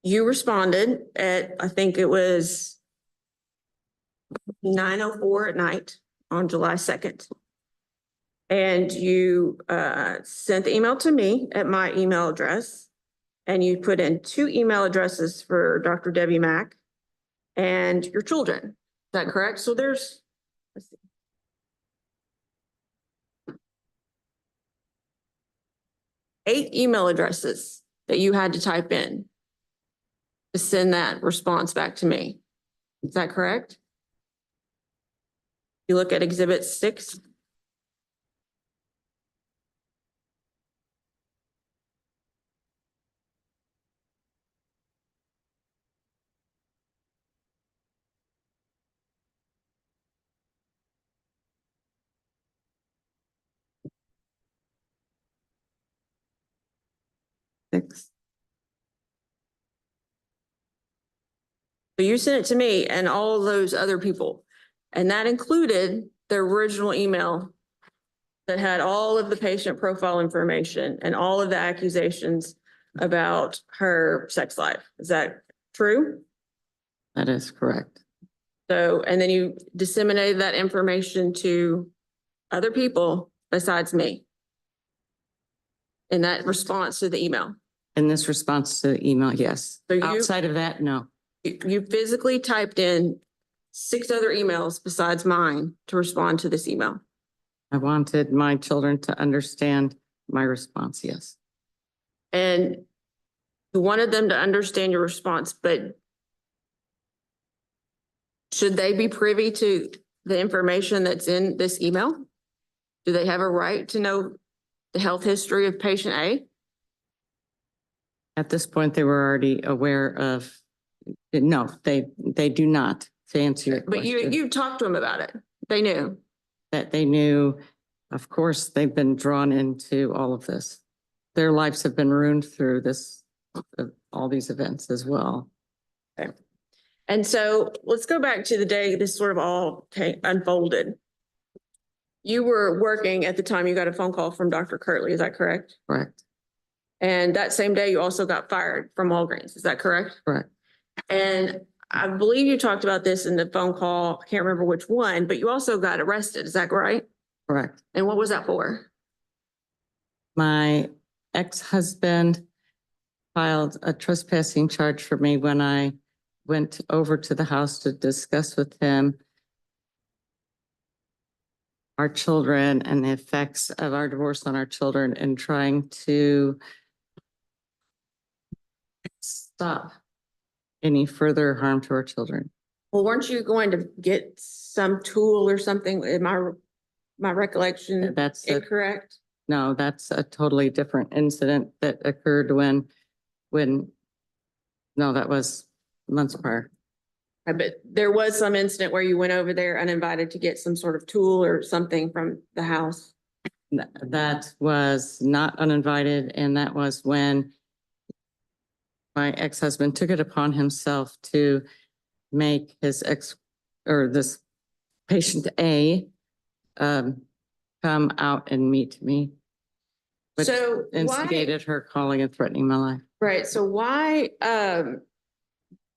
you responded at, I think it was 9:04 at night on July 2nd. And you sent the email to me at my email address. And you put in 2 email addresses for Dr. Debbie Mack and your children. Is that correct? So there's, let's see. Eight email addresses that you had to type in to send that response back to me. Is that correct? You look at Exhibit 6. Six. So you sent it to me and all those other people. And that included the original email that had all of the patient profile information and all of the accusations about her sex life. Is that true? That is correct. So, and then you disseminated that information to other people besides me in that response to the email. In this response to the email, yes. So you- Outside of that, no. You physically typed in 6 other emails besides mine to respond to this email. I wanted my children to understand my response, yes. And you wanted them to understand your response, but should they be privy to the information that's in this email? Do they have a right to know the health history of patient A? At this point, they were already aware of, no, they do not, to answer your But question. you talked to them about it. They knew. That they knew, of course, they've been drawn into all of this. Their lives have been ruined through this, all these events as well. Okay. And so let's go back to the day this sort of all unfolded. You were working at the time you got a phone call from Dr. Kurtley, is that correct? Correct, And that same day you also got fired from Walgreens, is that correct? correct. And I believe you talked about this in the phone call. I can't remember which one, but you also got arrested. Is that right? Correct. And what was that for? My ex-husband filed a trespassing charge for me when I went over to the house to discuss with him our children and the effects of our divorce on our children and trying to stop any further harm to our children. Well, weren't you going to get some tool or something? Am my recollection That's a, incorrect? no, that's a totally different incident that occurred no, that was months prior. But there was some incident where you went over there uninvited to get some sort of tool or something from the house. That was not uninvited, and that was when my ex-husband took it upon himself to make his this patient A come out and meet me. Which So why, instigated her calling and threatening my life. right, so why,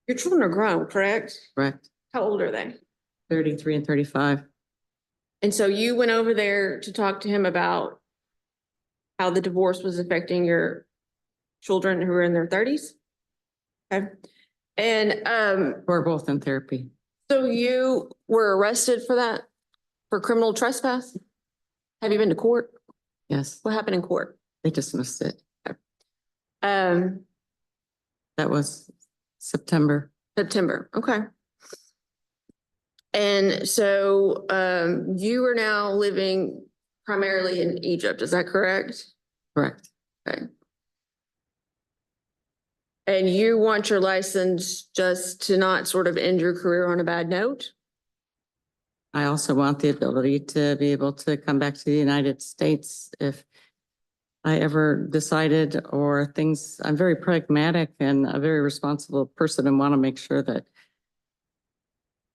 your children are grown, correct? Correct. How old are they? 33 and 35. And so you went over there to talk to him about how the divorce was affecting your children who are in their thirties? Okay. And, We're both in therapy. so you were arrested for that, for criminal trespass? Have you been to court? Yes, What happened in court? they dismissed it. Um, That was September. September, okay. And so, you are now living primarily in Egypt, is that correct? Correct. Okay. And you want your license just to not sort of end your career on a bad note? I also want the ability to be able to come back to the United States if I ever decided or things. I'm very pragmatic and a very responsible person and want to make sure that,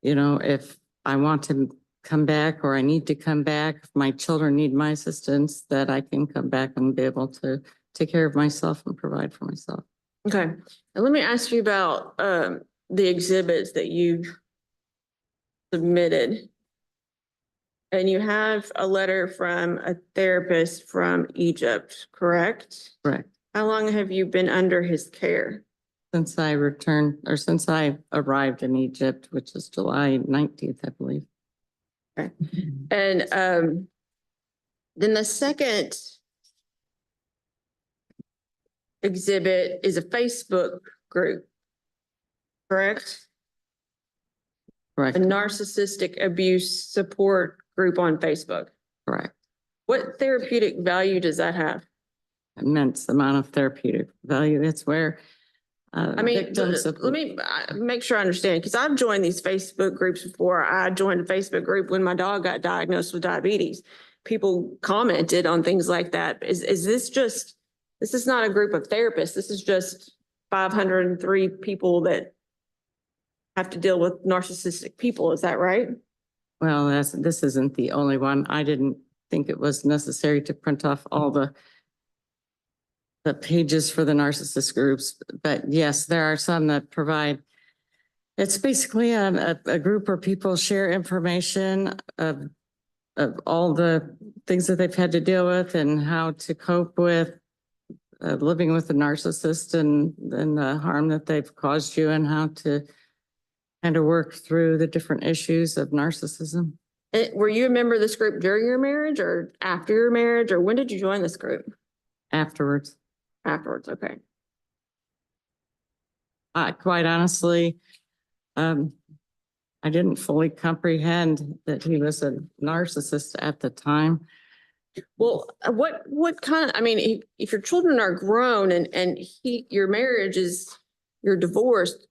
if I want to come back or I need to come back, if my children need my assistance, that I can come back and be able to take care of myself and provide for myself. Okay, and let me ask you about the exhibits that you submitted. And you have a letter from a therapist from Egypt, correct? Correct. How long have you been under his care? Since I returned, or since I arrived in Egypt, which is July 19th, I believe. Okay. And then the second exhibit is a Facebook group, correct? Correct. A narcissistic abuse support group on Facebook. Correct. What therapeutic value does that have? Immense amount of therapeutic value. It's where I mean, victims of. let me make sure I understand, because I've joined these Facebook groups before. I joined a Facebook group when my dog got diagnosed with diabetes. People commented on things like that. Is this this is not a group of therapists. This is just 503 people that have to deal with narcissistic people. Is that right? Well, this isn't the only one. I didn't think it was necessary to print off all the pages for the narcissist groups, but yes, there are some that provide. It's basically a group where people share information of all the things that they've had to deal with and how to cope with living with a narcissist and the harm that they've caused you and how to kind of work through the different issues of narcissism. Were you a member of this group during your marriage or after your marriage, or when did you join this group? Afterwards. Afterwards, okay. Quite honestly, I didn't fully comprehend that he was a narcissist at the time. Well, what kind of, I mean, if your children are grown and your marriage is, you're divorced,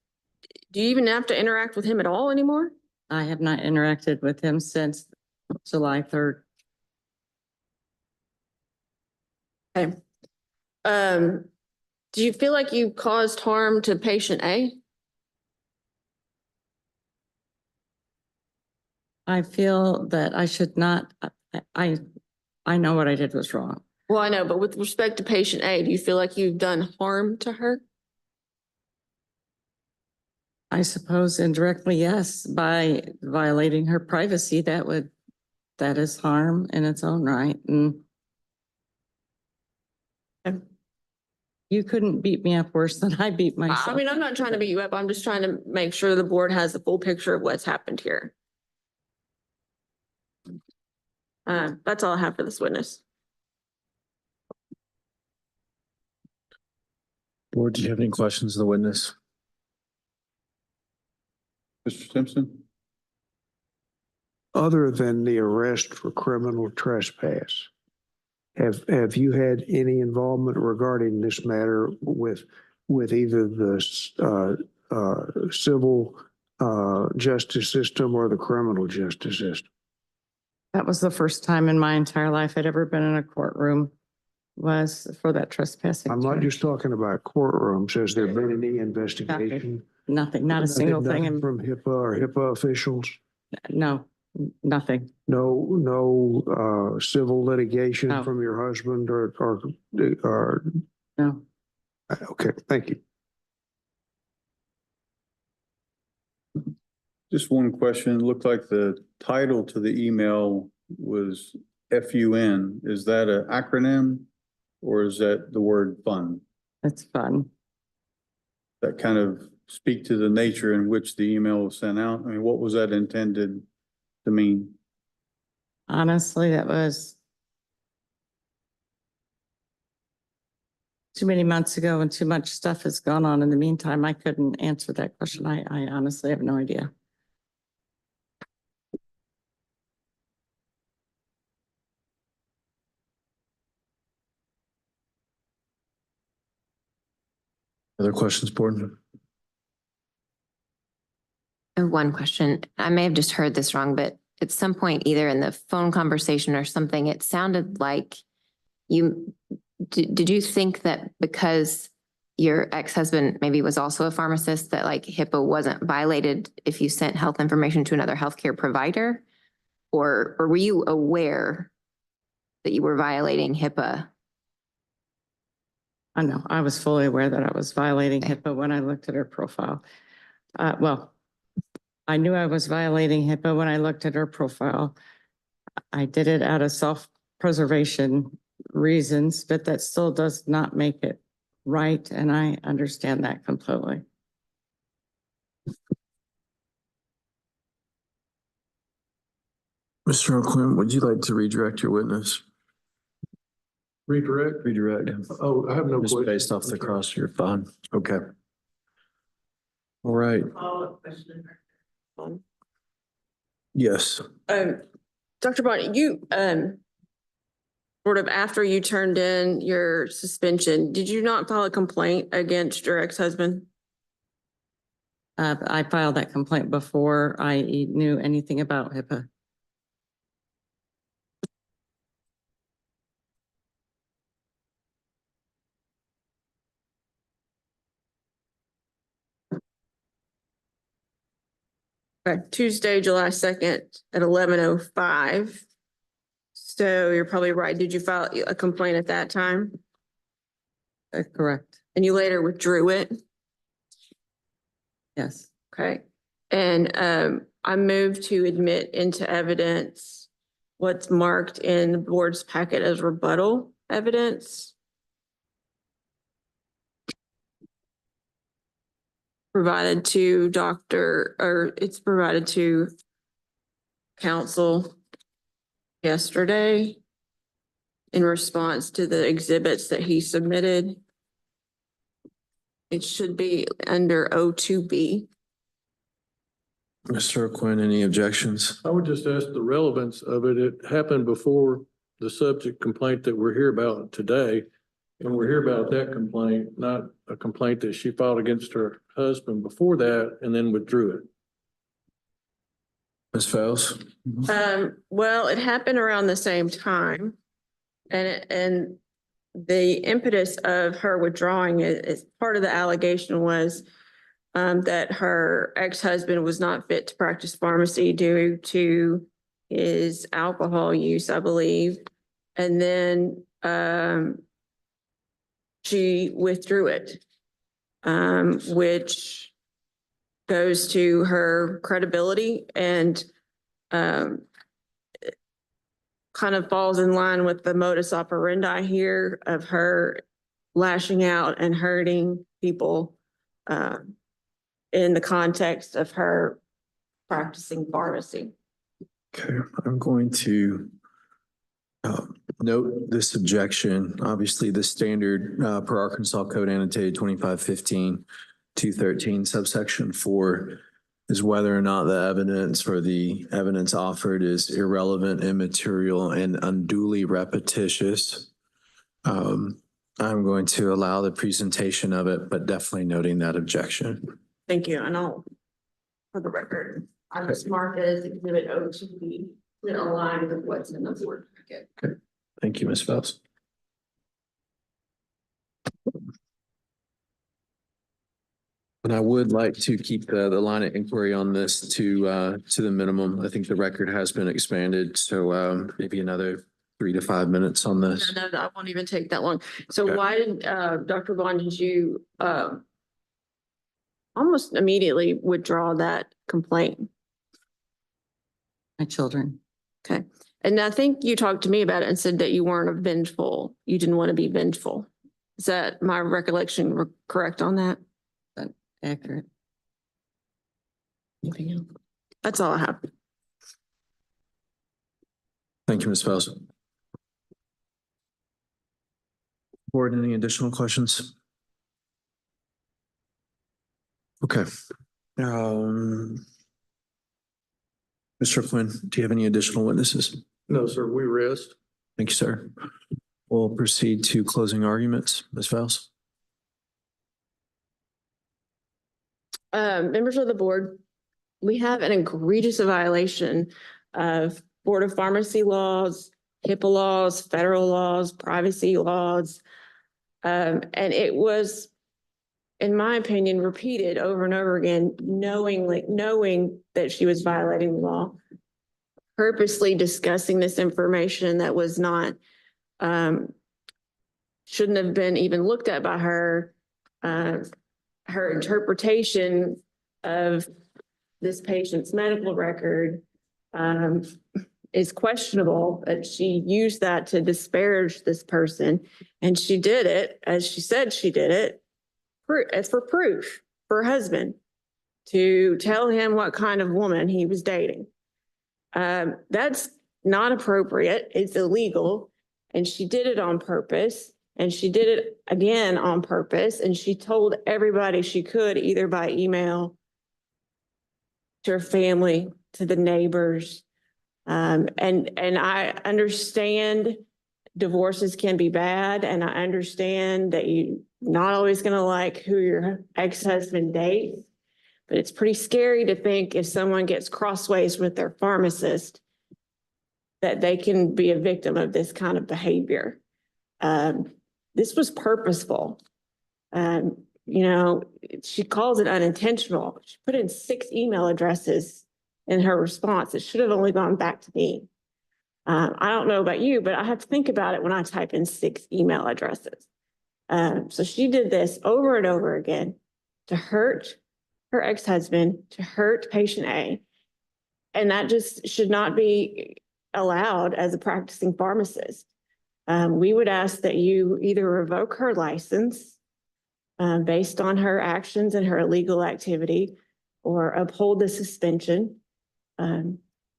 do you even have to interact with him at all anymore? I have not interacted with him since July 3rd. Okay. Do you feel like you caused harm to patient A? I feel that I should not, I know what I did was wrong. Well, I know, but with respect to patient A, do you feel like you've done harm to her? I suppose indirectly, yes, by violating her privacy, that is harm in its own right. And you couldn't beat me up worse than I beat myself. I mean, I'm not trying to beat you up. I'm just trying to make sure the board has the full picture of what's happened here. That's all I have for this witness. Board, do you have any questions of the witness? Mr. Simpson? Other than the arrest for criminal trespass, have you had any involvement regarding this matter with either the civil justice system or the criminal justice system? That was the first time in my entire life I'd ever been in a courtroom, was for that trespassing. I'm not charge. just talking about courtrooms. Has there been any investigation? Nothing, not a single Nothing thing. from HIPAA or HIPAA officials? No, nothing. No civil litigation No. from your husband or No. okay, thank you. Just one question. It looked like the title to the email was FUN. Is that an acronym or is that the word fun? It's fun. That kind of speak to the nature in which the email was sent out? I mean, what was that intended to mean? Honestly, that was too many months ago and too much stuff has gone on in the meantime. I couldn't answer that question. I honestly have no idea. Other questions, board? I have one question. I may have just heard this wrong, but at some point, either in the phone conversation or something, it sounded like did you think that because your ex-husband maybe was also a pharmacist, that like HIPAA wasn't violated if you sent health information to another healthcare provider? Or were you aware that you were violating HIPAA? I know, I was fully aware that I was violating HIPAA when I looked at her profile. Well, I knew I was violating HIPAA when I looked at her profile. I did it out of self-preservation reasons, but that still does not make it right, and I understand that completely. Mr. O'Quinn, would you like to redirect your witness? Redirect? Redirect. Oh, I have no Just question. based off the cross, you're fine. Okay. All right. Follow-up question. Yes. Dr. Bond, you, sort of after you turned in your suspension, did you not file a complaint against your ex-husband? I filed that complaint before I knew anything about HIPAA. Tuesday, July 2nd at 11:05. So you're probably right. Did you file a complaint at that time? Correct. And you later withdrew it? Yes. Okay. And I moved to admit into evidence what's marked in the board's packet as rebuttal evidence. Provided to it's provided to counsel yesterday in response to the exhibits that he submitted. It should be under O2B. Mr. O'Quinn, any objections? I would just ask the relevance of it. It happened before the subject complaint that we're here about today. And we're here about that complaint, not a complaint that she filed against her husband before that and then withdrew it. Ms. Faust? Well, it happened around the same time. And the impetus of her withdrawing it is part of the allegation was that her ex-husband was not fit to practice pharmacy due to his alcohol use, I believe. And then she withdrew it, which goes to her credibility and kind of falls in line with the modus operandi here of her lashing out and hurting people in the context of her practicing pharmacy. Okay, I'm going to note this objection. Obviously, the standard per Arkansas Code annotated 2515-213 subsection 4 is whether or not the evidence or the evidence offered is irrelevant, immaterial, and unduly repetitious. I'm going to allow the presentation of it, but definitely noting that objection. Thank you. And I'll, for the record, I just marked it as exhibit O to be aligned with what's in the board packet. Okay, thank you, Ms. Phelps. And I would like to keep the line of inquiry on this to the minimum. I think the record has been expanded, so maybe another 3 to 5 minutes on this. No, I won't even take that long. So Okay. why did, Dr. Vaughn, did you almost immediately withdraw that complaint? My children. Okay. And I think you talked to me about it and said that you weren't vengeful. You didn't want to be vengeful. Is that my recollection correct on that? Accurate. Anything else? That's all I have. Thank you, Ms. Phelps. Board, any additional questions? Okay. Mr. Quinn, do you have any additional witnesses? No, sir, we rest. Thank you, sir. We'll proceed to closing arguments. Ms. Phelps? Members of the board, we have an egregious violation of Board of Pharmacy laws, HIPAA laws, federal laws, privacy laws. And it was, in my opinion, repeated over and over again, knowing that she was violating the law, purposely discussing this information that was not, shouldn't have been even looked at by her. Her interpretation of this patient's medical record is questionable, that she used that to disparage this person. And she did it, as she said she did it, for proof for her husband, to tell him what kind of woman he was dating. That's not appropriate. It's illegal. And she did it on purpose. And she did it again on purpose. And she told everybody she could, either by email, to her family, to the neighbors. And I understand divorces can be bad. And I understand that you're not always going to like who your ex-husband dates. But it's pretty scary to think if someone gets crossways with their pharmacist, that they can be a victim of this kind of behavior. This was purposeful. She calls it unintentional. She put in 6 email addresses in her response. It should have only gone back to me. I don't know about you, but I have to think about it when I type in 6 email addresses. So she did this over and over again to hurt her ex-husband, to hurt patient A. And that just should not be allowed as a practicing pharmacist. We would ask that you either revoke her license based on her actions and her illegal activity, or uphold the suspension.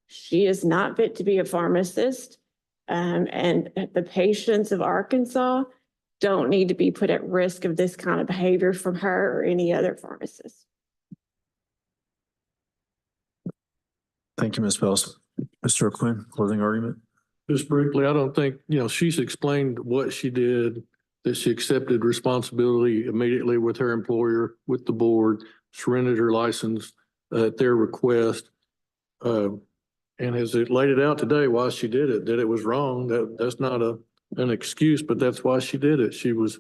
She is not fit to be a pharmacist, and the patients of Arkansas don't need to be put at risk of this kind of behavior from her or any other pharmacist. Thank you, Ms. Phelps. Mr. Quinn, closing argument? Just briefly, I don't think, she's explained what she did, that she accepted responsibility immediately with her employer, with the board, surrendered her license at their request. And as it laid it out today, why she did it, that it was wrong. That's not an excuse, but that's why she did it. She was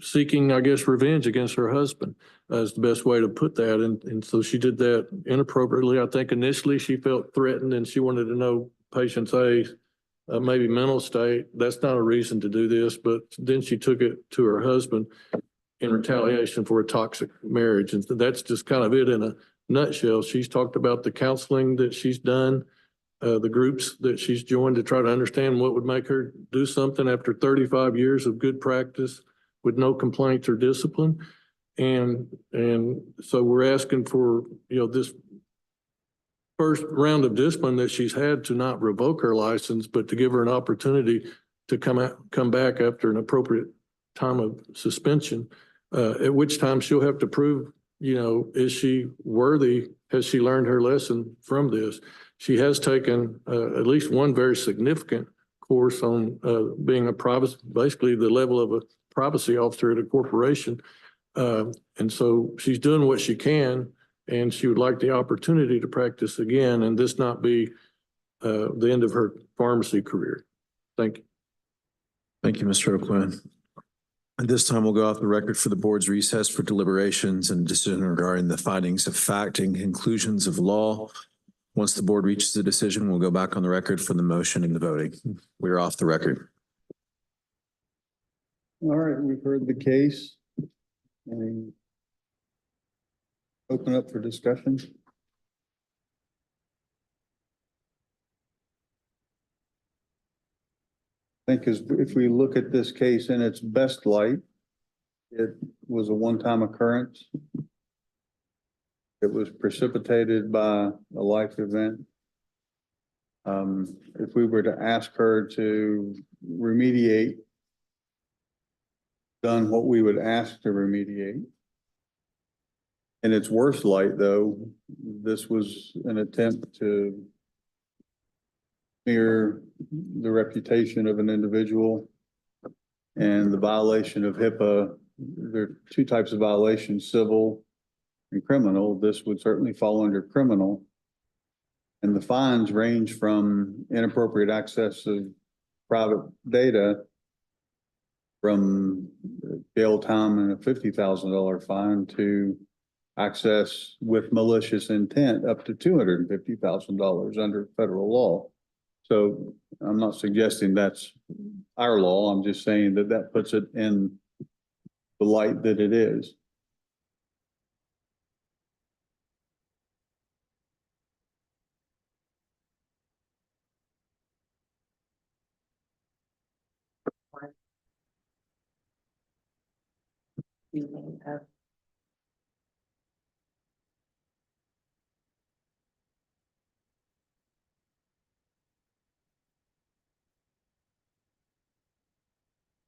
seeking, I guess, revenge against her husband, is the best way to put that. And so she did that inappropriately. I think initially she felt threatened and she wanted to know patient's A, maybe mental state. That's not a reason to do this, but then she took it to her husband. in retaliation for a toxic marriage. And that's just kind of it in a nutshell. She's talked about the counseling that she's done, the groups that she's joined to try to understand what would make her do something after 35 years of good practice with no complaints or discipline. And so we're asking for, this first round of discipline that she's had to not revoke her license, but to give her an opportunity to come back after an appropriate time of suspension, at which time she'll have to prove, is she worthy? Has she learned her lesson from this? She has taken at least one very significant course on being basically the level of a privacy officer at a corporation. And so she's doing what she can, and she would like the opportunity to practice again and this not be the end of her pharmacy career. Thank you. Thank you, Mr. O'Quinn. At this time, we'll go off the record for the board's recess for deliberations and decision regarding the findings of fact and conclusions of law. Once the board reaches a decision, we'll go back on the record for the motion and the voting. We are off the record. All right, we've heard the case. And open up for discussion. I think if we look at this case in its best light, it was a one-time occurrence. It was precipitated by a life event. If we were to ask her to remediate, done what we would ask to remediate. In its worst light, though, this was an attempt to smear the reputation of an individual and the violation of HIPAA. There are two types of violations, civil and criminal. This would certainly fall under criminal. And the fines range from inappropriate access of private data from jail time and a $50,000 fine to access with malicious intent up to $250,000 under federal law. So I'm not suggesting that's our law. I'm just saying that that puts it in the light that it is.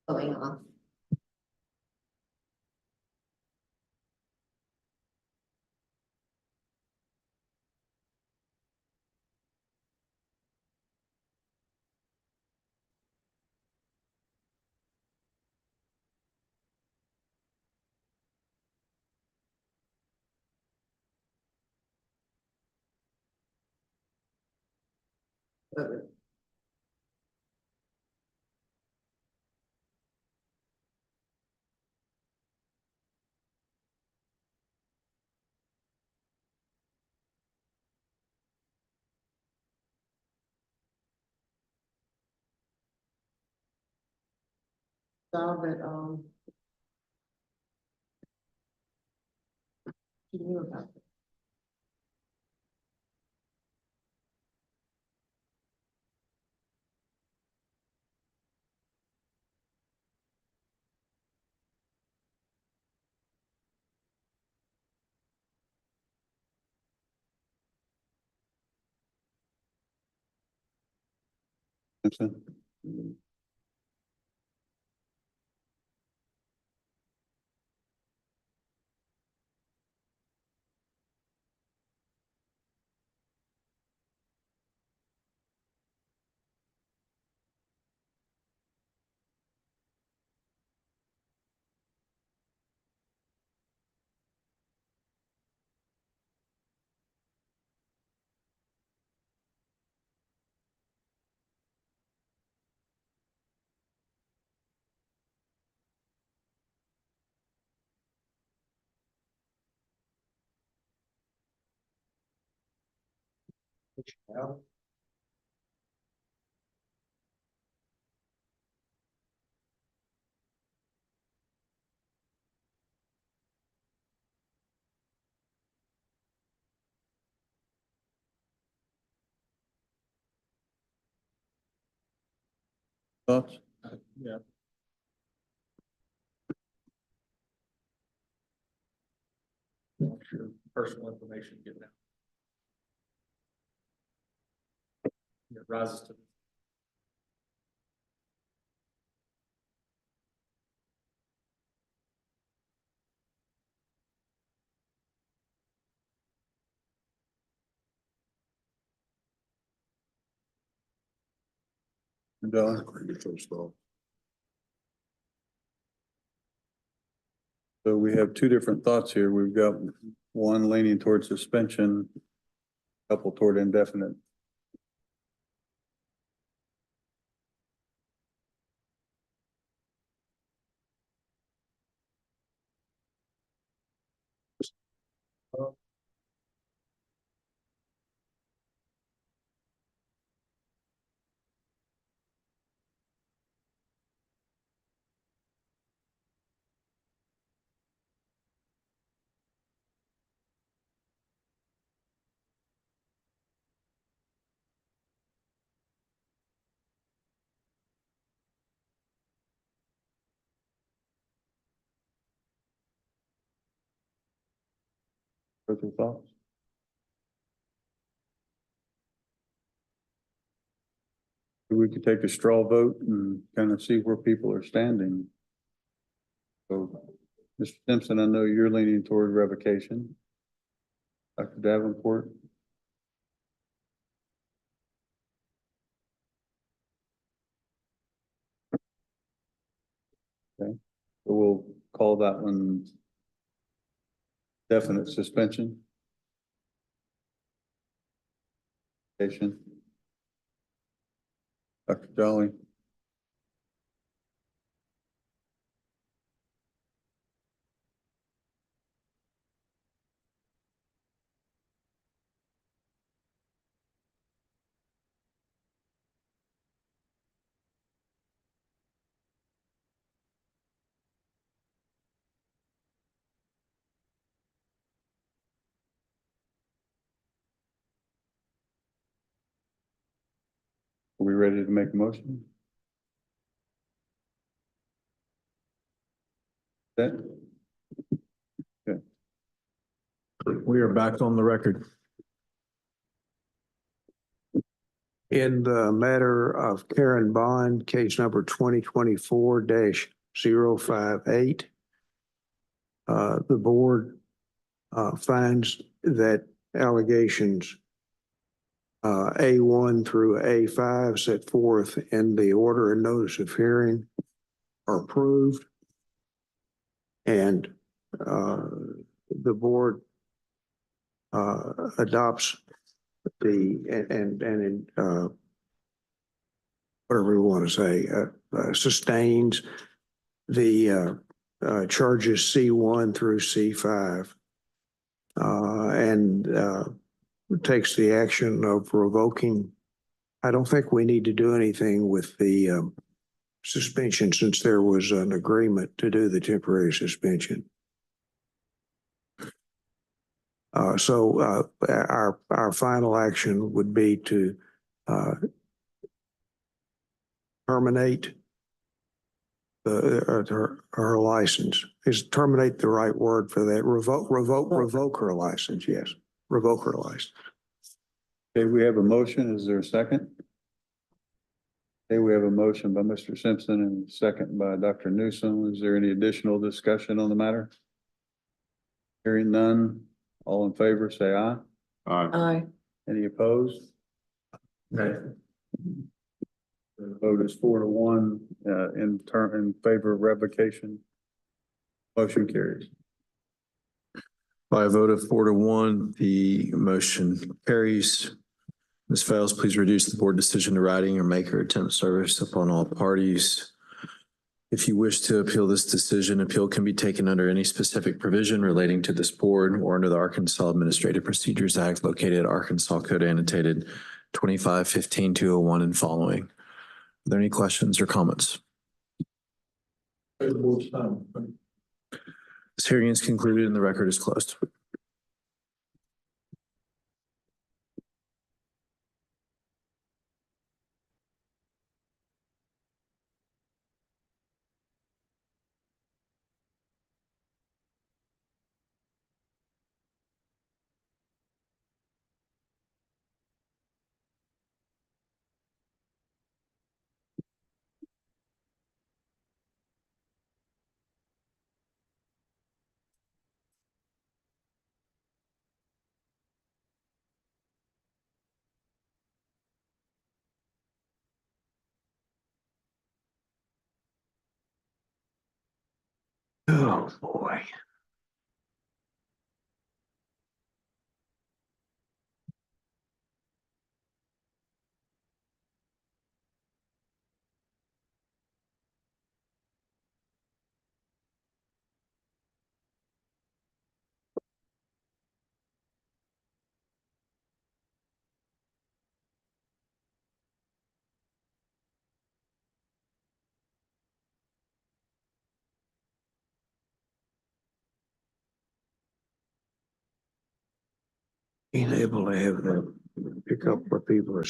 Going on. Saw that, she knew about it. Thoughts? Yeah. Your personal information getting out. It rises to. Don? So we have two different thoughts here. We've got one leaning towards suspension, a couple toward indefinite. Further thoughts? We could take a straw vote and kind of see where people are standing. So, Mr. Simpson, I know you're leaning toward revocation. Dr. Davenport? Okay, so we'll call that one definite suspension. Dr. Jolly? Are we ready to make a motion? That? Okay. We are back on the record. In the matter of Karen Bond, case number 2024-058, the board finds that allegations A1 through A5 set forth in the order and notice of hearing are approved. And the board adopts whatever we want to say, sustains the charges C1 through C5 and takes the action of revoking. I don't think we need to do anything with the suspension since there was an agreement to do the temporary suspension. So our final action would be to terminate her license. Is terminate the right word for that? Revoke her license. Yes, revoke her license. Okay, we have a motion. Is there a second? Okay, we have a motion by Mr. Simpson and a second by Dr. Newsom. Is there any additional discussion on the matter? Hearing none. All in favor, say aye. Aye. Any opposed? Okay. The vote is 4-1 in favor of revocation. Motion carries. By a vote of 4-1, the motion carries. Ms. Fales, please reduce the board decision to writing or make her attempt service upon all parties. If you wish to appeal this decision, appeal can be taken under any specific provision relating to this board or under the Arkansas Administrative Procedures Act located at Arkansas Code Annotated 2515-201 and following. Are there any questions or comments? This hearing is concluded and the record is closed. Oh, boy. Being able to have that, pick up what people are.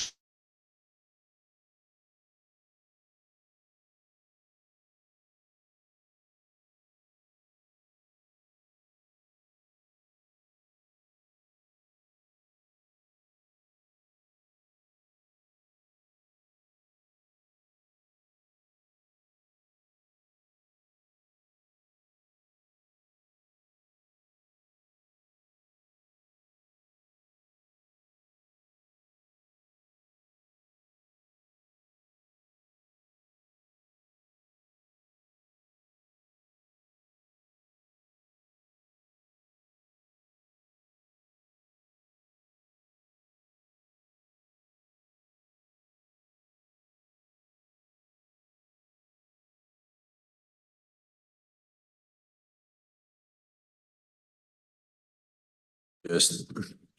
Just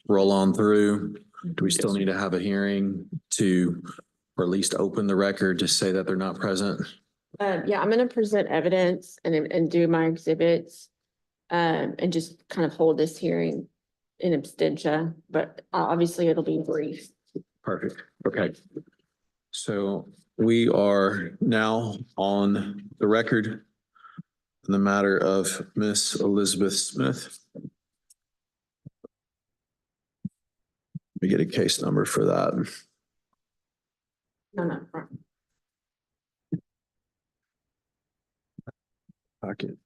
roll on through. Do we still need to have a hearing to, or at least open the record to say that they're not present? Yeah, I'm gonna present evidence and do my exhibits. And just kind of hold this hearing in absentia, but obviously it'll be brief. Perfect. Okay. So we are now on the record in the matter of Miss Elizabeth Smith. We get a case number for that. No. Pocket.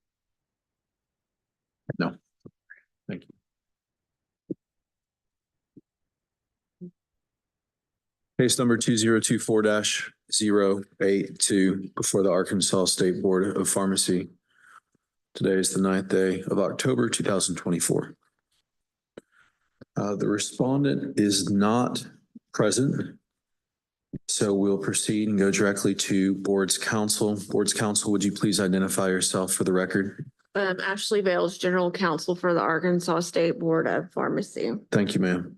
No. Thank you. Case number 2024-082 before the Arkansas State Board of Pharmacy. Today is the 9th day of October, 2024. The respondent is not present, so we'll proceed and go directly to board's counsel. Board's counsel, would you please identify yourself for the record? Ashley Vales, General Counsel for the Arkansas State Board of Pharmacy. Thank you, ma'am.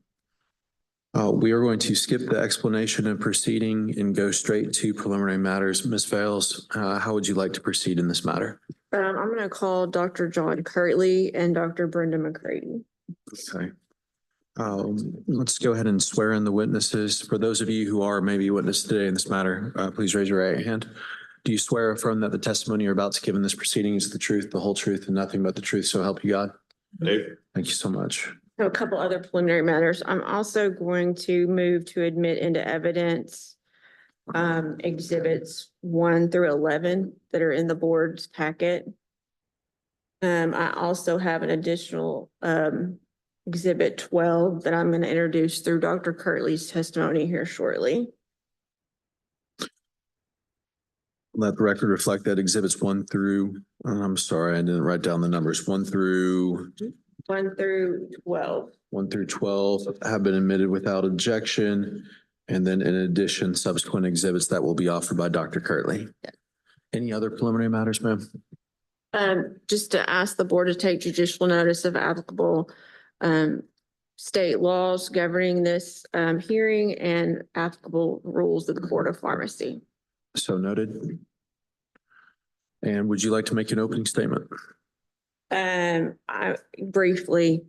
We are going to skip the explanation and proceeding and go straight to preliminary matters. Ms. Vales, how would you like to proceed in this matter? I'm going to call Dr. John Kurtley and Dr. Brenda McCrady. Okay. Let's go ahead and swear in the witnesses. For those of you who are maybe witness today in this matter, please raise your right hand. Do you swear or affirm that the testimony you're about to give in this proceeding is the truth, the whole truth, and nothing but the truth, so help you God? Dave? Thank you so much. So a couple other preliminary matters. I'm also going to move to admit into evidence exhibits 1 through 11 that are in the board's packet. I also have an additional exhibit 12 that I'm going to introduce through Dr. Kurtley's testimony here shortly. Let the record reflect that exhibits 1 through, I'm sorry, I didn't write down the numbers, 1 through 12. 1 through 12 have been admitted without objection. And then in addition, subsequent exhibits that will be offered by Dr. Kurtley. Any other preliminary matters, ma'am? Just to ask the board to take judicial notice of applicable state laws governing this hearing and applicable rules of the Board of Pharmacy. So noted. And would you like to make an opening statement? I briefly,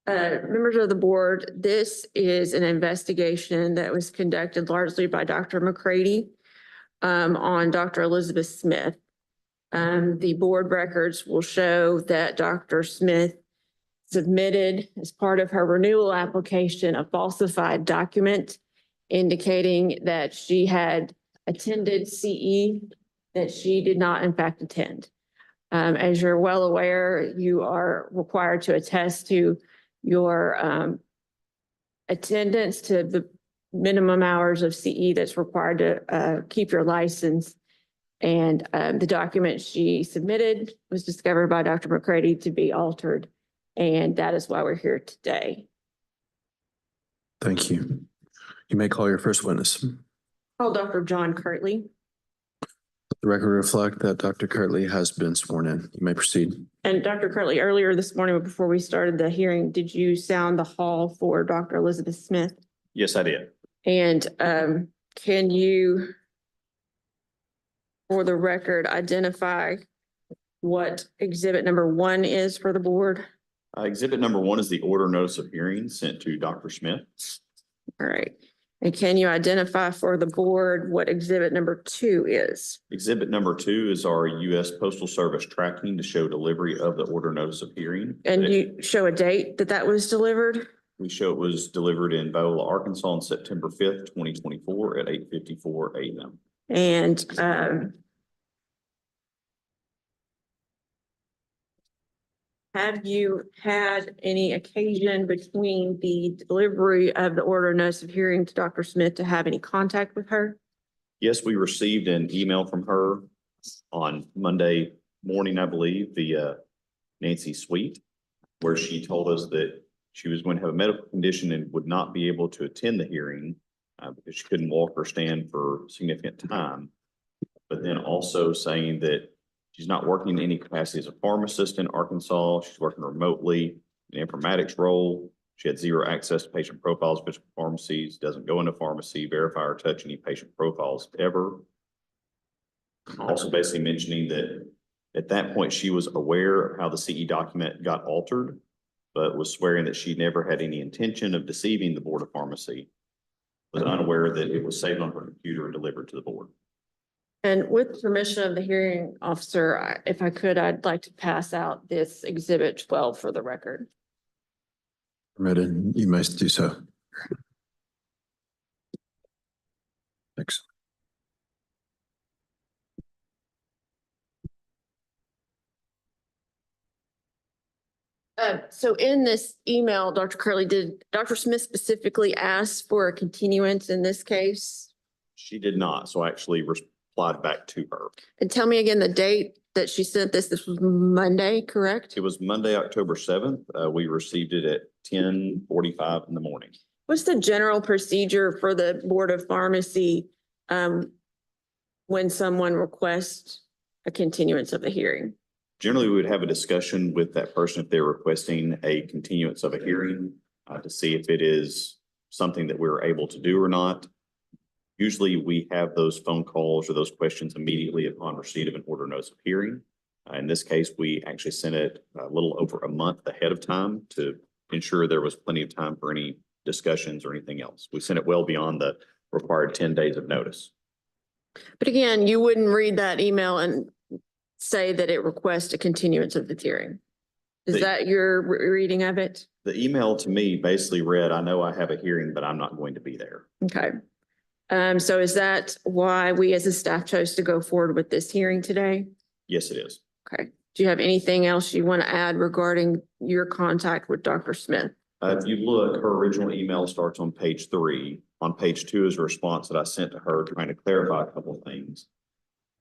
members of the board, this is an investigation that was conducted largely by Dr. McCrady on Dr. Elizabeth Smith. The board records will show that Dr. Smith submitted as part of her renewal application a falsified document indicating that she had attended CE that she did not in fact attend. As you're well aware, you are required to attest to your attendance to the minimum hours of CE that's required to keep your license. And the document she submitted was discovered by Dr. McCrady to be altered. And that is why we're here today. Thank you. You may call your first witness. Call Dr. John Kurtley. The record reflect that Dr. Kurtley has been sworn in. You may proceed. And Dr. Kurtley, earlier this morning, before we started the hearing, did you sound the hall for Dr. Elizabeth Smith? Yes, I did. And can you, for the record, identify what exhibit number 1 is for the board? Exhibit number 1 is the order notice of hearing sent to Dr. Smith. All right. And can you identify for the board what exhibit number 2 is? Exhibit number 2 is our U.S. Postal Service tracking to show delivery of the order notice of hearing. And you show a date that that was delivered? We show it was delivered in Viola, Arkansas on September 5th, 2024 at 8:54 a.m. And have you had any occasion between the delivery of the order notice of hearing to Dr. Smith to have any contact with her? Yes, we received an email from her on Monday morning, I believe, via Nancy Sweet, where she told us that she was going to have a medical condition and would not be able to attend the hearing because she couldn't walk or stand for significant time. But then also saying that she's not working in any capacity as a pharmacist in Arkansas. She's working remotely in an informatics role. She had zero access to patient profiles, physical pharmacies, doesn't go into pharmacy, verify or touch any patient profiles ever. Also basically mentioning that at that point, she was aware of how the CE document got altered, but was swearing that she never had any intention of deceiving the Board of Pharmacy, was unaware that it was saved on her computer and delivered to the board. And with permission of the hearing officer, if I could, I'd like to pass out this exhibit 12 for the record. Permitted. You may do so. Thanks. So in this email, Dr. Curley, did Dr. Smith specifically ask for a continuance in this case? She did not, so I actually replied back to her. And tell me again the date that she sent this. This was Monday, correct? It was Monday, October 7th. We received it at 10:45 in the morning. What's the general procedure for the Board of Pharmacy when someone requests a continuance of the hearing? Generally, we would have a discussion with that person if they're requesting a continuance of a hearing to see if it is something that we're able to do or not. Usually we have those phone calls or those questions immediately upon receipt of an order notice of hearing. In this case, we actually sent it a little over a month ahead of time to ensure there was plenty of time for any discussions or anything else. We sent it well beyond the required 10 days of notice. But again, you wouldn't read that email and say that it requests a continuance of the hearing. Is that your reading of it? The email to me basically read, I know I have a hearing, but I'm not going to be there. Okay. So is that why we as a staff chose to go forward with this hearing today? Yes, it is. Okay. Do you have anything else you want to add regarding your contact with Dr. Smith? If you look, her original email starts on page 3. On page 2 is a response that I sent to her trying to clarify a couple of things.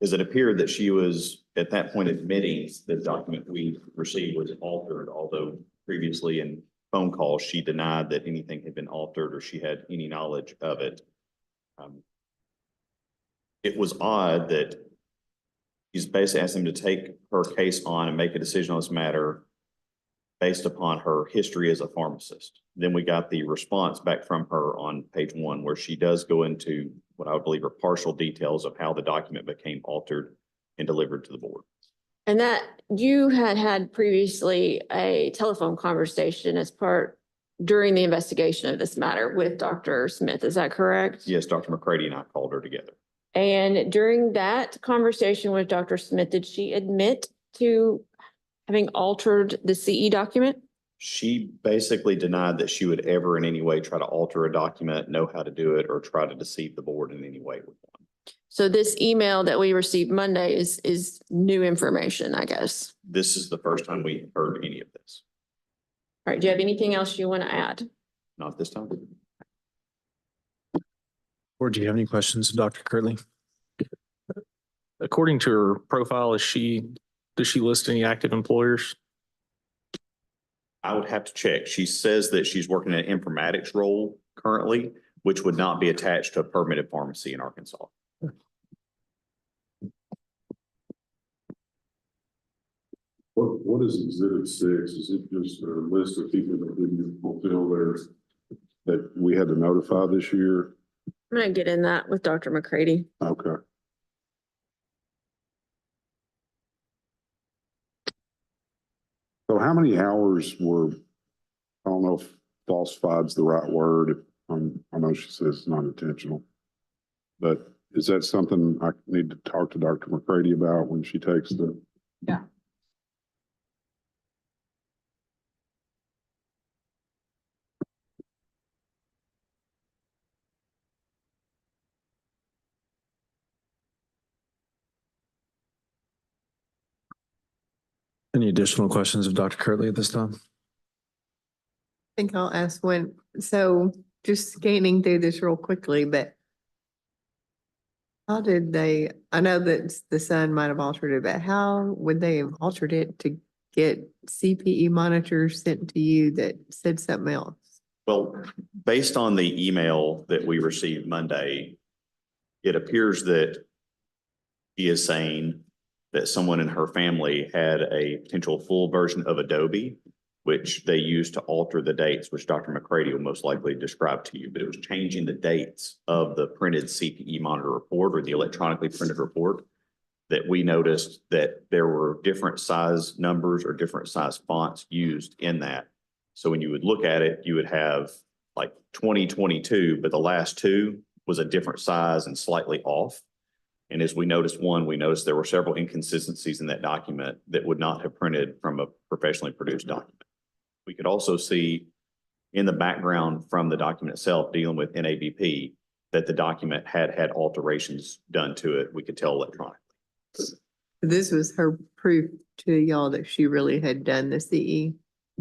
Is it appeared that she was at that point admitting the document we received was altered, although previously in phone calls, she denied that anything had been altered or she had any knowledge of it. It was odd that he's basically asked him to take her case on and make a decision on this matter based upon her history as a pharmacist. Then we got the response back from her on page 1, where she does go into what I would believe are partial details of how the document became altered and delivered to the board. And that you had previously a telephone conversation during the investigation of this matter with Dr. Smith. Is that correct? Yes, Dr. McCrady and I called her together. And during that conversation with Dr. Smith, did she admit to having altered the CE document? She basically denied that she would ever in any way try to alter a document, know how to do it, or try to deceive the board in any way with one. So this email that we received Monday is new information, I guess. This is the first time we heard any of this. All right. Do you have anything else you want to add? Not this time. Or do you have any questions, Dr. Kurtley? according to her profile, does she list any active employers? I would have to check. She says that she's working an informatics role currently, which would not be attached to a permitted pharmacy in Arkansas. What is exhibit 6? Is it just a list of people that didn't fulfill that we had to notify this year? I'm gonna get in that with Dr. McCrady. Okay. So how many hours were, I don't know if falsified's the right word. I know she says it's not intentional. But is that something I need to talk to Dr. McCrady about when she takes the? Yeah. Any additional questions of Dr. Kurtley at this time? I think I'll ask one. So just scanning through this real quickly, but how did they, I know that the son might have altered it, but how would they have altered it to get CPE monitors sent to you that said something else? Well, based on the email that we received Monday, it appears that he is saying that someone in her family had a potential full version of Adobe, which they used to alter the dates, which Dr. McCrady will most likely describe to you, but it was changing the dates of the printed CPE monitor report or the electronically printed report that we noticed that there were different size numbers or different size fonts used in that. So when you would look at it, you would have like 2022, but the last two was a different size and slightly off. And as we noticed we noticed there were several inconsistencies in that document that would not have printed from a professionally produced document. We could also see in the background from the document itself dealing with NABP that the document had alterations done to it. We could tell electronically. This was her proof to y'all that she really had done the CE.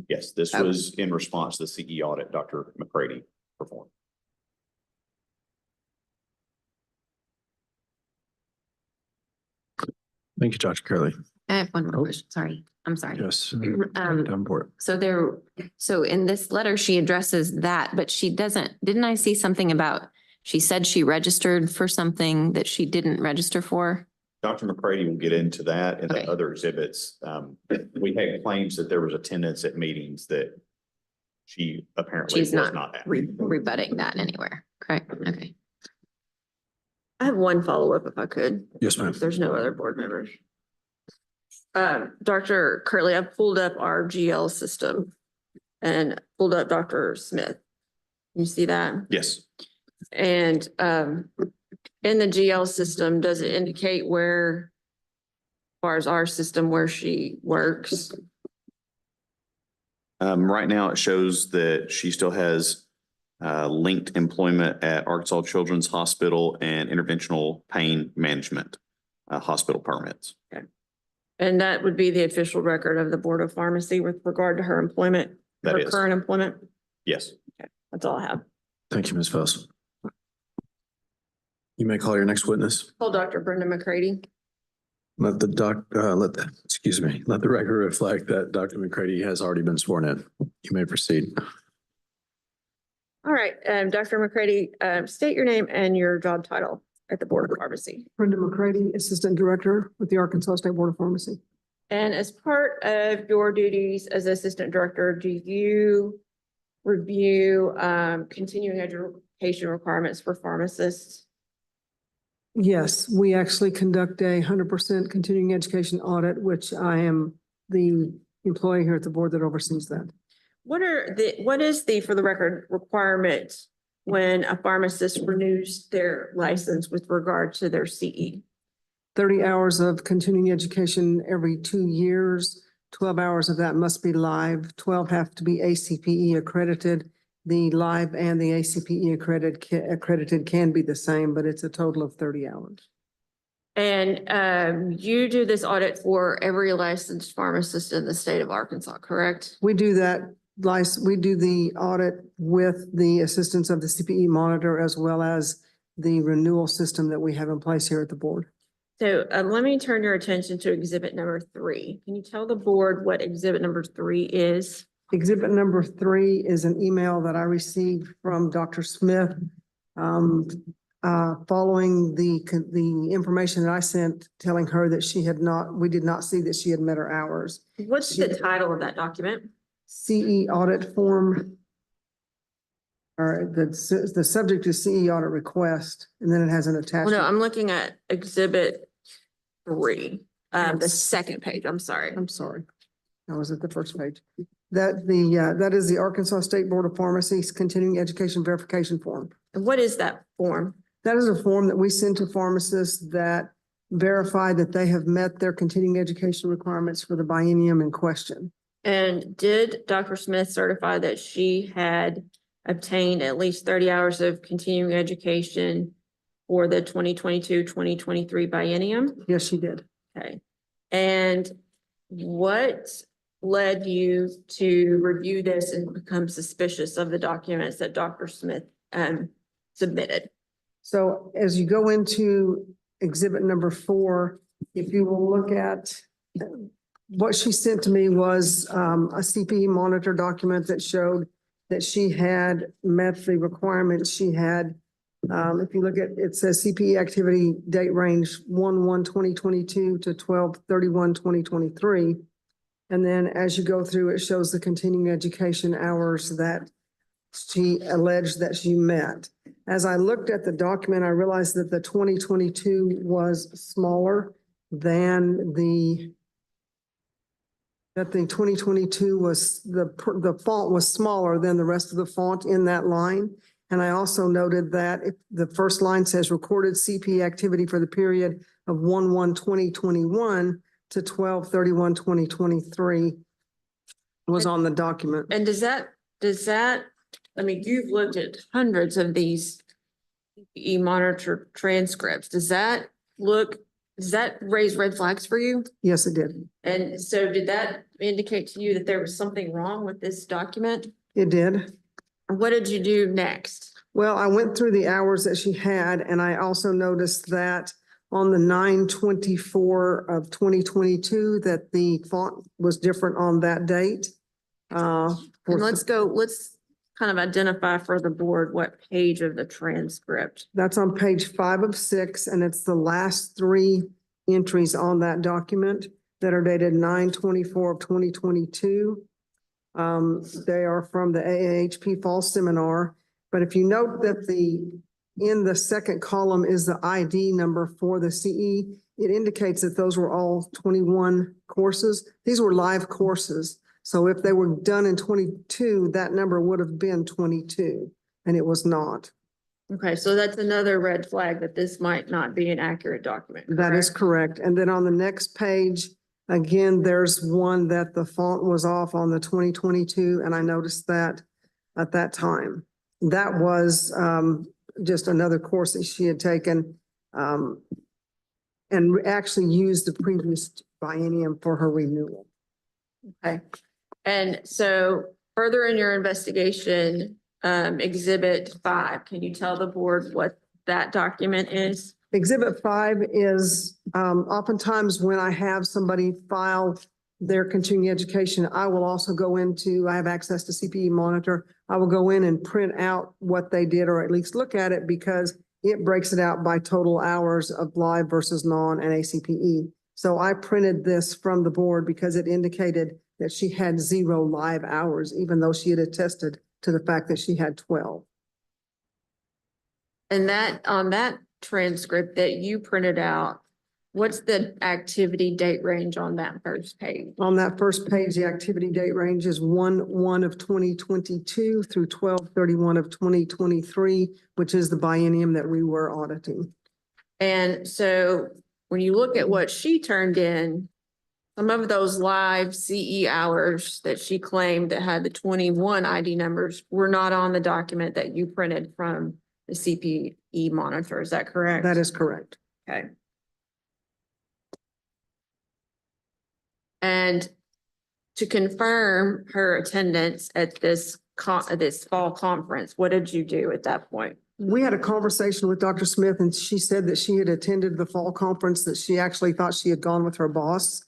Yes, this was in response to the CE audit Dr. McCrady performed. Thank you, Dr. Kurtley. I have one more Oh. question. Sorry. I'm sorry. Yes. Um, so in this letter, she addresses that, but she didn't I see something about, she said she registered for something that she didn't register for? Dr. McCrady will get into that in the Okay. other exhibits. We had claims that there was attendance at meetings that she apparently She's was not not at. rebutting that anywhere, correct? Okay. I have one follow-up if I could. Yes, ma'am. If there's no other board members. Dr. Kurtley, I've pulled up our GL system and pulled up Dr. Smith. You see that? Yes. And in the GL system, does it indicate where, as far as our system, where she works? Right now it shows that she still has linked employment at Arkansas Children's Hospital and interventional pain management hospital permits. And that would be the official record of the Board of Pharmacy with regard to her employment, That her is. current employment? Yes. That's all I have. Thank you, Ms. Phelps. You may call your next witness. Call Dr. Brenda McCrady. Let the record reflect that Dr. McCrady has already been sworn in. You may proceed. All right, Dr. McCrady, state your name and your job title at the Board of Pharmacy. Brenda McCrady, Assistant Director with the Arkansas State Board of Pharmacy. And as part of your duties as Assistant Director, do you review continuing education requirements for pharmacists? Yes, we actually conduct a 100% continuing education audit, which I am the employee here at the board that oversees that. What is the, for the record, requirement when a pharmacist renews their license with regard to their CE? 30 hours of continuing education every 2 years. 12 hours of that must be live. 12 have to be ACPE accredited. The live and the ACPE accredited can be the same, but it's a total of 30 hours. And you do this audit for every licensed pharmacist in the state of Arkansas, correct? We do that. We do the audit with the assistance of the CPE monitor as well as the renewal system that we have in place here at the board. So let me turn your attention to exhibit number 3. Can you tell the board what exhibit number 3 is? Exhibit number 3 is an email that I received from Dr. Smith following the information that I sent, telling her that we did not see that she had met her hours. What's the title of that document? CE audit form. Or the subject is CE audit request, and then it has an Well, attachment. no, I'm looking at exhibit 3, the second page. I'm sorry. I'm sorry. I was at the first page. That is the Arkansas State Board of Pharmacy's continuing education verification form. And what is that form? That is a form that we send to pharmacists that verify that they have met their continuing education requirements for the biennium in question. And did Dr. Smith certify that she had obtained at least 30 hours of continuing education for the 2022-2023 biennium? Yes, she did. Okay. And what led you to review this and become suspicious of the documents that Dr. Smith submitted? So as you go into exhibit number 4, if you will look at what she sent to me was a CPE monitor document that showed that she had met the requirements. She had, if you look at, it says CPE activity date range 1/1/2022 to 12/31/2023. And then as you go through, it shows the continuing education hours that she alleged that she met. As I looked at the document, I realized that the 2022 was smaller than that the 2022 was, the font was smaller than the rest of the font in that line. And I also noted that if the first line says recorded CP activity for the period of 1/1/2021 to 12/31/2023 was on the document. And does that, I mean, you've looked at hundreds of these e-monitor transcripts. Does that raise red flags for you? Yes, it did. And so did that indicate to you that there was something wrong with this document? It did. What did you do next? Well, I went through the hours that she had, and I also noticed that on the 9/24 of 2022, that the font was different on that date. And let's kind of identify for the board what page of the transcript. That's on page 5 of 6, and it's the last 3 entries on that document that are dated 9/24 of 2022. They are from the AAHP Fall Seminar. But if you note that in the second column is the ID number for the CE, it indicates that those were all 21 courses. These were live courses. So if they were done in 22, that number would have been 22, and it was not. Okay, so that's another red flag that this might not be an accurate document. That is correct. And then on the next page, again, there's one that the font was off on the 2022, and I noticed that at that time. That was just another course that she had taken and actually used the previous biennium for her renewal. Okay. And so further in your investigation, exhibit 5, can you tell the board what that document is? Exhibit 5 is oftentimes when I have somebody file their continuing education, I will also go I have access to CPE Monitor. I will go in and print out what they did, or at least look at it, because it breaks it out by total hours of live versus non and ACPE. So I printed this from the board because it indicated that she had 0 live hours, even though she had attested to the fact that she had 12. And that on that transcript that you printed out, what's the activity date range on that first page? On that first page, the activity date range is 1/1 of 2022 through 12/31 of 2023, which is the biennium that we were auditing. And so when you look at what she turned in, some of those live CE hours that she claimed that had the 21 ID numbers were not on the document that you printed from the CPE Monitor. Is that correct? That is correct. Okay. And to confirm her attendance at this fall conference, what did you do at that point? We had a conversation with Dr. Smith and she said that she had attended the fall conference, that she actually thought she had gone with her boss.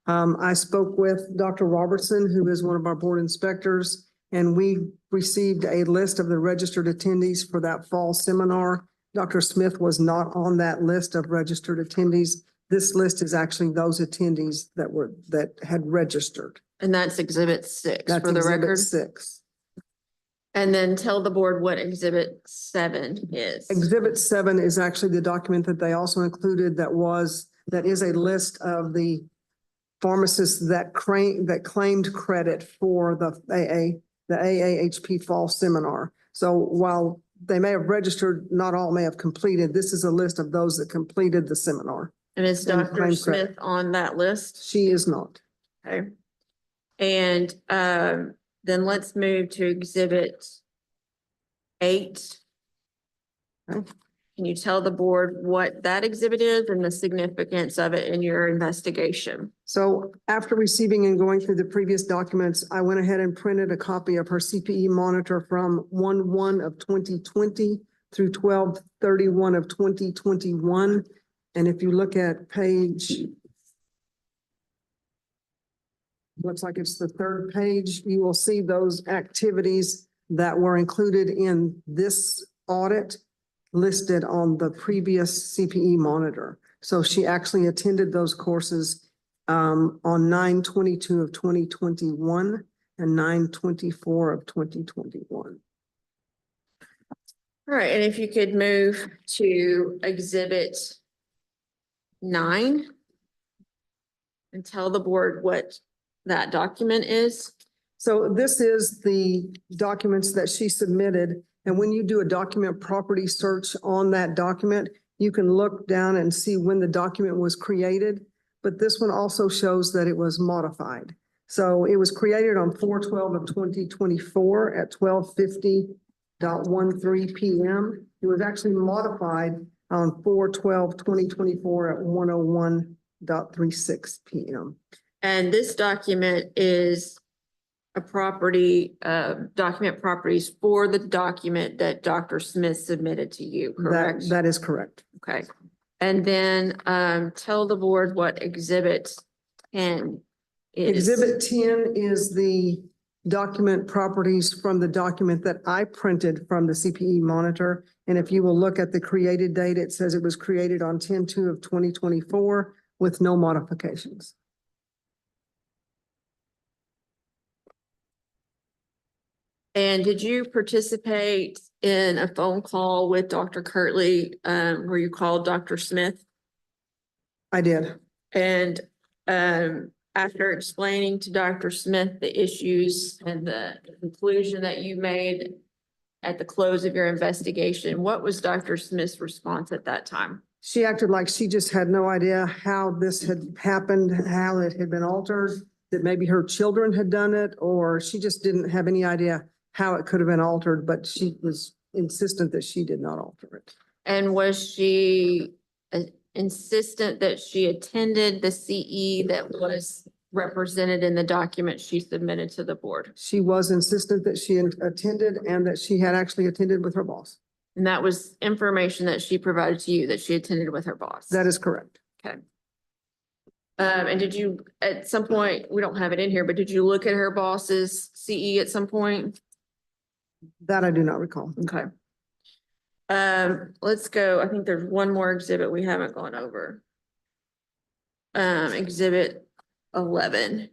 I spoke with Dr. Robertson, who is one of our board inspectors, and we received a list of the registered attendees for that fall seminar. Dr. Smith was not on that list of registered attendees. This list is actually those attendees that had registered. And that's exhibit 6 That's for the exhibit record. 6. And then tell the board what exhibit 7 is. Exhibit 7 is actually the document that they also included that is a list of the pharmacists that claimed credit for the AAHP fall seminar. So while they may have registered, not all may have completed. This is a list of those that completed the seminar. And is And Dr. claimed credit. Smith on that list? She is not. Okay. And then let's move to exhibit 8. Okay. Can you tell the board what that exhibit is and the significance of it in your investigation? So after receiving and going through the previous documents, I went ahead and printed a copy of her CPE monitor from 1/1 of 2020 through 12/31 of 2021. And if you look at looks like it's the 3rd page, you will see those activities that were included in this audit listed on the previous CPE monitor. So she actually attended those courses on 9/22 of 2021 and 9/24 of 2021. All right, and if you could move to exhibit 9 and tell the board what that document is. So this is the documents that she submitted. And when you do a document property search on that document, you can look down and see when the document was created. But this one also shows that it was modified. So it was created on 4/12 of 2024 at 12:50.13 PM. It was actually modified on 4/12/2024 at 101.36 PM. And this document is a document properties for the document that Dr. Smith submitted to you, correct? That is correct. Okay. And then tell the board what exhibit 10 is. Exhibit 10 is the document properties from the document that I printed from the CPE monitor. And if you will look at the created date, it says it was created on 10/2 of 2024 with no modifications. And did you participate in a phone call with Dr. Kurtley where you called Dr. Smith? I did. And after explaining to Dr. Smith the issues and the conclusion that you made at the close of your investigation, what was Dr. Smith's response at that time? She acted like she just had no idea how this had happened, how it had been altered, that maybe her children had done it, or she just didn't have any idea how it could have been altered, but she was insistent that she did not alter it. And was she insistent that she attended the CE that was represented in the document she submitted to the board? She was insistent that she attended and that she had actually attended with her boss. And that was information that she provided to you, that she attended with her boss? That is correct. Okay. And did you, at some point, we don't have it in here, but did you look at her boss's CE at some point? That I do not recall. Okay. Let's go. I think there's one more exhibit we haven't gone over. Exhibit 11.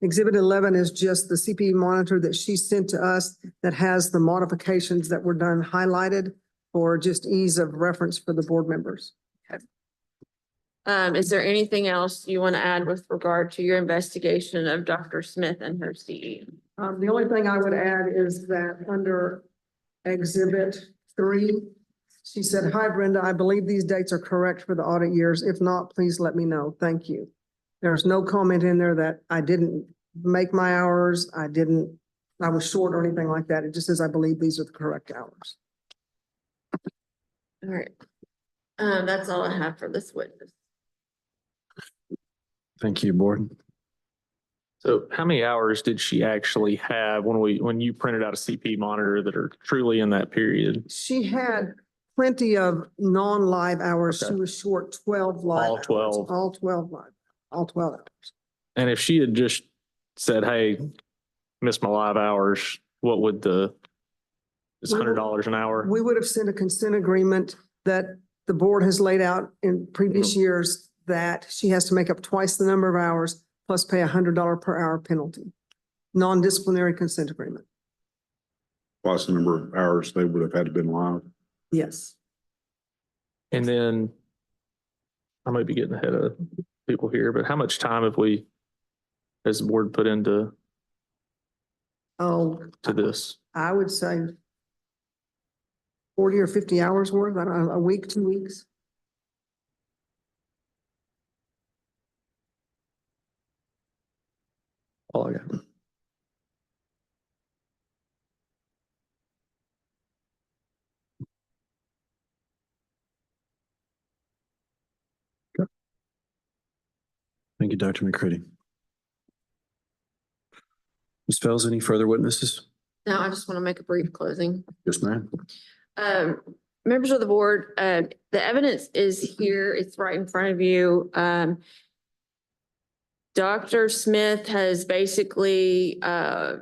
Exhibit 11 is just the CPE monitor that she sent to us that has the modifications that were done highlighted for just ease of reference for the board members. Is there anything else you want to add with regard to your investigation of Dr. Smith and her CE? The only thing I would add is that under Exhibit 3, she said, "Hi Brenda, I believe these dates are correct for the audit years. If not, please let me know. Thank you." There's no comment in there that I didn't make my hours, I was short or anything like that. It just says, "I believe these are the correct hours." All right. That's all I have for this witness. Thank you, board. So how many hours did she actually have when you printed out a CP monitor that are truly in that period? She had plenty of non-live hours. She Okay. was short 12 live All hours. 12. All 12 live, all 12 hours. And if she had just said, hey, missed my live hours, what would it's $100 an hour? We would have sent a consent agreement that the board has laid out in previous years that she has to make up twice the number of hours plus pay $100 per hour penalty. Non-disciplinary consent agreement. Plus the number of hours they would have had to been live. Yes. And then I might be getting ahead of people here, but how much time have we, as the board, put into Oh, this? I would say 40 or 50 hours worth, I don't know, a week, 2 weeks. All I got. Thank you, Dr. McCrady. Ms. Fells, any further witnesses? Now, I just want to make a brief closing. Yes, ma'am. Members of the board, the evidence is here. It's right in front of you. Dr. Smith has basically, I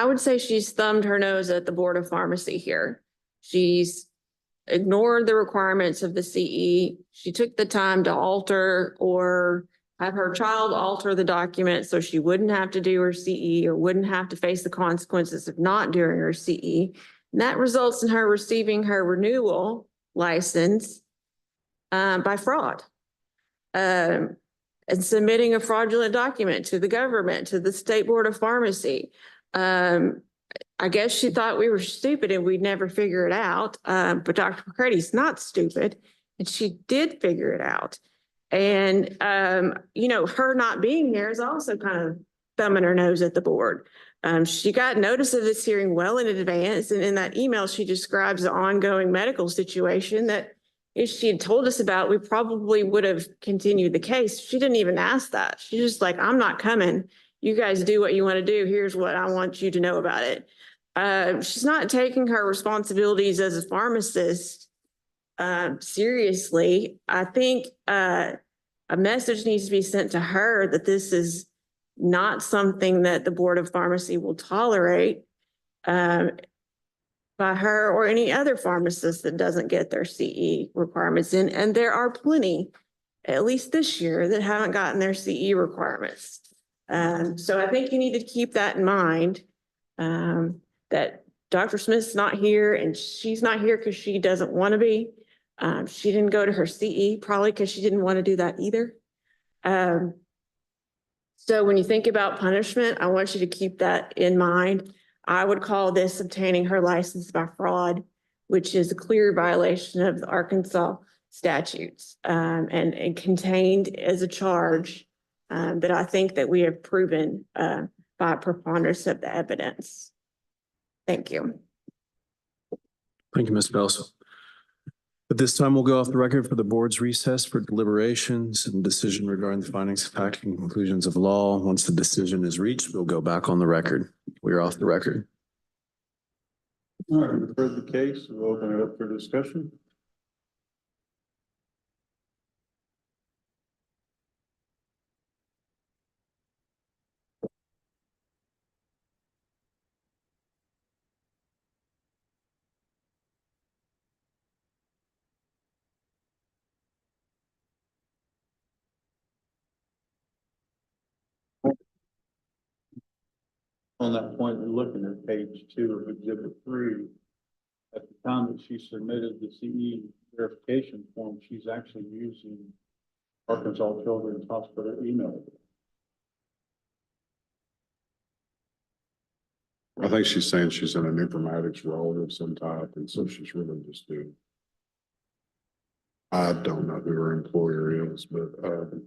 would say she's thumbed her nose at the Board of Pharmacy here. She's ignored the requirements of the CE. She took the time to alter or have her child alter the document so she wouldn't have to do her CE or wouldn't have to face the consequences of not doing her CE. And that results in her receiving her renewal license by fraud. And submitting a fraudulent document to the government, to the State Board of Pharmacy. I guess she thought we were stupid and we'd never figure it out. But Dr. McCrady's not stupid and she did figure it out. And, her not being here is also kind of thumbing her nose at the board. She got notice of this hearing well in advance. And in that email, she describes the ongoing medical situation that if she had told us about, we probably would have continued the case. She didn't even ask that. She's just like, I'm not coming. You guys do what you want to do. Here's what I want you to know about it. She's not taking her responsibilities as a pharmacist seriously. I think a message needs to be sent to her that this is not something that the Board of Pharmacy will tolerate by her or any other pharmacist that doesn't get their CE requirements in. And there are plenty, at least this year, that haven't gotten their CE requirements. So I think you need to keep that in mind, that Dr. Smith's not here and she's not here because she doesn't want to be. She didn't go to her CE probably because she didn't want to do that either. So when you think about punishment, I want you to keep that in mind. I would call this obtaining her license by fraud, which is a clear violation of the Arkansas statutes, and contained as a charge that I think that we have proven by preponderance of the evidence. Thank you. Thank you, Ms. Fells. At this time, we'll go off the record for the board's recess for deliberations and decision regarding the findings of fact and conclusions of law. Once the decision is reached, we'll go back on the record. We are off the record. All right, we've heard the case. We'll open it up for discussion. On that point, we're looking at page 2 of exhibit 3. At the time that she submitted the CE verification form, she's actually using Arkansas Children's Hospital email. I think she's saying she's in an informatics role of some type, and so she's really just doing. I don't know who her employer is, but I think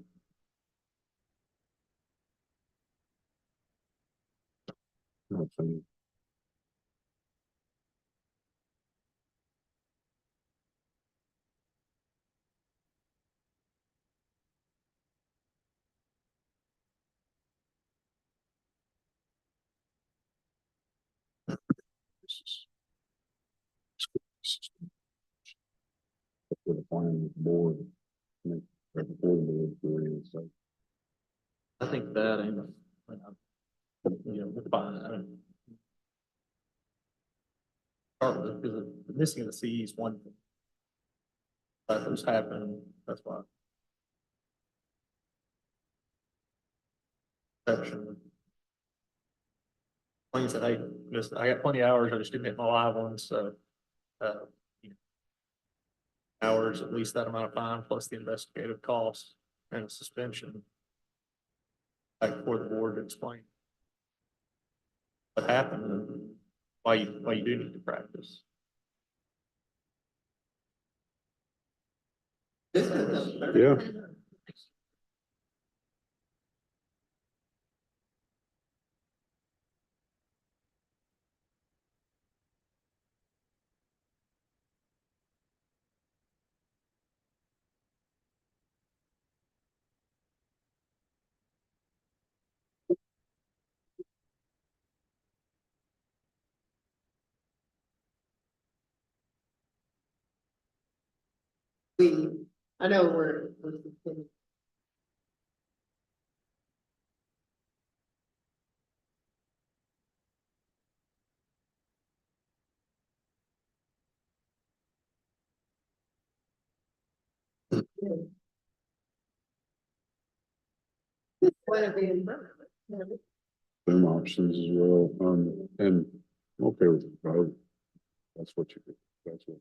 for the planning board. I think right before the board for reinstatement. I think that and, you know, we're fine. I mean, partly because the missing of the CE is one thing. That was happening, that's why. Exception. Like I said, I got plenty of hours, I just didn't hit my live ones, so. You know, hours, at least that amount of time, plus the investigative costs and a suspension. Like for the board to explain. What happened and why you do need to practice. Yeah. I know we're. Them options as well, and I'm okay with both. That's what you, that's what.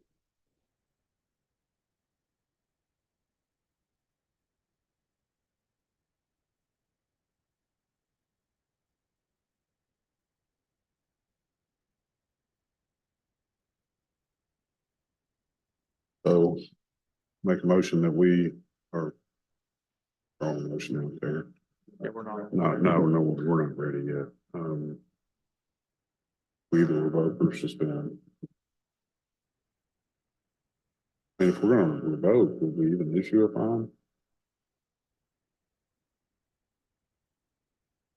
So make a motion that we are. Wrong motion out there. Yeah, we're not. No, we're not ready yet. We either revoke or suspend. And if we're gonna revoke, would we even issue a fine?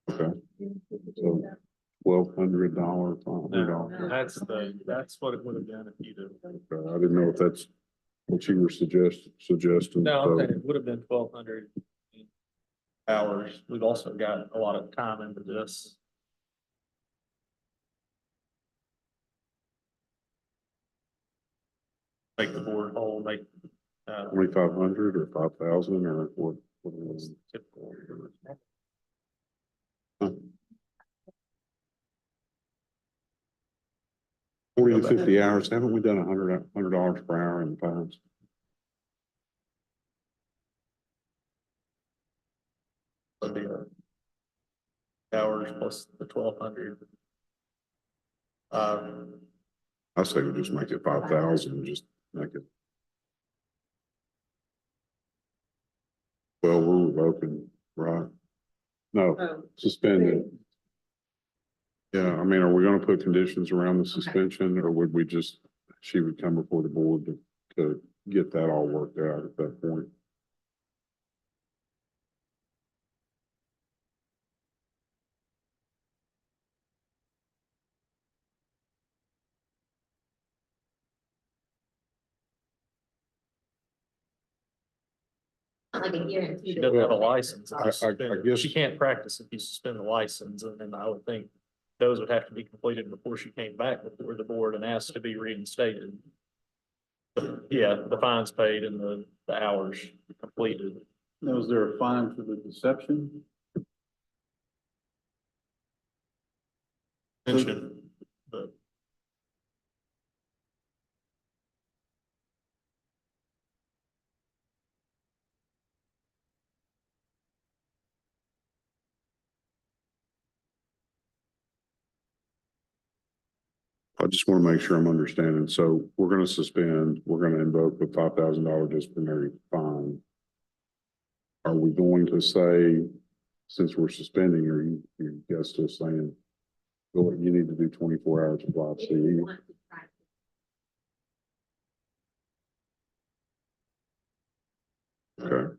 Okay. So $1,200 fine. That's what it would have been if you did. Okay, I didn't know if that's what you were suggesting. No, So- okay, it would have been 1,200 hours. We've also got a lot of time into this. Make the board whole, make. 2,500 or 5,000 or what it was. Typical. 40 to 50 hours. Haven't we done $100 per hour in the past? Would be hours plus the 1,200. I say we just make it 5,000, just make it. Well, we're revoking, right? No, suspended. Yeah, I mean, are we gonna put conditions around the suspension, or would we just, she would come before the board to get that all worked out at that point? She doesn't have a license. I guess- She can't practice if you suspend the license, and then I would think those would have to be completed before she came back before the board and asked to be reinstated. But yeah, the fines paid and the hours completed. Now, is there a fine for the deception? Mentioned, but I just want to make sure I'm understanding. So we're going to suspend, we're going to invoke the $5,000 disciplinary fine. Are we going to say, since we're suspending, are you guys still saying, well, you need to do 24 hours of live CE? Okay.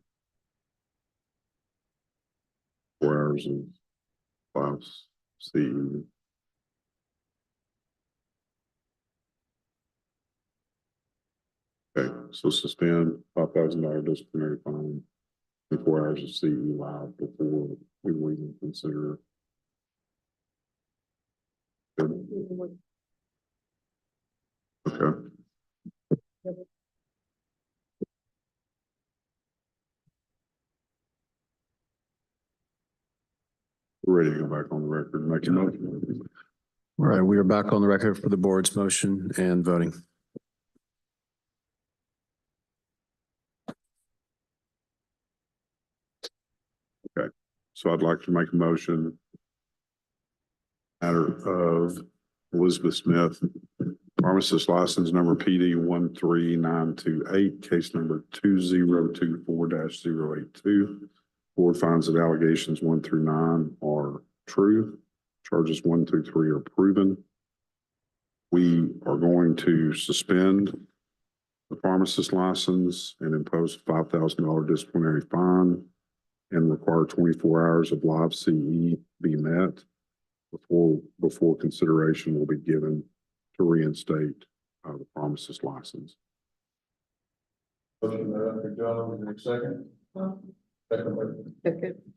4 hours of live CE. Okay, so suspend $5,000 disciplinary fine, 24 hours of CE live before we will even consider. Okay. We're ready to go back on the record, make a motion. All right, we are back on the record for the board's motion and voting. So I'd like to make a motion. Matter of Elizabeth Smith, pharmacist license number PD 13928, case number 2024-082. Board finds that allegations 1 through 9 are true. Charges 1 through 3 are proven. We are going to suspend the pharmacist license and impose a $5,000 disciplinary fine and require 24 hours of live CE be met before consideration will be given to reinstate the pharmacist license. Motion by Dr. Jones, is there a second?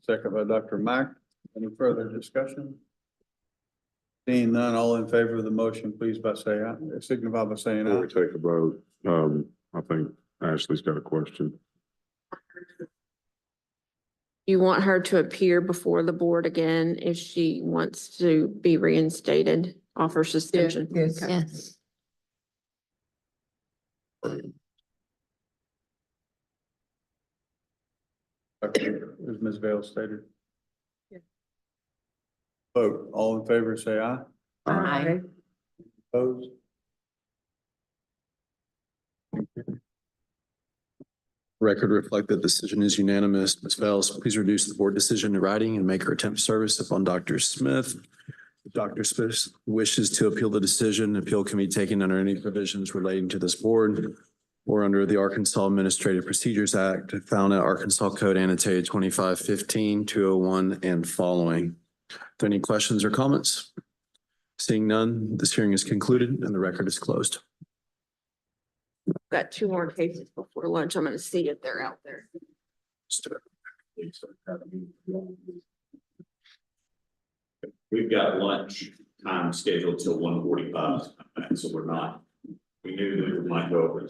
Second by Dr. Mack. Any further discussion? Seeing none, all in favor of the motion, please signify by saying Before aye. we take a vote, I think Ashley's got a question. You want her to appear before the board again if she wants to be reinstated off her suspension? Yes. Okay. Yes. As Ms. Vale stated. Yeah. Vote, all in favor, say aye. Aye. Opposed? Record reflect that the decision is unanimous. Ms. Fells, please reduce the board decision to writing and make her attempt service upon Dr. Smith. If Dr. Smith wishes to appeal the decision, appeal can be taken under any provisions relating to this board or under the Arkansas Administrative Procedures Act found at Arkansas Code annotated 2515-201 and following. Are there any questions or comments? Seeing none, this hearing is concluded and the record is closed. Got 2 more cases before lunch. I'm gonna see if they're out there. We've got lunch time scheduled till 1:45, so we knew that we might go over.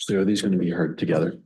So are these going to be heard together?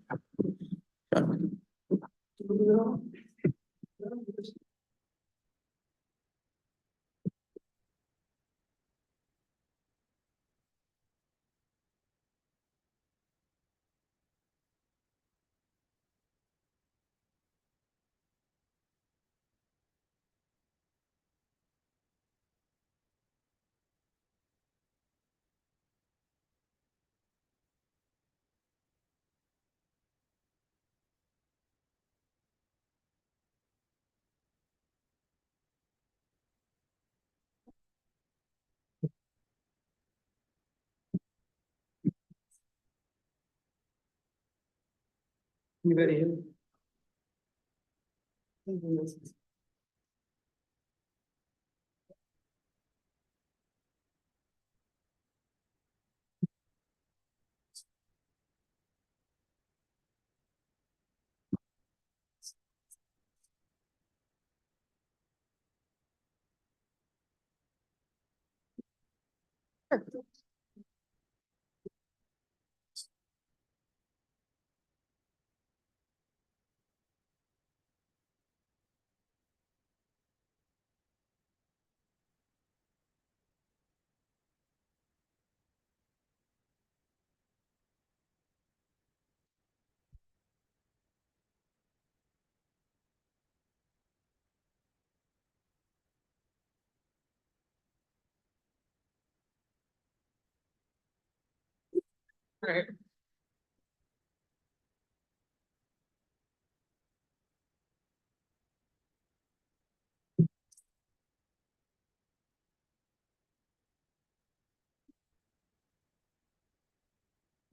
Anybody? Right.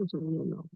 No.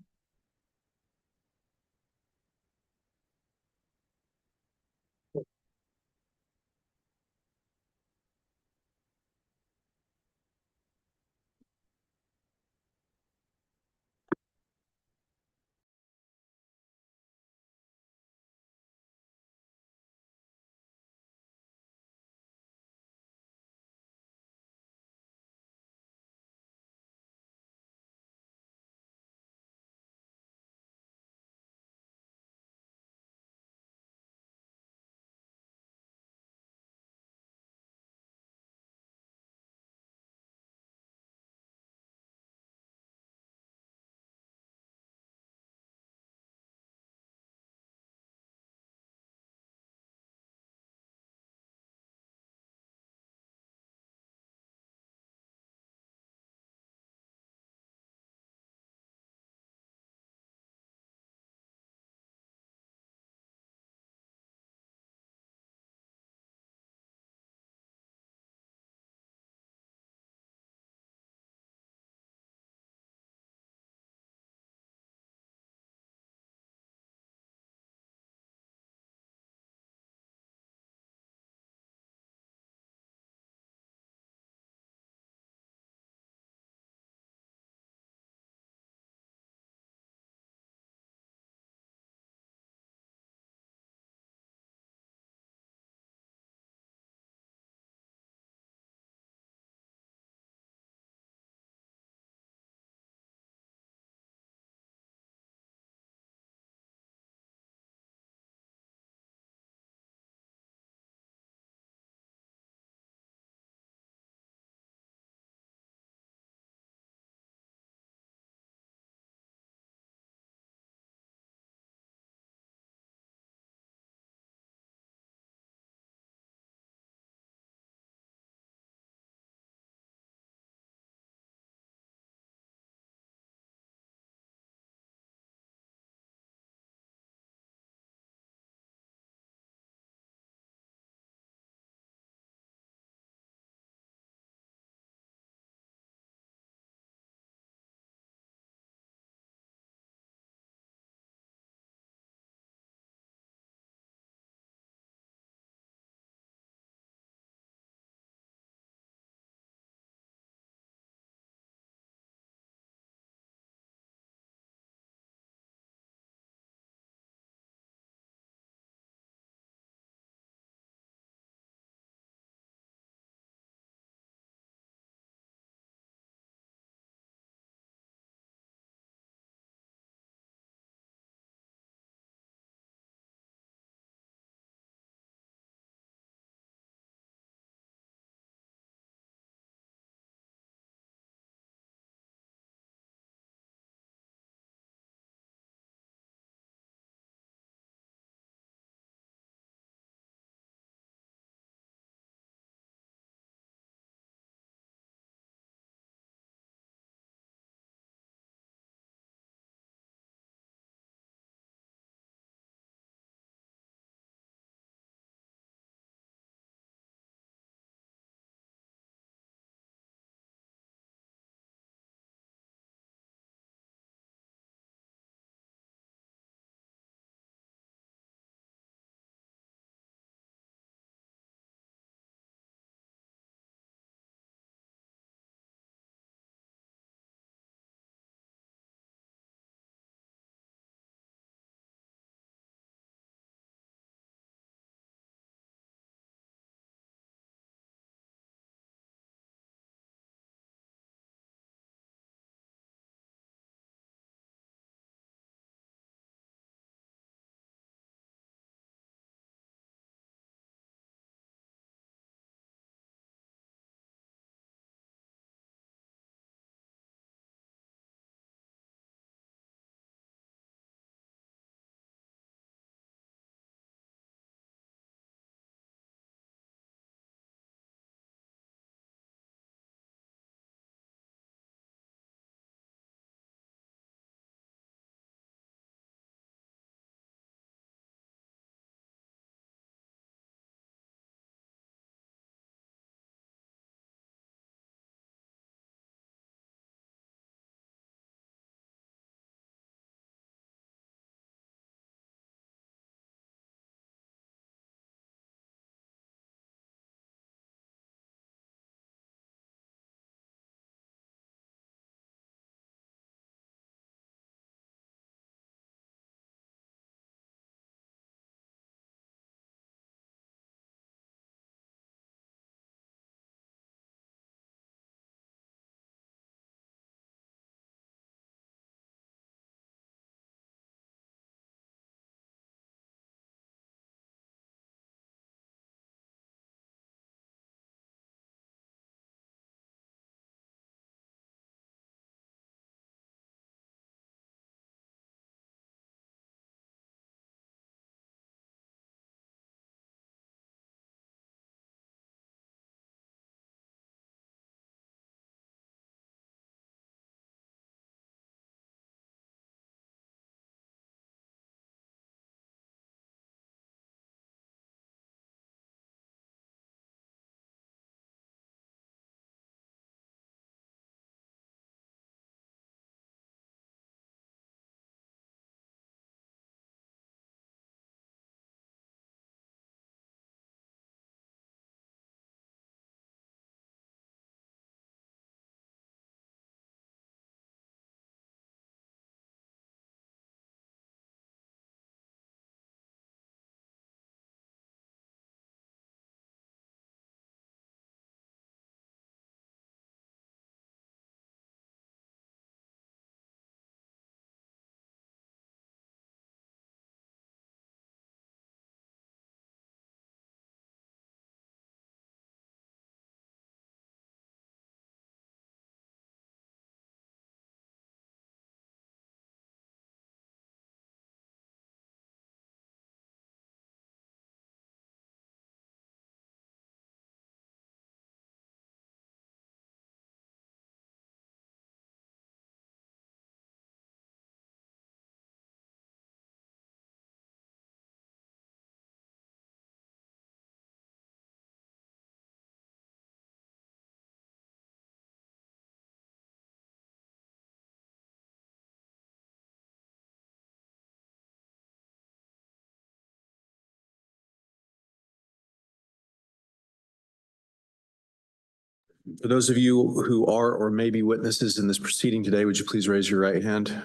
For those of you who are or may be witnesses in this proceeding today, would you please raise your right hand?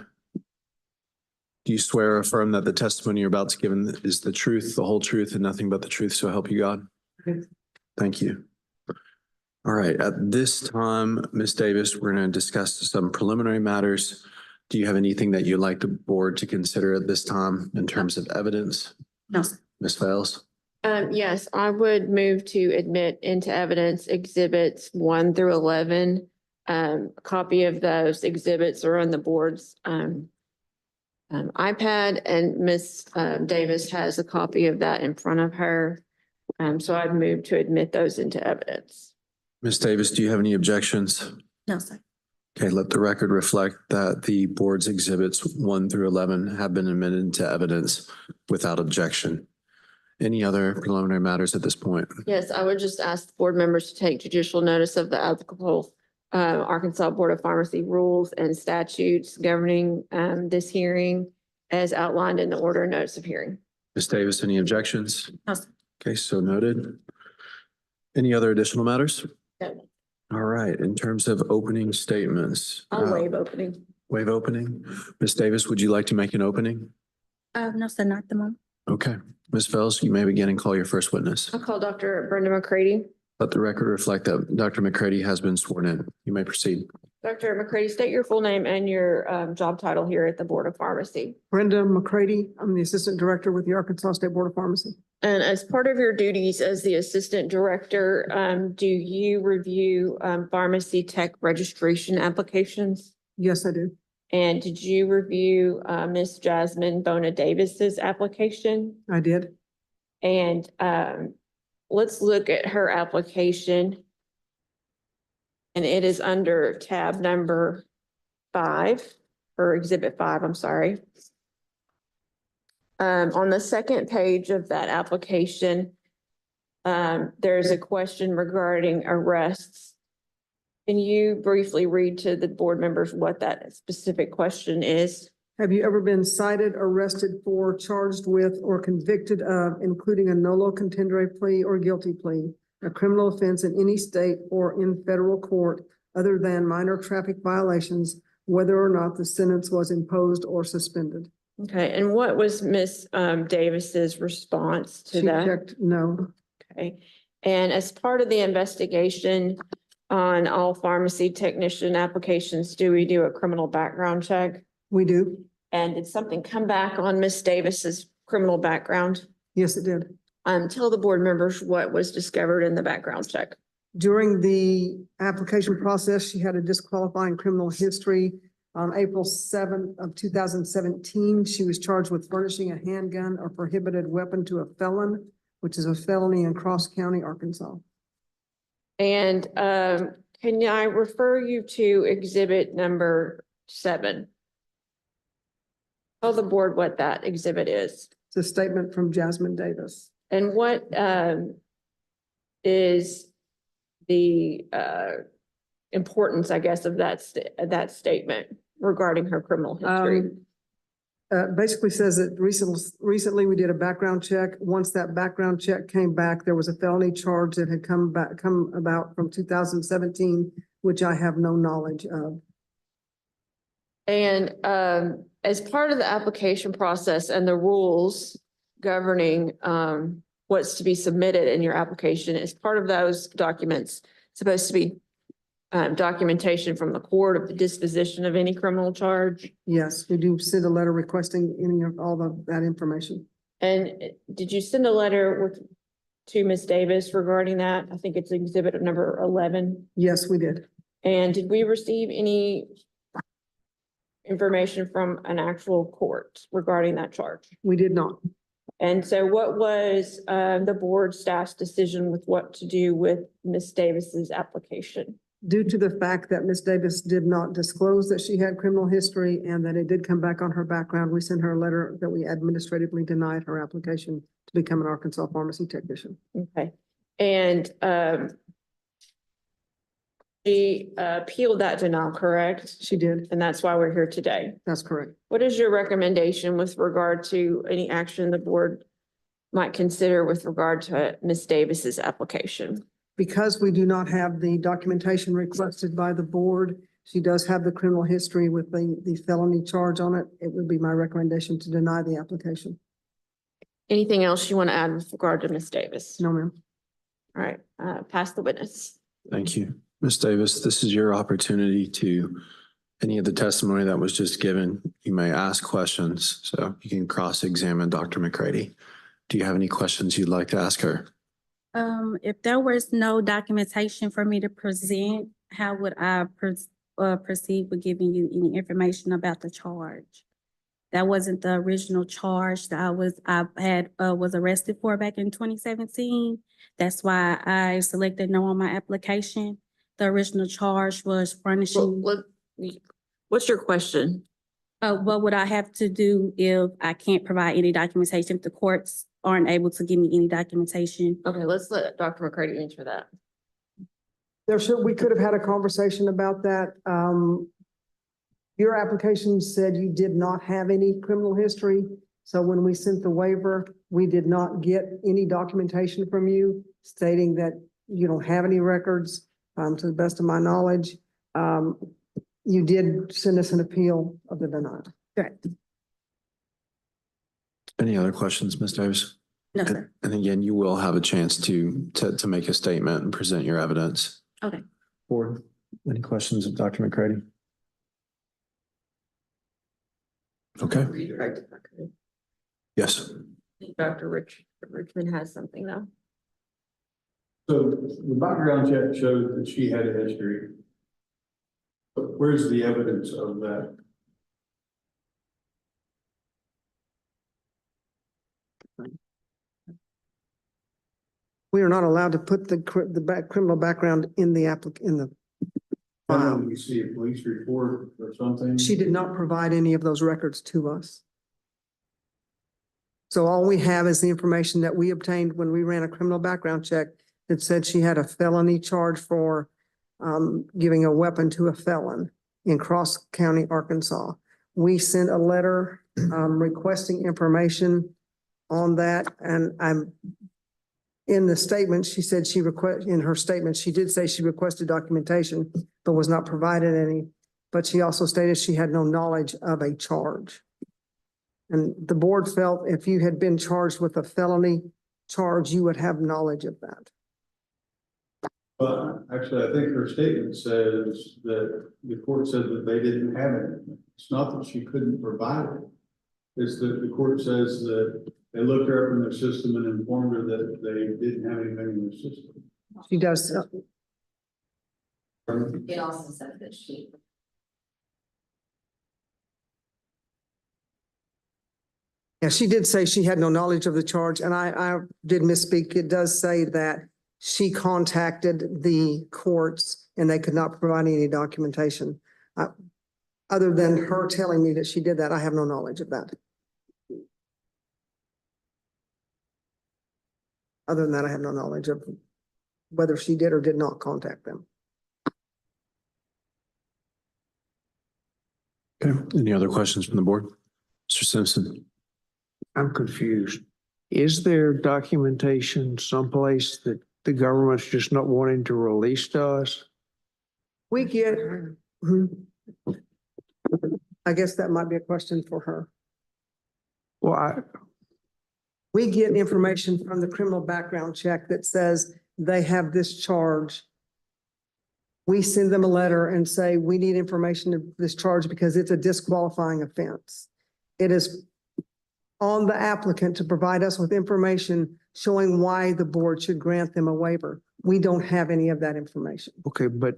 Do you swear or affirm that the testimony you're about to give is the truth, the whole truth, and nothing but the truth, so help you God? Yes. Thank you. All right, at this time, Ms. Davis, we're going to discuss some preliminary matters. Do you have anything that you'd like the board to consider at this time in terms of evidence? No. Ms. Fales? Yes, I would move to admit into evidence exhibits 1 through 11. A copy of those exhibits are on the board's iPad, and Ms. Davis has a copy of that in front of her. So I'd move to admit those into evidence. Ms. Davis, do you have any objections? No, sir. Okay, let the record reflect that the board's exhibits 1 through 11 have been admitted into evidence without objection. Any other preliminary matters at this point? Yes, I would just ask the board members to take judicial notice of the applicable Arkansas Board of Pharmacy rules and statutes governing this hearing as outlined in the order and notice of hearing. Ms. Davis, any objections? No, sir. Okay, so noted. Any other additional matters? No. All right, in terms of opening statements. I'll waive opening. Waive opening. Ms. Davis, would you like to make an opening? No, sir, not the moment. Okay. Ms. Fels, you may begin and call your first witness. I'll call Dr. Brenda McCrady. Let the record reflect that Dr. McCrady has been sworn in. You may proceed. Dr. McCrady, state your full name and your job title here at the Board of Pharmacy. Brenda McCrady, I'm the Assistant Director with the Arkansas State Board of Pharmacy. And as part of your duties as the Assistant Director, do you review pharmacy tech registration applications? Yes, I do. And did you review Ms. Jasmine Bona Davis's application? I did. And let's look at her application. And it is under tab number 5, or exhibit 5, I'm sorry. On the second page of that application, there's a question regarding arrests. Can you briefly read to the board members what that specific question is? Have you ever been cited, arrested for, charged with, or convicted of, including a nolo contendere plea or guilty plea, a criminal offense in any state or in federal court other than minor traffic violations, whether or not the sentence was imposed or suspended? Okay, and what was Ms. Davis's response to She that? checked no. Okay, and as part of the investigation on all pharmacy technician applications, do we do a criminal background check? We do. And did something come back on Ms. Davis's criminal background? Yes, it did. Tell the board members what was discovered in the background check. During the application process, she had a disqualifying criminal history. On April 7th of 2017, she was charged with furnishing a handgun or prohibited weapon to a felon, which is a felony in Cross County, Arkansas. And can I refer you to exhibit number 7? Tell the board what that exhibit is. It's a statement from Jasmine Davis. And what is the importance, I guess, of that statement regarding her criminal history? Basically says that recently we did a background check. Once that background check came back, there was a felony charge that had come about from 2017, which I have no knowledge of. And as part of the application process and the rules governing what's to be submitted in your application, as part of those documents, supposed to be documentation from the court of the disposition of any criminal charge. Yes, we do send a letter requesting any of all of that information. And did you send a letter to Ms. Davis regarding that? I think it's exhibit number 11. Yes, we did. And did we receive any information from an actual court regarding that charge? We did not. And so what was the board staff's decision with what to do with Ms. Davis's application? Due to the fact that Ms. Davis did not disclose that she had criminal history and that it did come back on her background, we sent her a letter that we administratively denied her application to become an Arkansas pharmacy technician. Okay. And she appealed that denial, correct? She did. And that's why we're here today. That's correct. What is your recommendation with regard to any action the board might consider with regard to Ms. Davis's application? because we do not have the documentation requested by the board, she does have the criminal history with the felony charge on it. It would be my recommendation to deny the application. Anything else you want to add with regard to Ms. Davis? No, ma'am. All right, pass the witness. Thank you. Ms. Davis, this is your opportunity to, any of the testimony that was just given, you may ask questions, so you can cross-examine Dr. McCrady. Do you have any questions you'd like to ask her? If there was no documentation for me to present, how would I proceed with giving you any information about the charge? That wasn't the original charge that I was arrested for back in 2017. That's why I selected no on my application. The original charge was furnishing. What's your question? What would I have to do if I can't provide any documentation, if the courts aren't able to give me any documentation? Okay, let's let Dr. McCrady answer that. We could have had a conversation about that. Your application said you did not have any criminal history. So when we sent the waiver, we did not get any documentation from you stating that you don't have any records, to the best of my knowledge. You did send us an appeal of the denial. Correct. Any other questions, Ms. Davis? No, sir. And again, you will have a chance to make a statement and present your evidence. Okay. Board, any questions of Dr. McCrady? Okay, yes. Dr. Richmond has something though. So the background check showed that she had a history. But where's the evidence of that? We are not allowed to put the criminal background in the file. You see a police report or something? She did not provide any of those records to us. So all we have is the information that we obtained when we ran a criminal background check that said she had a felony charge for giving a weapon to a felon in Cross County, Arkansas. We sent a letter requesting information on that, and in the statement, she said in her statement, she did say she requested documentation, but was not provided any. But she also stated she had no knowledge of a charge. And the board felt if you had been charged with a felony charge, you would have knowledge of that. But actually, I think her statement says that the court said that they didn't have it. It's not that she couldn't provide it. It's that the court says that they looked her up in their system and informed her that they didn't have anything in their system. She does. It also says that she. Yeah, she did say she had no knowledge of the charge, and I did misspeak. It does say that she contacted the courts and they could not provide any documentation. Other than her telling me that she did that, I have no knowledge of that. Other than that, I have no knowledge of whether she did or did not contact them. Okay, any other questions from the board? Mr. Simpson? I'm confused. Is there documentation someplace that the government's just not wanting to release to us? We get, I guess that might be a question for her. Well, We get information from the criminal background check that says they have this charge. We send them a letter and say, we need information of this charge because it's a disqualifying offense. It is on the applicant to provide us with information showing why the board should grant them a waiver. We don't have any of that information. okay, but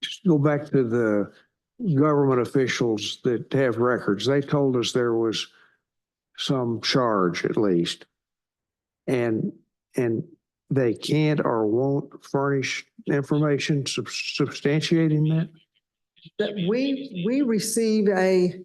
just go back to the government officials that have records. They told us there was some charge at least. And they can't or won't furnish information substantiating that? That we received a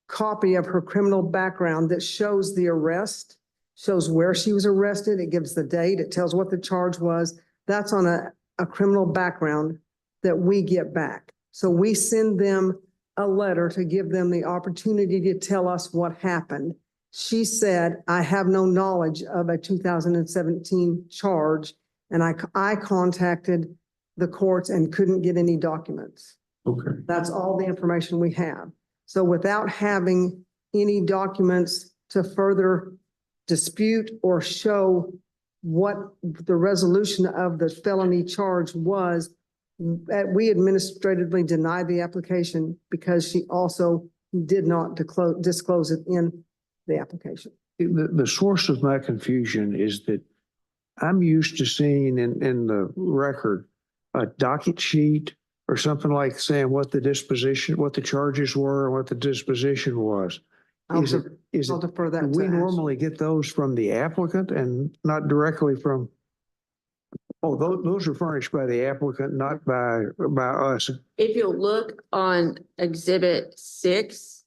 copy of her criminal background that shows the arrest, shows where she was arrested. It gives the date. It tells what the charge was. That's on a criminal background that we get back. So we send them a letter to give them the opportunity to tell us what happened. She said, I have no knowledge of a 2017 charge And I contacted the courts and couldn't get any documents. Okay. That's all the information we have. So without having any documents to further dispute or show what the resolution of the felony charge was, we administratively denied the application because she also did not disclose it in the application. The source of my confusion is that I'm used to seeing in the record a docket sheet or something like saying what the disposition, what the charges were, and what the disposition was. I'll Is I'll it, defer that do to we Ash. normally get those from the applicant and not directly from? Oh, those are furnished by the applicant, not by us. If you'll look on Exhibit 6,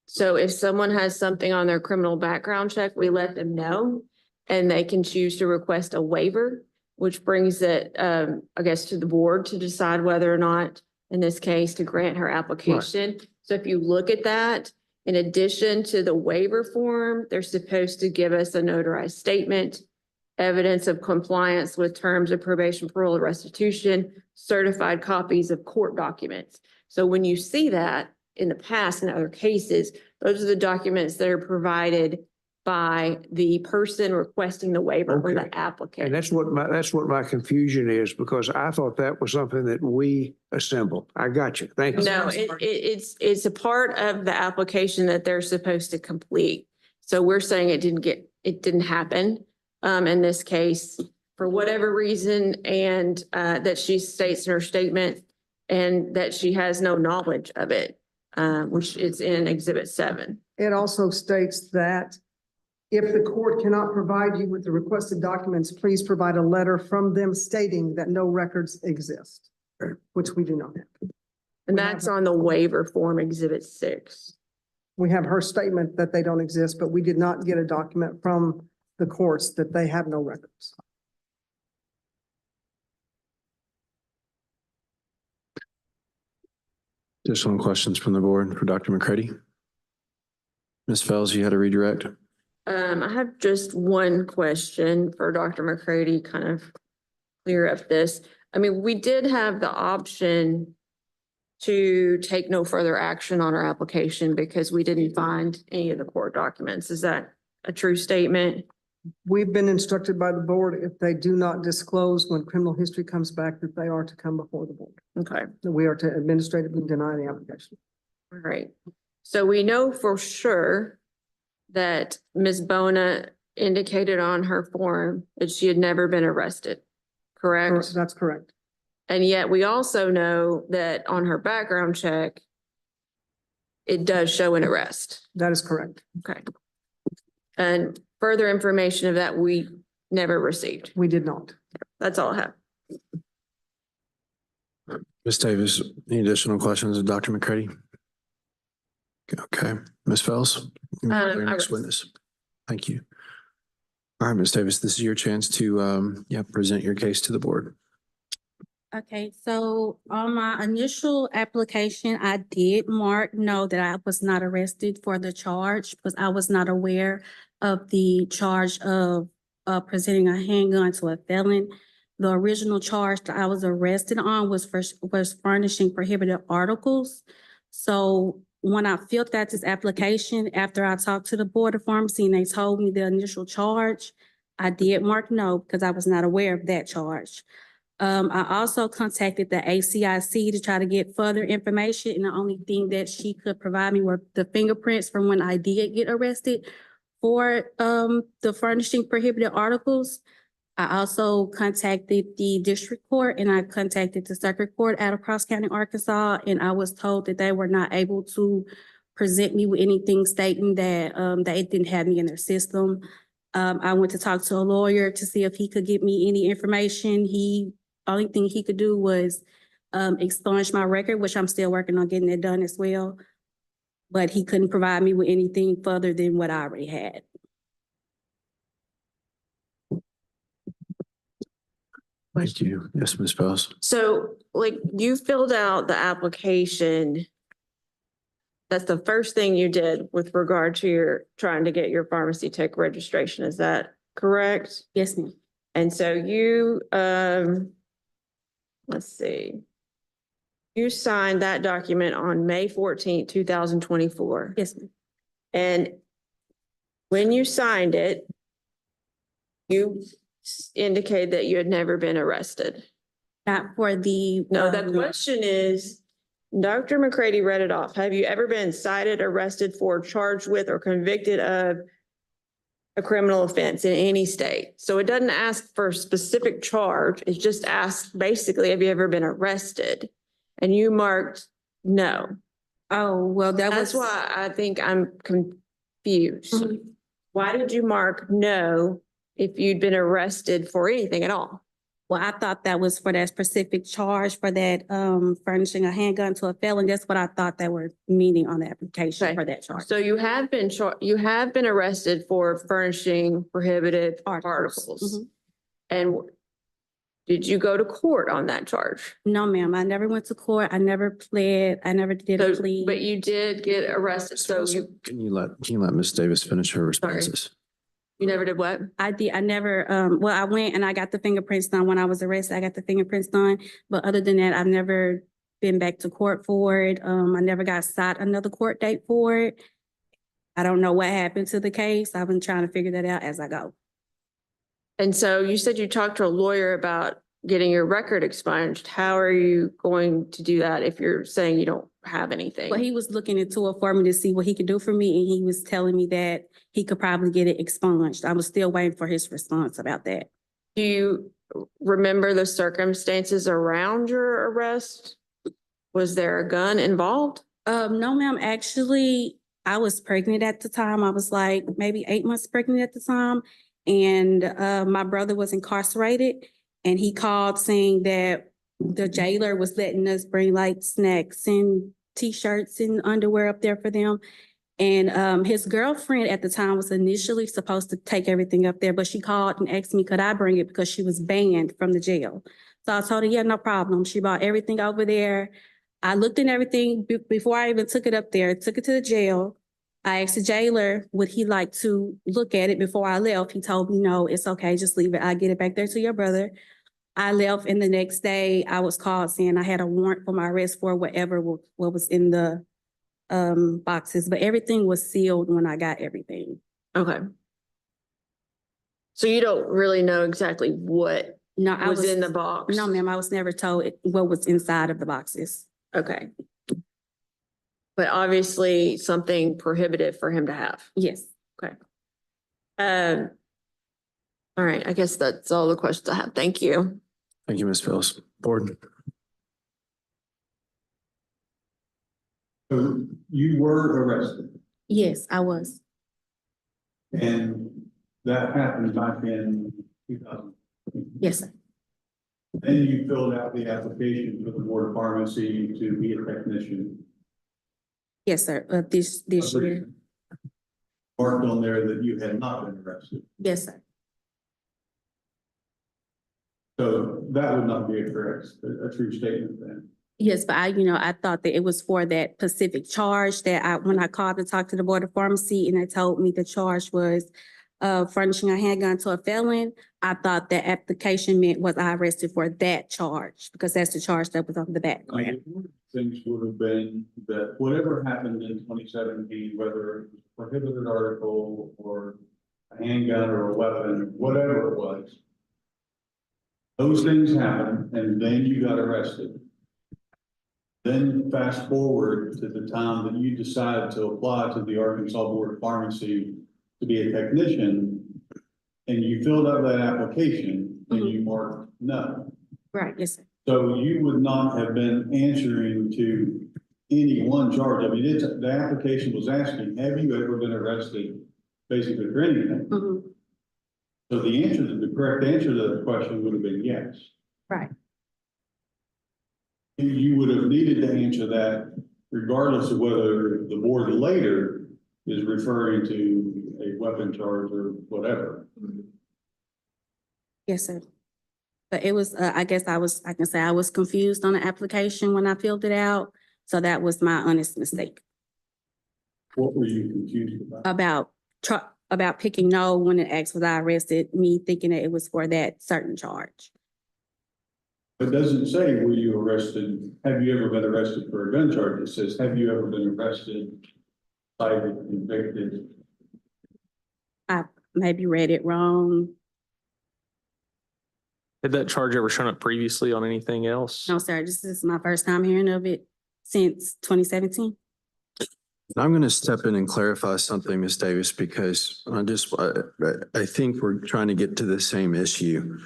so if someone has something on their criminal background check, we let them know, and they can choose to request a waiver, which brings it, I guess, to the board to decide whether or not, in this case, to grant her application. So if you look at that, in addition to the waiver form, they're supposed to give us a notarized statement, evidence of compliance with terms of probation, parole, and restitution, certified copies of court documents. So when you see that in the past in other cases, those are the documents that are provided by the person requesting the waiver or Okay. the applicant. And that's what my confusion is, because I thought that was something that we assembled. I got you. Thank you. No, it's a part of the application that they're supposed to complete. So we're saying it didn't happen in this case for whatever reason, and that she states in her statement and that she has no knowledge of it, which is in Exhibit 7. It also states that if the court cannot provide you with the requested documents, please provide a letter from them stating that no records exist, which we do not have. And that's on the waiver form, Exhibit 6. We have her statement that they don't exist, but we did not get a document from the courts that they have no records. Additional questions from the board for Dr. McCrady? Ms. Fells, you had a redirect? I have just one question for Dr. McCrady, kind of clear up this. I mean, we did have the option to take no further action on our application because we didn't find any of the court documents. Is that a true statement? We've been instructed by the board, if they do not disclose when criminal history comes back, that they are to come before the board. Okay, That we are to administratively deny the application. all right. So we know for sure that Ms. Bona indicated on her form that she had never been arrested, correct? That's correct. And yet we also know that on her background check, it does show an arrest. That is correct. Okay. And further information of that we never received. We did not. That's all I have. Ms. Davis, any additional questions of Dr. McCrady? Okay, Ms. Fells? Your I next rest. witness. Thank you. All right, Ms. Davis, this is your chance to, present your case to the board. Okay, so on my initial application, I did mark no that I was not arrested for the charge because I was not aware of the charge of presenting a handgun to a felon. The original charge that I was arrested on was furnishing prohibited articles. So when I filled out this application, after I talked to the Board of Pharmacy and they told me the initial charge, I did mark no because I was not aware of that charge. I also contacted the ACIC to try to get further information, and the only thing that she could provide me were the fingerprints from when I did get arrested for the furnishing prohibited articles. I also contacted the district court and I contacted the circuit court out of Cross County, Arkansas, and I was told that they were not able to present me with anything stating that they didn't have me in their system. I went to talk to a lawyer to see if he could give me any information. Only thing he could do was expunge my record, which I'm still working on getting it done as well. But he couldn't provide me with anything further than what I already had. Thank you. Yes, Ms. Fells. So like you filled out the application. That's the first thing you did with regard to your trying to get your pharmacy tech registration. Is that correct? Yes, ma'am. And so you, let's see. You signed that document on May 14th, 2024. Yes, ma'am. And when you signed it, you indicated that you had never been arrested. Not for the. No, the question is, Dr. McCrady read it off. Have you ever been cited, arrested for, charged with, or convicted of a criminal offense in any state? So it doesn't ask for a specific charge. It just asks basically, have you ever been arrested? And you marked no. Oh, well, That's why I think I'm confused. Mhm. Why did you mark no if you'd been arrested for anything at all? Well, I thought that was for that specific charge for that furnishing a handgun to a felon. That's what I thought they were meaning on the application Okay. for that charge. So you have been you have been arrested for furnishing prohibited Articles. articles. Mhm. And did you go to court on that charge? No, ma'am, I never went to court. I never pled. I never did a So, plea. but you did get arrested. So Can you let Ms. Davis finish her responses? you never did what? I did, I never, well, I went and I got the fingerprints done when I was arrested. I got the fingerprints done. But other than that, I've never been back to court for it. I never got set another court date for it. I don't know what happened to the case. I've been trying to figure that out as I go. And so you said you talked to a lawyer about getting your record expunged. How are you going to do that if you're saying you don't have anything? But he was looking into it for me to see what he could do for me, and he was telling me that he could probably get it expunged. I was still waiting for his response about that. Do you remember the circumstances around your arrest? Was there a gun involved? No, ma'am. Actually, I was pregnant at the time. I was like maybe 8 months pregnant at the time. And my brother was incarcerated, and he called saying that the jailer was letting us bring like snacks and T-shirts and underwear up there for them. And his girlfriend at the time was initially supposed to take everything up there, but she called and asked me, could I bring it, because she was banned from the jail. So I told her, yeah, no problem. She brought everything over there. I looked at everything before I even took it up there, took it to the jail. I asked the jailer, would he like to look at it before I left? He told me, no, it's okay, just leave it. I'll get it back there to your brother. I left, and the next day I was called saying I had a warrant for my arrest for whatever what was in the boxes, but everything was sealed when I got everything. Okay. So you don't really know exactly what No, I was in the box? No, ma'am, I was never told what was inside of the boxes. Okay. But obviously something prohibitive for him to have. Yes. All right, I guess that's all the questions I have. Thank you. Thank you, Ms. Phillips. Board. So you were arrested, Yes, I was. and that happened back in 2000. Yes, sir. Then you filled out the application for the Board of Pharmacy to be a technician. Yes, sir. This year. Marked on there that you had not been arrested. Yes, sir. So that would not be a true statement then. Yes, but I thought that it was for that specific charge that when I called to talk to the Board of Pharmacy, and they told me the charge was furnishing a handgun to a felon. I thought that application meant was I arrested for that charge, because that's the charge that was on the back. Things would have been that whatever happened in 2017, whether it was a prohibited article or a handgun or a weapon, whatever it was, those things happened, and then you got arrested. Then fast forward to the time that you decided to apply to the Arkansas Board of Pharmacy to be a technician, and you filled out that application and you marked no. Right, yes, sir. So you would not have been answering to any one charge. I mean, the application was asking, have you ever been arrested basically for anything? Mhm. So the correct answer to that question would have been yes. Right. You would have needed to answer that regardless of whether the board later is referring to a weapon charge or whatever. Yes, sir. But it was, I can say I was confused on the application when I filled it out. So that was my honest mistake What were you confused about? about about picking no when it asked was I arrested, me thinking that it was for that certain charge. It doesn't say were you arrested, have you ever been arrested for a gun charge? It says, have you ever been arrested, cited, convicted? I maybe read it wrong. Had that charge ever shown up previously on anything else? No, sir, this is my first time hearing of it since 2017. I'm going to step in and clarify something, Ms. Davis, because I think we're trying to get to the same issue.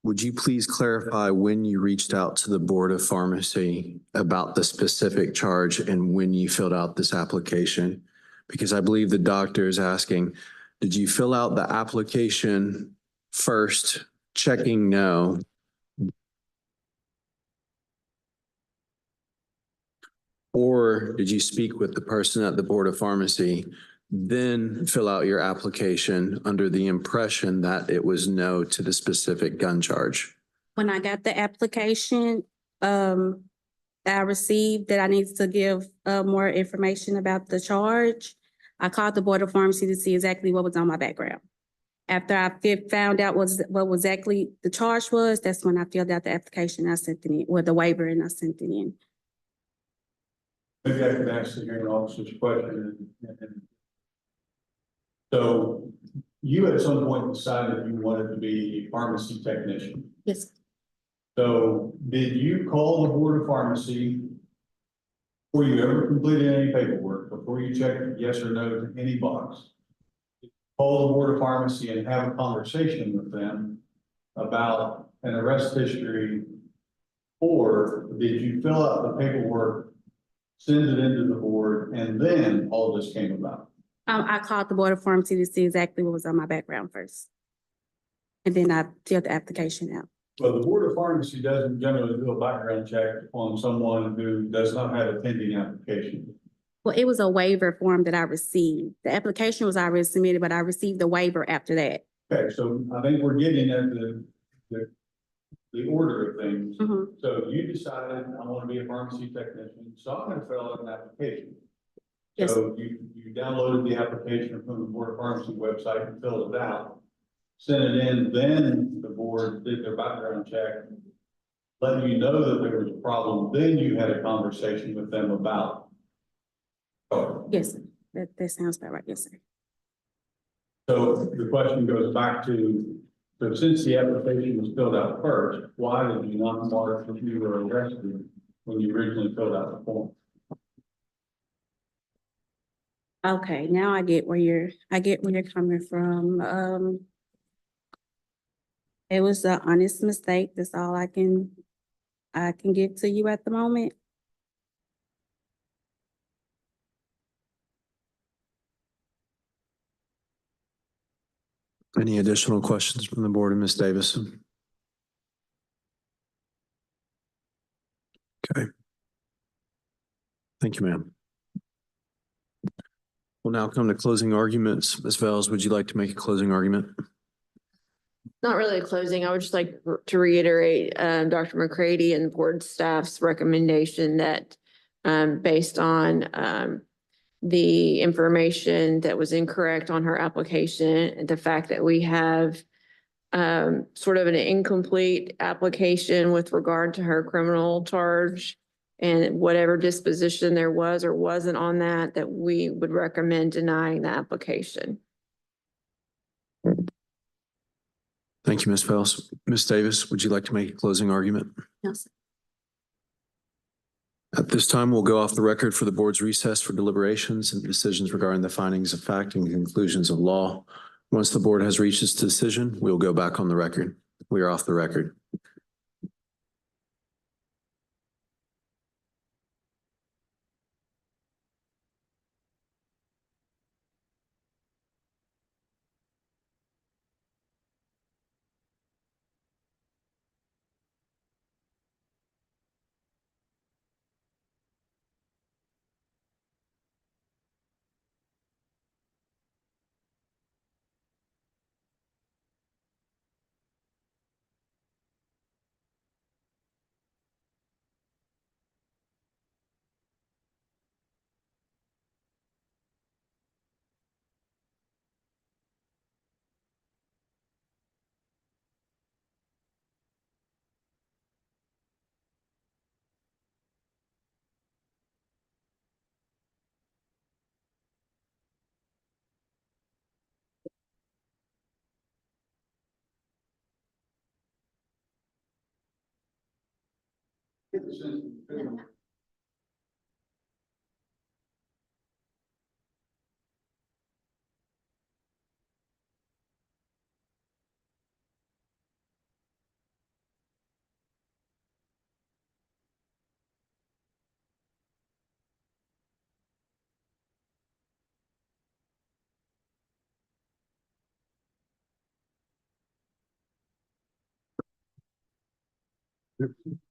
Would you please clarify when you reached out to the Board of Pharmacy about the specific charge and when you filled out this application? Because I believe the doctor is asking, did you fill out the application first, checking no? Or did you speak with the person at the Board of Pharmacy, then fill out your application under the impression that it was no to the specific gun charge? When I got the application, that I received that I needed to give more information about the charge, I called the Board of Pharmacy to see exactly what was on my background. After I found out what exactly the charge was, that's when I filled out the application. I sent it in, with the waiver, and I sent it in. Maybe I could ask the hearing officer's question. So you at some point decided you wanted to be a pharmacy technician. Yes. So did you call the Board of Pharmacy before you ever completed any paperwork, before you checked yes or no to any box? Call the Board of Pharmacy and have a conversation with them about an arrest history, or did you fill out the paperwork, send it into the board, and then all this came about? I called the Board of Pharmacy to see exactly what was on my background first. And then I filled the application out. Well, the Board of Pharmacy doesn't generally do a background check on someone who does not have a pending application. Well, it was a waiver form that I received. The application was already submitted, but I received the waiver after that. Okay, so I think we're getting at the order of things. Mhm. So you decided I want to be a pharmacy technician, so I'm going to fill out an application. Yes. So you downloaded the application from the Board of Pharmacy website and filled it out, sent it in, then the board did their background check, letting you know that there was a problem, then you had a conversation with them about. Yes, sir. That sounds about right. Yes, sir. So the question goes back to, so since the application was filled out first, why did you not mark that you were arrested when you originally filled out the form? Okay, now I get where you're coming from. It was an honest mistake. That's all I can give to you at the moment. Any additional questions from the board of Ms. Davis? Okay. Thank you, ma'am. We'll now come to closing arguments. Ms. Vels, would you like to make a closing argument? Not really a closing. I would just like to reiterate Dr. McCrady and board staff's recommendation that based on the information that was incorrect on her application, the fact that we have sort of an incomplete application with regard to her criminal charge and whatever disposition there was or wasn't on that, that we would recommend denying the application. Thank you, Ms. Vels. Ms. Davis, would you like to make a closing argument? Yes. At this time, we'll go off the record for the board's recess for deliberations and decisions regarding the findings of fact and conclusions of law. Once the board has reached its decision, we'll go back on the record. We are off the record.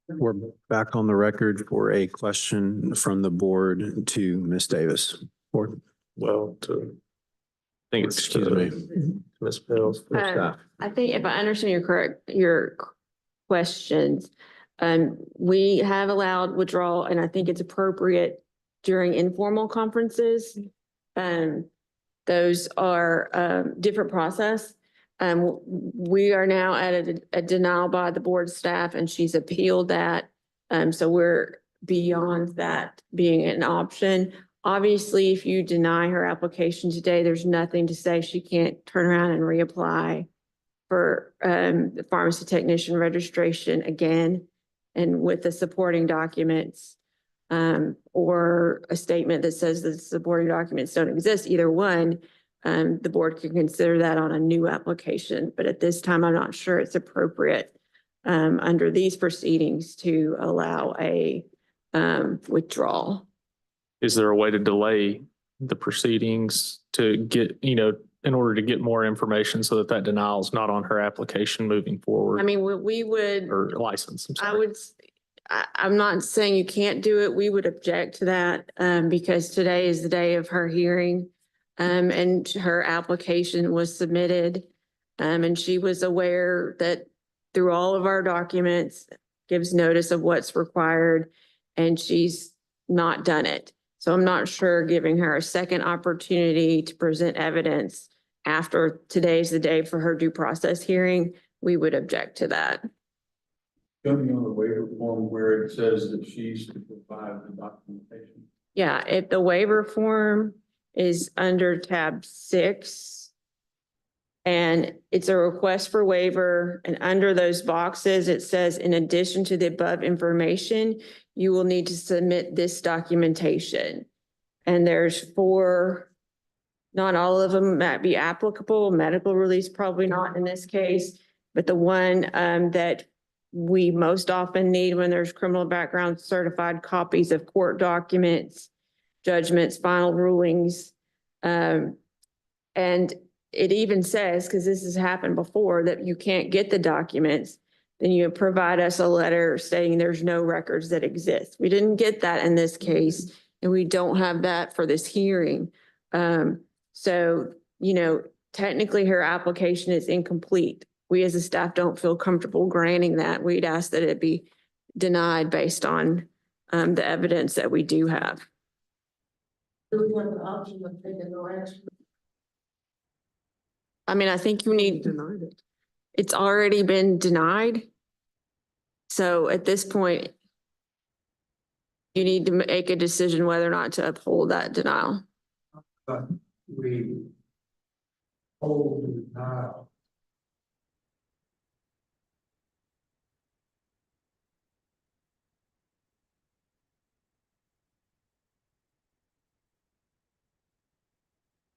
We're back on the record for a question from the board to Ms. Davis. Board, Well, to, I think it's, excuse me. Ms. Bell's. I think if I understand your questions, we have allowed withdrawal, and I think it's appropriate during informal conferences. Those are different process. We are now at a denial by the board staff, and she's appealed that. So we're beyond that being an option. Obviously, if you deny her application today, there's nothing to say she can't turn around and reapply for the pharmacy technician registration again, and with the supporting documents, or a statement that says the supporting documents don't exist, either one, the board can consider that on a new application. But at this time, I'm not sure it's appropriate under these proceedings to allow a withdrawal. Is there a way to delay the proceedings to get, in order to get more information so that that denial is not on her application moving forward? I mean, we would. Or license, I'm sorry. I'm not saying you can't do it. We would object to that because today is the day of her hearing. And her application was submitted. And she was aware that through all of our documents, gives notice of what's required, and she's not done it. So I'm not sure giving her a second opportunity to present evidence after today's the day for her due process hearing, we would object to that. Show me on the waiver form where it says that she's to provide the documentation. Yeah, if the waiver form is under tab 6. And it's a request for waiver, and under those boxes, it says, in addition to the above information, you will need to submit this documentation. And there's 4, not all of them might be applicable. Medical release, probably not in this case, but the one that we most often need when there's criminal background, certified copies of court documents, judgments, final rulings. And it even says, because this has happened before, that you can't get the documents, then you provide us a letter stating there's no records that exist. We didn't get that in this case, and we don't have that for this hearing. So, technically her application is incomplete. We as a staff don't feel comfortable granting that. We'd ask that it be denied based on the evidence that we do have. Do we have the option of taking no action? I mean, I think you need, Denied it. it's already been denied. So at this point, you need to make a decision whether or not to uphold that denial. But we hold the denial.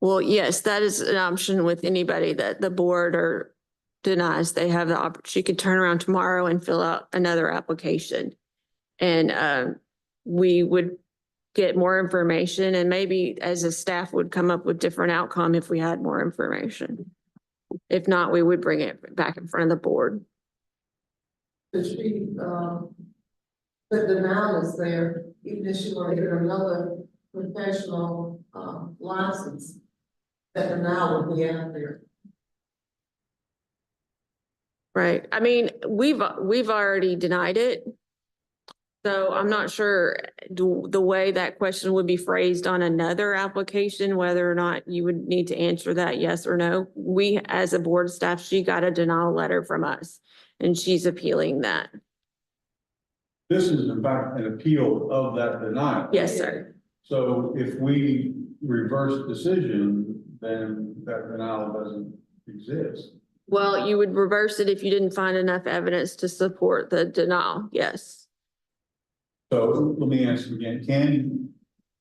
Well, yes, that is an option with anybody that the board or denies. They have the she could turn around tomorrow and fill out another application. And we would get more information, and maybe as a staff would come up with different outcome if we had more information. If not, we would bring it back in front of the board. The denial is there, even if she were to get another professional license, that denial would be out there. Right. I mean, we've already denied it. So I'm not sure the way that question would be phrased on another application, whether or not you would need to answer that yes or no. We, as a board staff, she got a denial letter from us, and she's appealing that. This is in fact an appeal of that denial. Yes, sir. So if we reverse decision, then that denial doesn't exist. Well, you would reverse it if you didn't find enough evidence to support the denial. Yes. So let me ask you again,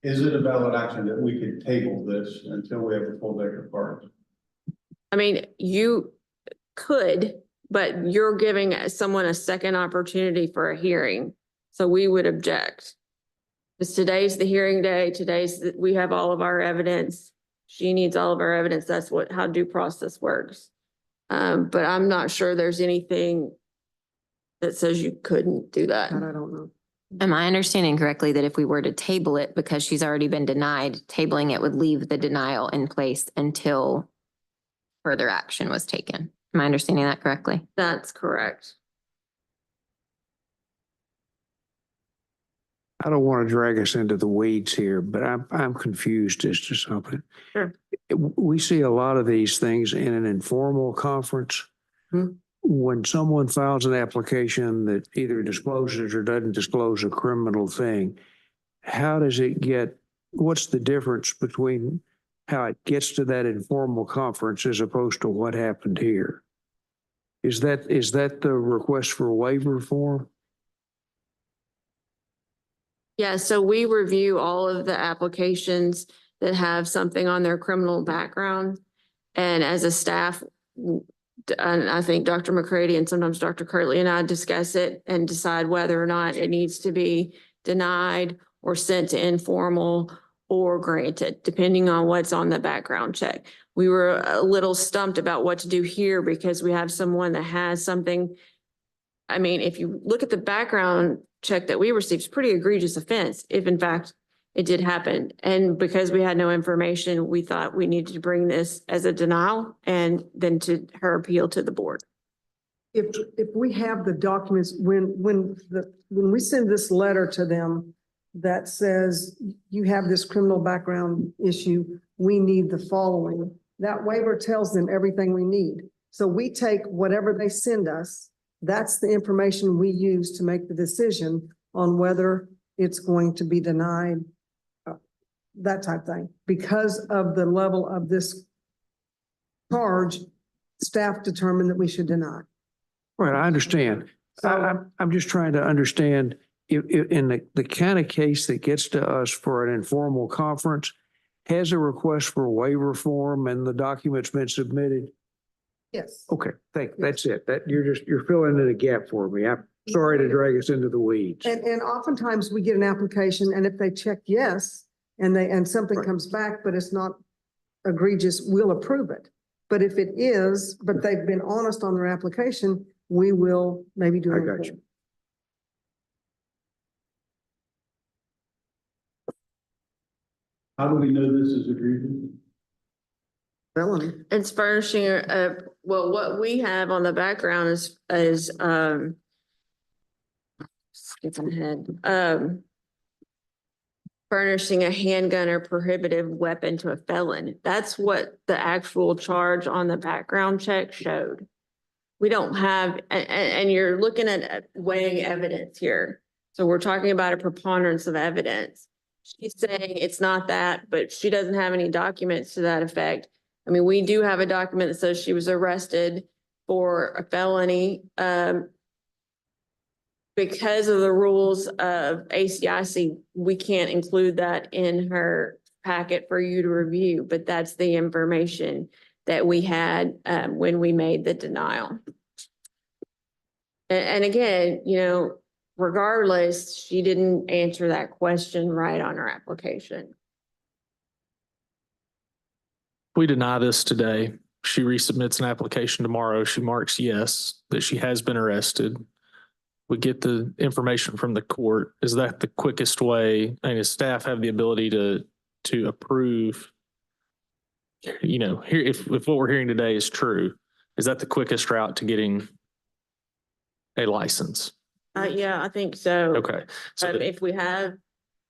is it a valid action that we could table this until we have a full deck of cards? I mean, you could, but you're giving someone a second opportunity for a hearing. So we would object. Because today's the hearing day, we have all of our evidence. She needs all of our evidence. That's how due process works. But I'm not sure there's anything that says you couldn't do that. That I don't know. Am I understanding correctly that if we were to table it because she's already been denied, tabling it would leave the denial in place until further action was taken? Am I understanding that correctly? That's correct. I don't want to drag us into the weeds here, but I'm confused as to something. Sure. We see a lot of these things in an informal conference. When someone files an application that either discloses or doesn't disclose a criminal thing, how does it get, what's the difference between how it gets to that informal conference as opposed to what happened here? Is that the request for waiver form? Yeah, so we review all of the applications that have something on their criminal background. And as a staff, and I think Dr. McCrady and sometimes Dr. Kurtley and I discuss it and decide whether or not it needs to be denied or sent to informal or granted, depending on what's on the background check. We were a little stumped about what to do here because we have someone that has something. I mean, if you look at the background check that we received, it's pretty egregious offense, if in fact it did happen. And because we had no information, we thought we needed to bring this as a denial and then to her appeal to the board. If we have the documents, when we send this letter to them that says you have this criminal background issue, we need the following. That waiver tells them everything we need. So we take whatever they send us. That's the information we use to make the decision on whether it's going to be denied, that type of thing. Because of the level of this charge, staff determined that we should deny. Right, I understand. I'm just trying to understand if in the kind of case that gets to us for an informal conference, has a request for waiver form and the document's been submitted? Yes. Okay, that's it. You're filling in a gap for me. I'm sorry to drag us into the weeds. And oftentimes we get an application and if they check yes, and something Right. comes back, but it's not egregious, we'll approve it. But if it is, but they've been honest on their application, we will maybe do. I got you. How do we know this is egregious? Felony. It's furnishing well, what we have on the background is skipping ahead, furnishing a handgun or prohibitive weapon to a felon. That's what the actual charge on the background check showed. We don't have, and you're looking at weighing evidence here. So we're talking about a preponderance of evidence. She's saying it's not that, but she doesn't have any documents to that effect. I mean, we do have a document that says she was arrested for a felony. Because of the rules of ACIC, we can't include that in her packet for you to review, but that's the information that we had when we made the denial. And again, you know, regardless, she didn't answer that question right on her application. If we deny this today, she resubmits an application tomorrow. She marks yes, that she has been arrested. We get the information from the court. Is that the quickest way? I mean, does staff have the ability to approve? You know, here, if what we're hearing today is true, is that the quickest route to getting a license? Yeah, I think so. Okay. So If we have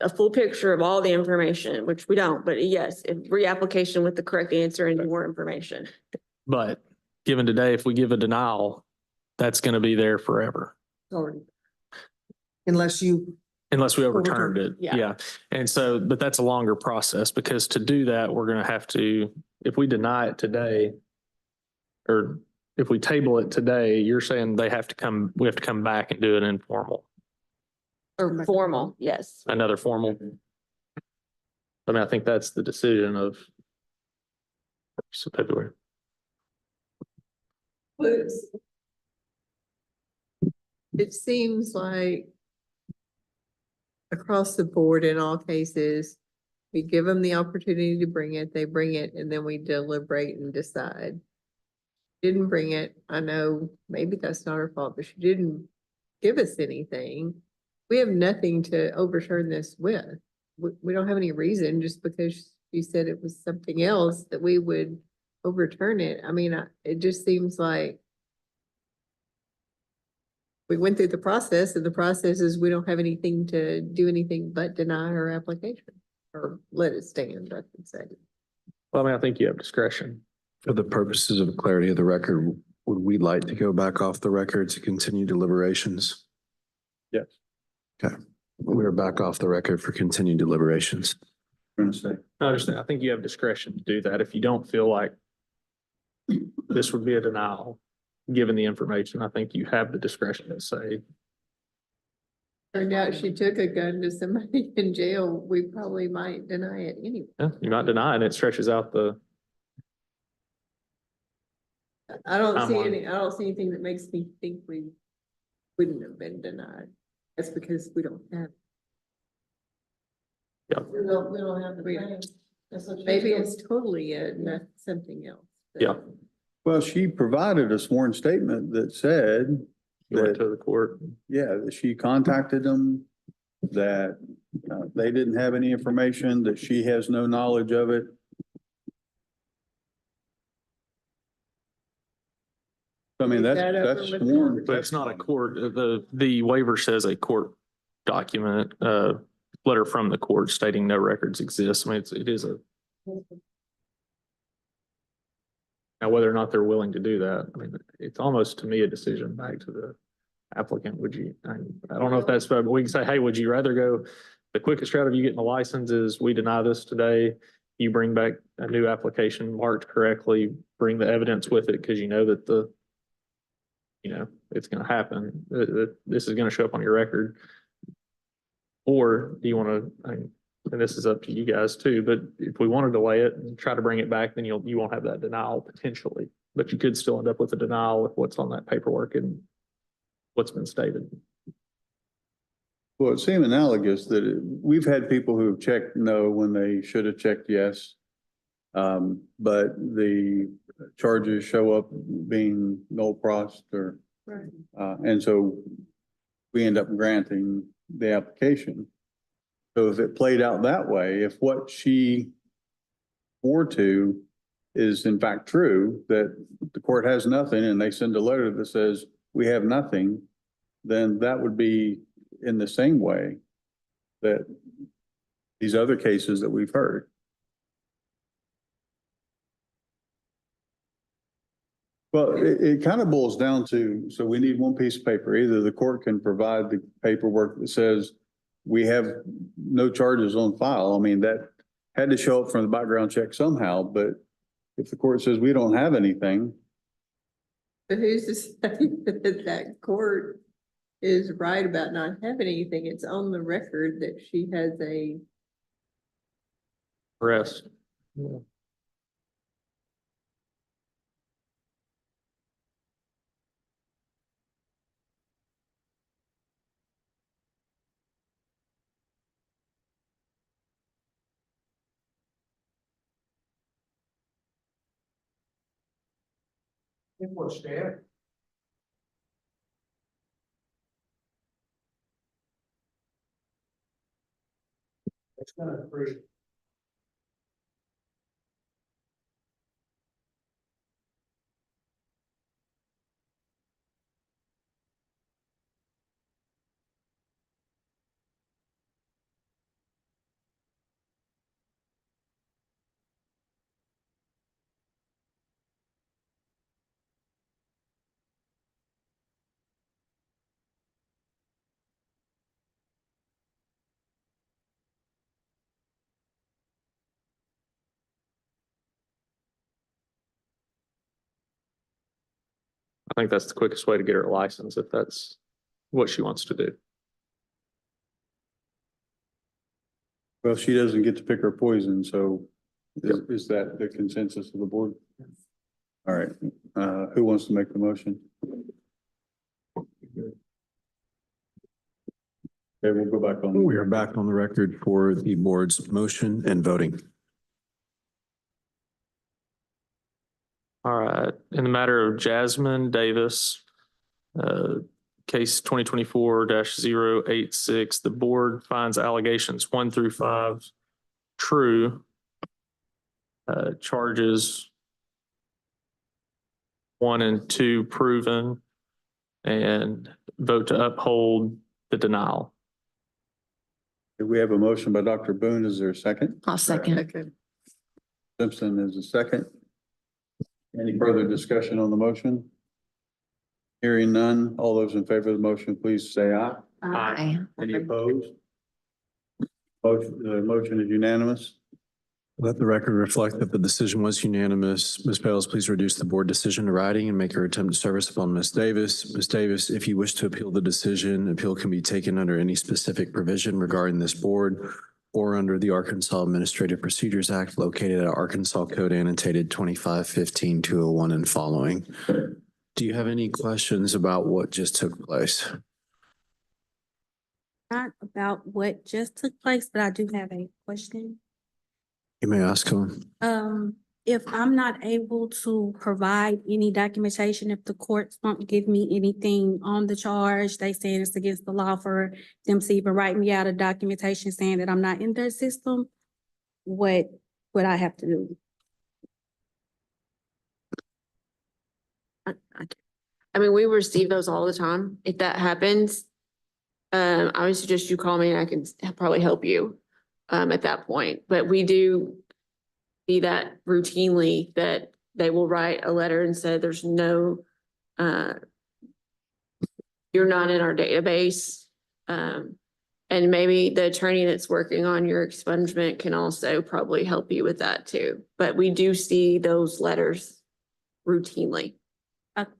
a full picture of all the information, which we don't, but yes, if reapplication with the correct answer and more information. but given today, if we give a denial, that's going to be there forever. Sorry. Unless we overturned it. Yeah. Yeah. And so, but that's a longer process because to do that, we're going to have to, if we deny it today, or if we table it today, you're saying we have to come back and do it informal. Or formal, yes. another formal. I mean, I think that's the decision of February. It seems like across the board in all cases, we give them the opportunity to bring it, they bring it, and then we deliberate and decide. Didn't bring it, I know maybe that's not her fault, but she didn't give us anything. We have nothing to overturn this with. We don't have any reason just because she said it was something else that we would overturn it. I mean, it just seems like we went through the process and the process is we don't have anything to do anything but deny her application or let it stand, I should say. Well, I mean, I think you have discretion. For the purposes of clarity of the record, would we like to go back off the record to continue deliberations? Yes. Okay, we are back off the record for continued deliberations. I'm gonna say. I understand. I think you have discretion to do that. If you don't feel like this would be a denial, given the information, I think you have the discretion to say, Turned out she took a gun to somebody in jail, we probably might deny it anyway. yeah, you might deny it. It stretches out the, I don't see Timeline. I don't see anything that makes me think we wouldn't have been denied. That's because we don't have. Yeah. We don't have the plan. Maybe it's totally not something else. yeah, Well, she provided a sworn statement that said you went that, to the court. yeah, that she contacted them, that they didn't have any information, that she has no knowledge of it. I mean, Is that that's over with sworn. But it's not a court, the waiver says a court document, letter from the court stating no records exist. I mean, it is a. Now, whether or not they're willing to do that, I mean, it's almost to me a decision back to the applicant. Would you, I don't know if that's, but we can say, hey, would you rather go, the quickest route of you getting the license is we deny this today. You bring back a new application marked correctly, bring the evidence with it because you know that it's going to happen. This is going to show up on your record. Or do you want to, and this is up to you guys too, but if we want to delay it and try to bring it back, then you won't have that denial potentially, but you could still end up with a denial with what's on that paperwork and what's been stated. Well, it seemed analogous that we've had people who have checked no when they should have checked yes. But the charges show up being null prost or, Right. and so we end up granting the application. So if it played out that way, if what she swore to is in fact true, that the court has nothing and they send a letter that says we have nothing, then that would be in the same way that these other cases that we've heard. Well, it kind of boils down to, so we need one piece of paper. Either the court can provide the paperwork that says we have no charges on file. I mean, that had to show up from the background check somehow, but if the court says we don't have anything. But who's to say that that court is right about not having anything? It's on the record that she has a. Arrest. Yeah. What's that? It's kind of crazy. I think that's the quickest way to get her a license if that's what she wants to do. Well, she doesn't get to pick her poison, so is that the consensus of the board? All right, who wants to make the motion? Okay, we'll go back on. We are back on the record for the board's motion and voting. All right, in the matter of Jasmine Davis, case 2024-086, the board finds allegations 1 through 5 true. Charges 1 and 2 proven, and vote to uphold the denial. We have a motion by Dr. Boone. Is there a second? I'll second. Simpson is a second. Any further discussion on the motion? Hearing none, all those in favor of the motion, please say aye. Aye. Any opposed? The motion is unanimous. Let the record reflect that the decision was unanimous. Ms. Bales, please reduce the board decision to writing and make your attempt to service upon Ms. Davis. Ms. Davis, if you wish to appeal the decision, appeal can be taken under any specific provision regarding this board or under the Arkansas Administrative Procedures Act located at Arkansas Code annotated 2515-201 and following. Do you have any questions about what just took place? Not about what just took place, but I do have a question. You may ask him. If I'm not able to provide any documentation, if the courts won't give me anything on the charge, they saying it's against the law for them to even write me out a documentation saying that I'm not in their system, what would I have to do? I mean, we receive those all the time. If that happens, I would suggest you call me and I can probably help you at that point. But we do see that routinely, that they will write a letter and say there's no, you're not in our database. And maybe the attorney that's working on your expungement can also probably help you with that too. But we do see those letters routinely.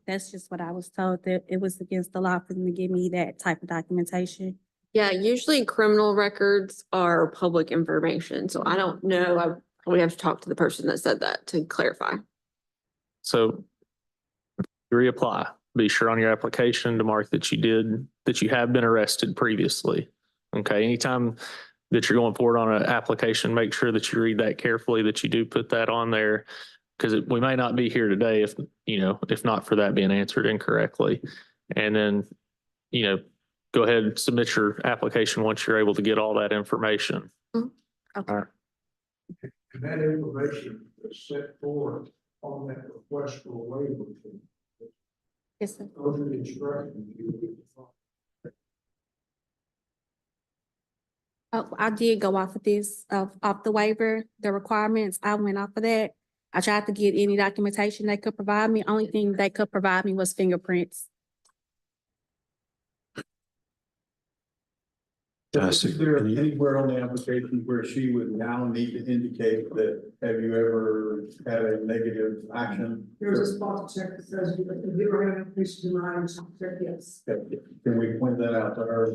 That's just what I was told, that it was against the law for them to give me that type of documentation. Yeah, usually criminal records are public information, so I don't know. I probably have to talk to the person that said that to clarify. So reapply, be sure on your application to mark that you have been arrested previously. Okay, anytime that you're going forward on an application, make sure that you read that carefully, that you do put that on there, because we may not be here today if not for that being answered incorrectly. And then, go ahead and submit your application once you're able to get all that information. Okay. All right. And that information is set forth on that request for a waiver. Yes, sir. Those are the instructions you need to follow. I did go off of this, off the waiver, the requirements. I went off of that. I tried to get any documentation they could provide me. Only thing they could provide me was fingerprints. Is there anywhere on the application where she would now need to indicate that, have you ever had a negative action? There's a spot to check that says you ever had an application denied, and she check yes. Can we point that out to her?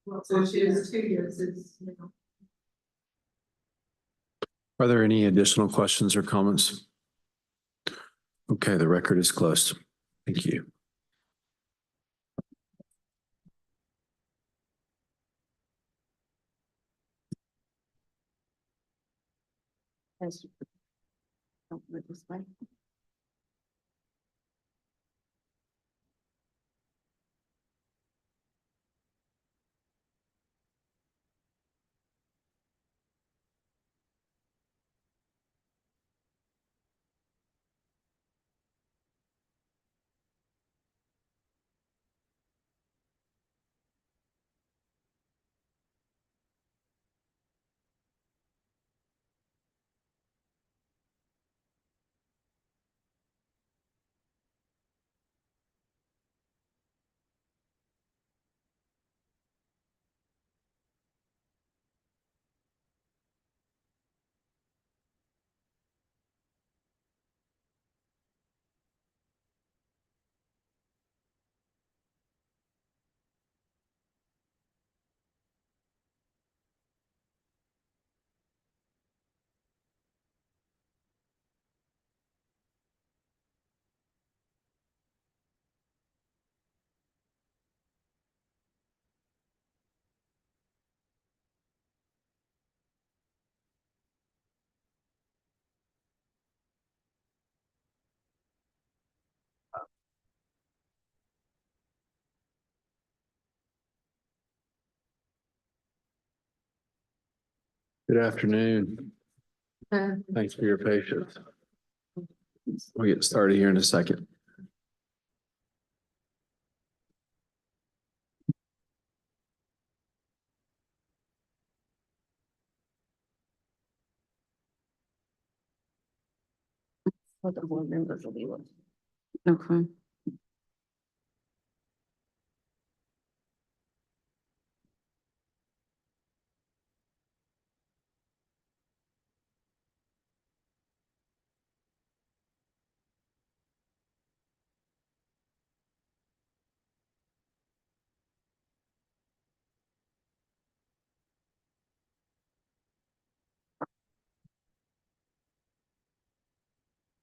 Well, so she is 2 years, Are there any additional questions or comments? Okay, the record is closed. Thank you. Don't look this way. Good afternoon. Thanks for your patience. We'll get started here in a second. What the board members will be with. Okay.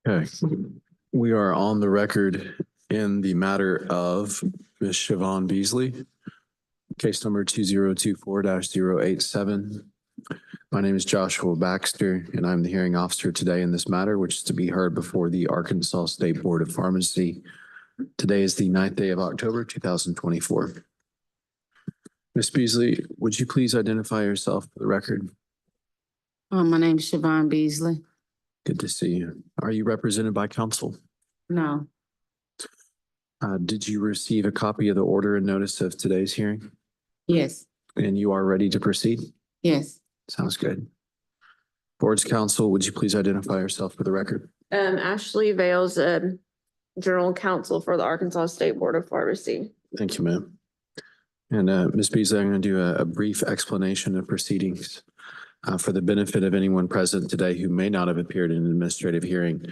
Okay, we are on the record in the matter of Ms. Siobhan Beasley. Case number 2024-087. My name is Joshua Baxter, and I'm the hearing officer today in this matter, which is to be heard before the Arkansas State Board of Pharmacy. Today is the 9th day of October, 2024. Ms. Beasley, would you please identify yourself for the record? My name is Siobhan Beasley. Good to see you. Are you represented by counsel? No. Did you receive a copy of the order and notice of today's hearing? Yes. And you are ready to proceed? Yes. Sounds good. Board's counsel, would you please identify yourself for the record? Ashley Vales, General Counsel for the Arkansas State Board of Pharmacy. Thank you, ma'am. And Ms. Beasley, I'm going to do a brief explanation of proceedings for the benefit of anyone present today who may not have appeared in an administrative hearing.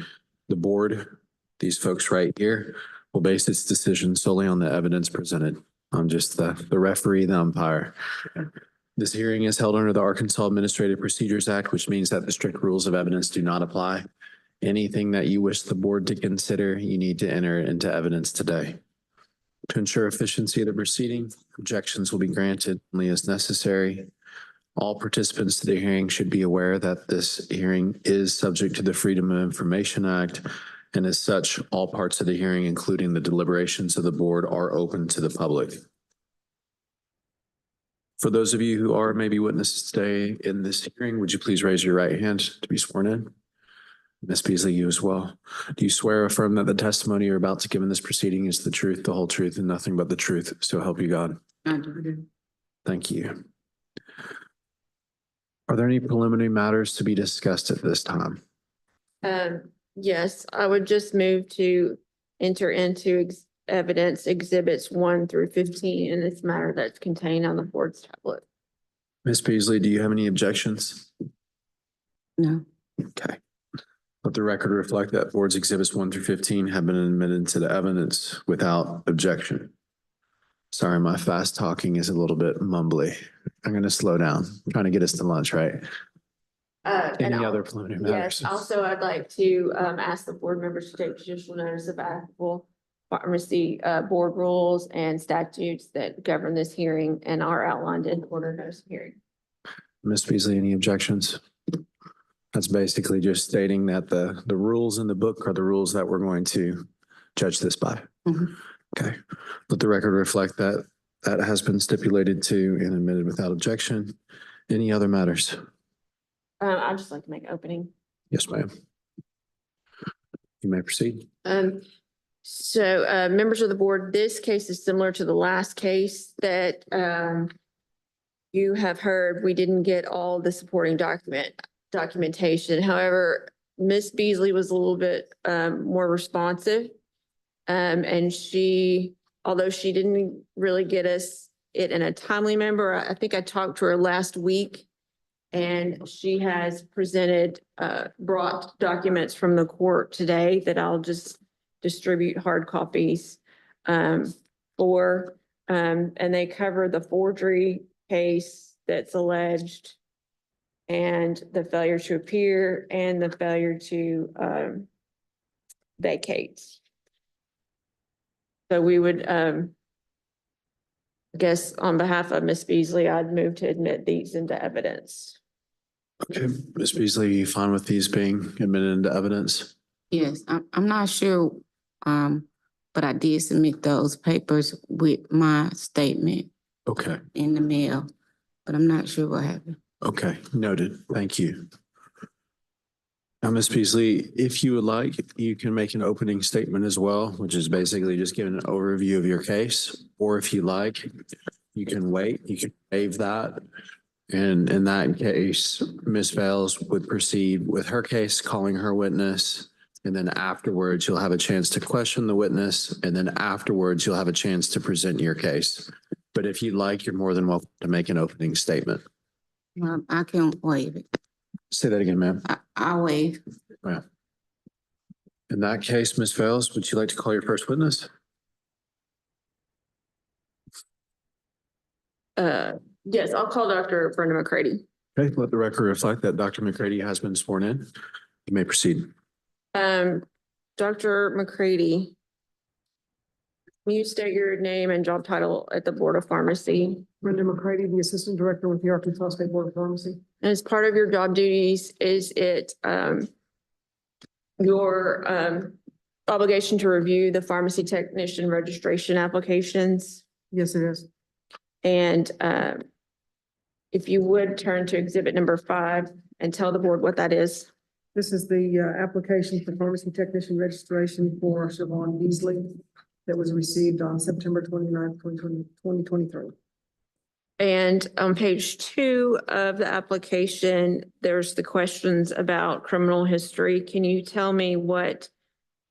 The board, these folks right here, will base its decision solely on the evidence presented. I'm just the referee, the umpire. This hearing is held under the Arkansas Administrative Procedures Act, which means that the strict rules of evidence do not apply. Anything that you wish the board to consider, you need to enter into evidence today. To ensure efficiency of the proceeding, objections will be granted only as necessary. All participants to the hearing should be aware that this hearing is subject to the Freedom of Information Act, and as such, all parts of the hearing, including the deliberations of the board, are open to the public. For those of you who are maybe witnesses today in this hearing, would you please raise your right hand to be sworn in? Ms. Beasley, you as well. Do you swear or affirm that the testimony you're about to give in this proceeding is the truth, the whole truth, and nothing but the truth? So help you God. I do. Thank you. Are there any preliminary matters to be discussed at this time? Yes, I would just move to enter into evidence exhibits 1 through 15 in this matter that's contained on the board's tablet. Ms. Beasley, do you have any objections? No. Okay. Let the record reflect that board's exhibits 1 through 15 have been admitted to the evidence without objection. Sorry, my fast talking is a little bit mumbly. I'm going to slow down. I'm trying to get us to lunch, right? Any other preliminary matters? Yes, also I'd like to ask the board members to take judicial notice of applicable pharmacy board rules and statutes that govern this hearing and are outlined in the order notice of hearing. Ms. Beasley, any objections? That's basically just stating that the rules in the book are the rules that we're going to judge this by. Mhm. Okay. Let the record reflect that that has been stipulated to and admitted without objection. Any other matters? I'd just like to make opening. Yes, ma'am. You may proceed. So members of the board, this case is similar to the last case that you have heard. We didn't get all the supporting documentation. However, Ms. Beasley was a little bit more responsive. And although she didn't really get us it in a timely manner, I think I talked to her last week. And she has brought documents from the court today that I'll just distribute hard copies for. And they cover the forgery case that's alleged and the failure to appear and the failure to vacate. So we would, I guess on behalf of Ms. Beasley, I'd move to admit these into evidence. Okay, Ms. Beasley, you fine with these being admitted into evidence? Yes, I'm not sure, but I did submit those papers with my statement Okay. in the mail, but I'm not sure what happened. Okay, noted. Thank you. Now, Ms. Beasley, if you would like, you can make an opening statement as well, which is basically just giving an overview of your case. Or if you like, you can wait, you can waive that. And in that case, Ms. Vales would proceed with her case, calling her witness. And then afterwards, you'll have a chance to question the witness. And then afterwards, you'll have a chance to present your case. But if you'd like, you're more than welcome to make an opening statement. I can't waive it. Say that again, ma'am. I'll waive. In that case, Ms. Vales, would you like to call your first witness? Yes, I'll call Dr. Brenda McCrady. Okay, let the record reflect that Dr. McCrady has been sworn in. You may proceed. Dr. McCrady, can you state your name and job title at the Board of Pharmacy? Brenda McCrady, the Assistant Director with the Arkansas State Board of Pharmacy. And as part of your job duties, is it your obligation to review the pharmacy technician registration applications? Yes, it is. And if you would turn to exhibit number 5 and tell the board what that is. This is the application for pharmacy technician registration for Siobhan Beasley that was received on September 29th, 2023. And on page 2 of the application, there's the questions about criminal history. Can you tell me what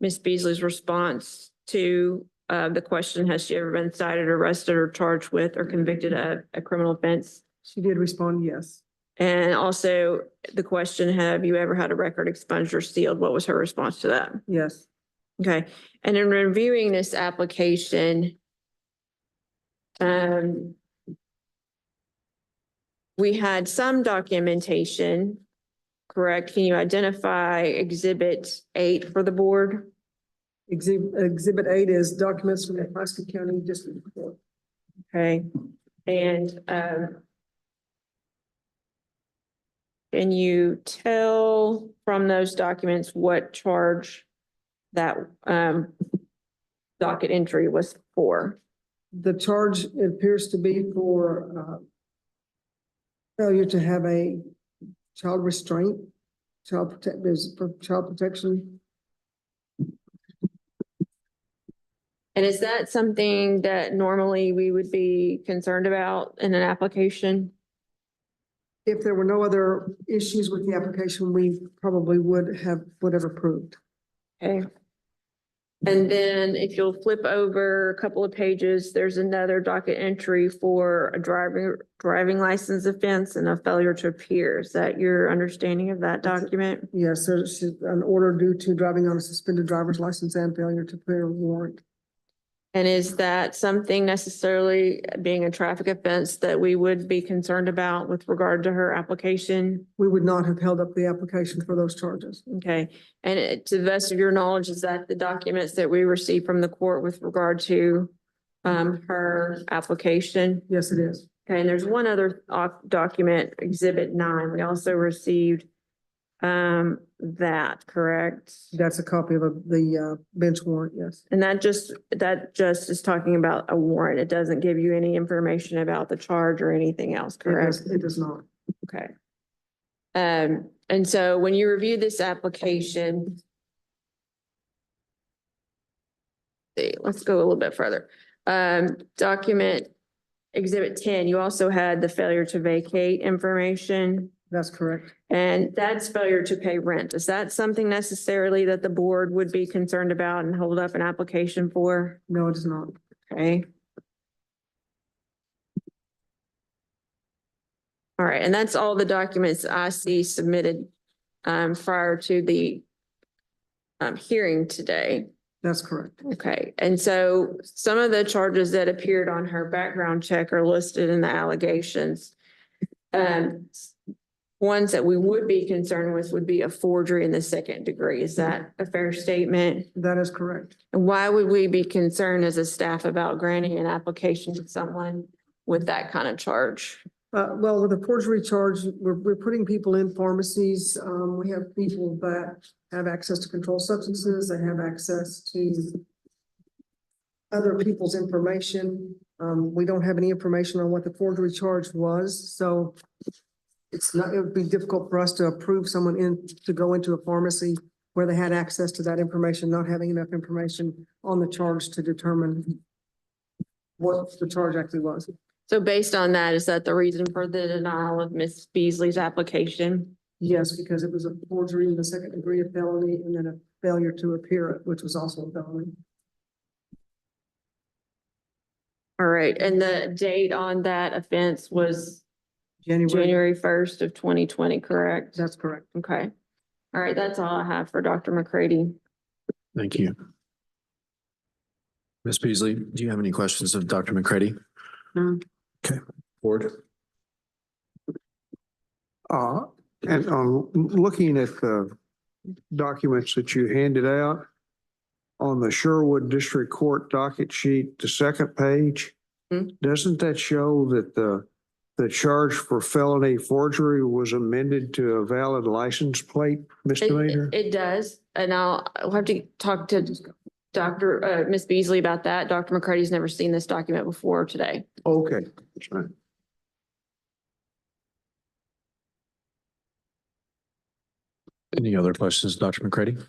Ms. Beasley's response to the question, has she ever been cited, arrested, or charged with or convicted of a criminal offense? She did respond, yes. And also the question, have you ever had a record expunged or sealed? What was her response to that? Yes. Okay. And in reviewing this application, we had some documentation, correct? Can you identify exhibit 8 for the board? Exhibit 8 is documents from the Nebraska County District Court. Okay. And can you tell from those documents what charge that docket entry was for? The charge appears to be for failure to have a child restraint, there's for child protection. And is that something that normally we would be concerned about in an application? If there were no other issues with the application, we probably would have approved. Okay. And then if you'll flip over a couple of pages, there's another docket entry for a driving license offense and a failure to appear. Is that your understanding of that document? Yes, there's an order due to driving on a suspended driver's license and failure to clear a warrant. And is that something necessarily being a traffic offense that we would be concerned about with regard to her application? We would not have held up the application for those charges. Okay. And to the best of your knowledge, is that the documents that we received from the court with regard to her application? Yes, it is. Okay. And there's one other document, exhibit 9. We also received that, correct? That's a copy of the bench warrant, yes. And that just is talking about a warrant. It doesn't give you any information about the charge or anything else, correct? It does not. Okay. And so when you review this application, let's go a little bit further. Document exhibit 10, you also had the failure to vacate information. That's correct. And that's failure to pay rent. Is that something necessarily that the board would be concerned about and hold up an application for? No, it is not. Okay. All right, and that's all the documents I see submitted prior to the hearing today. That's correct. Okay, and so some of the charges that appeared on her background check are listed in the allegations. Ones that we would be concerned with would be a forgery in the 2nd degree. Is that a fair statement? That is correct. And why would we be concerned as a staff about granting an application to someone with that kind of charge? Well, with a forgery charge, we're putting people in pharmacies. We have people that have access to controlled substances. They have access to other people's information. We don't have any information on what the forgery charge was. So It's not, it would be difficult for us to approve someone to go into a pharmacy where they had access to that information, not having enough information on the charge to determine what the charge actually was. So based on that, is that the reason for the denial of Ms. Beasley's application? Yes, because it was a forgery in the second degree of felony and then a failure to appear, which was also a felony. All right, and the date on that offense was January 1st of 2020, correct? That's correct. Okay. All right, that's all I have for Dr. McCrady. Thank you. Ms. Beasley, do you have any questions of Dr. McCrady? No. Okay, board. And on looking at the documents that you handed out on the Sherwood District Court docket sheet, the second page, doesn't that show that the charge for felony forgery was amended to a valid license plate misdemeanor? It does, and I'll have to talk to Ms. Beasley about that. Dr. McCrady's never seen this document before today. Okay, that's fine. Any other questions, Dr. McCrady?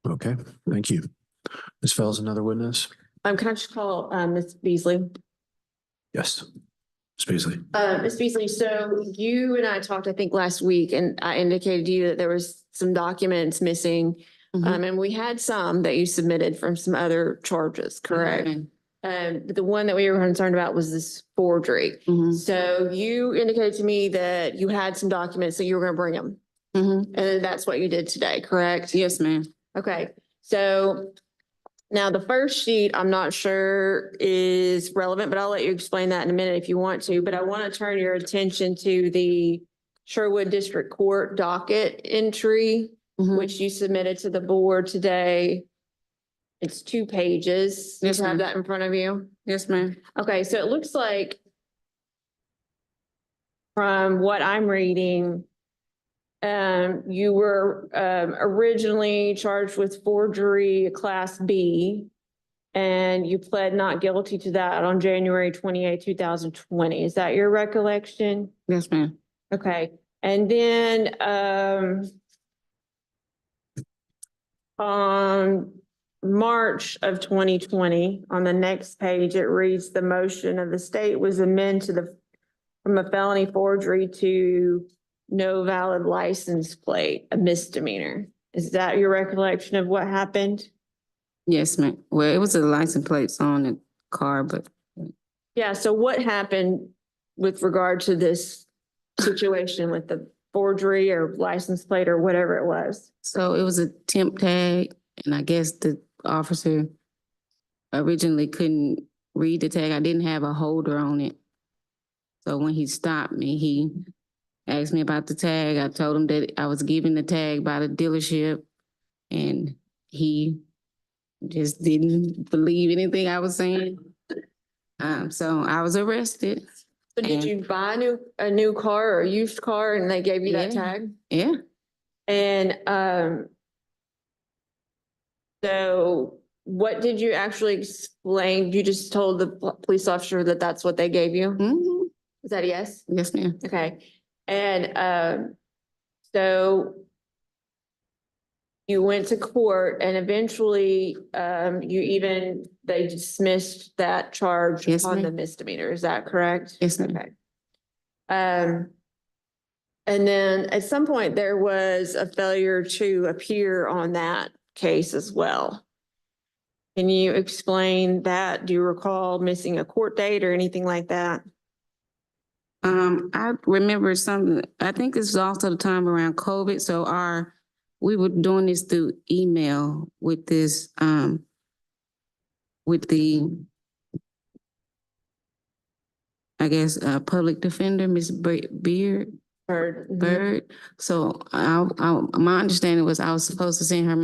Okay, thank you. Ms. Fells, another witness? Can I just call Ms. Beasley? Yes. Ms. Beasley. Ms. Beasley, so you and I talked, I think, last week, and I indicated to you that there was some documents missing. And we had some that you submitted from some other charges, correct? But the one that we were concerned about was this forgery. So you indicated to me that you had some documents that you were going to bring them. And that's what you did today, correct? Yes, ma'am. Okay, so now the first sheet, I'm not sure is relevant, but I'll let you explain that in a minute if you want to. But I want to turn your attention to the Sherwood District Court docket entry, which you submitted to the board today. It's 2 pages. Yes, You have ma'am. that in front of you? Yes, ma'am. Okay, so it looks like from what I'm reading, you were originally charged with forgery, Class B, and you pled not guilty to that on January 28, 2020. Is that your recollection? Yes, ma'am. Okay, and then on March of 2020, on the next page, it reads the motion of the state was amended from a felony forgery to no valid license plate, a misdemeanor. Is that your recollection of what happened? Yes, ma'am. Well, it was a license plates on the car, but Yeah, so what happened with regard to this situation with the forgery or license plate or whatever it was? so it was a temp tag, and I guess the officer originally couldn't read the tag. I didn't have a holder on it. So when he stopped me, he asked me about the tag. I told him that I was given the tag by the dealership, and he just didn't believe anything I was saying. So I was arrested. So did you buy a new car or a used car and they gave you that Yeah. tag? Yeah. And so what did you actually explain? You just told the police officer that that's what they gave you? Mhm. Is that a yes? Yes, ma'am. Okay. And so you went to court and eventually they dismissed that charge Yes, on the ma'am. misdemeanor. Is that correct? Yes, ma'am. Okay. And then at some point there was a failure to appear on that case as well. Can you explain that? Do you recall missing a court date or anything like that? I remember something, I think this was also the time around COVID, so we were doing this through email with this, with the, I guess, public defender, Ms. Bird. So my understanding was I was supposed to send her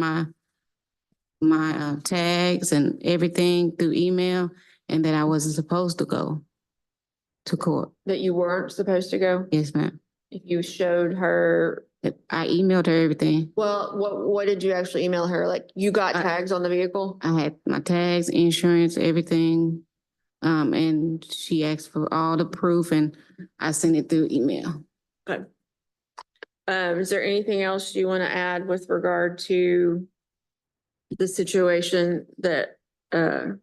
my tags and everything through email, and that I wasn't supposed to go to court. That you weren't supposed to go? Yes, ma'am. If you showed her, I emailed her everything. well, what did you actually email her? Like you got tags on the vehicle? I had my tags, insurance, everything. And she asked for all the proof and I sent it through email. Okay. Is there anything else you want to add with regard to the situation that, the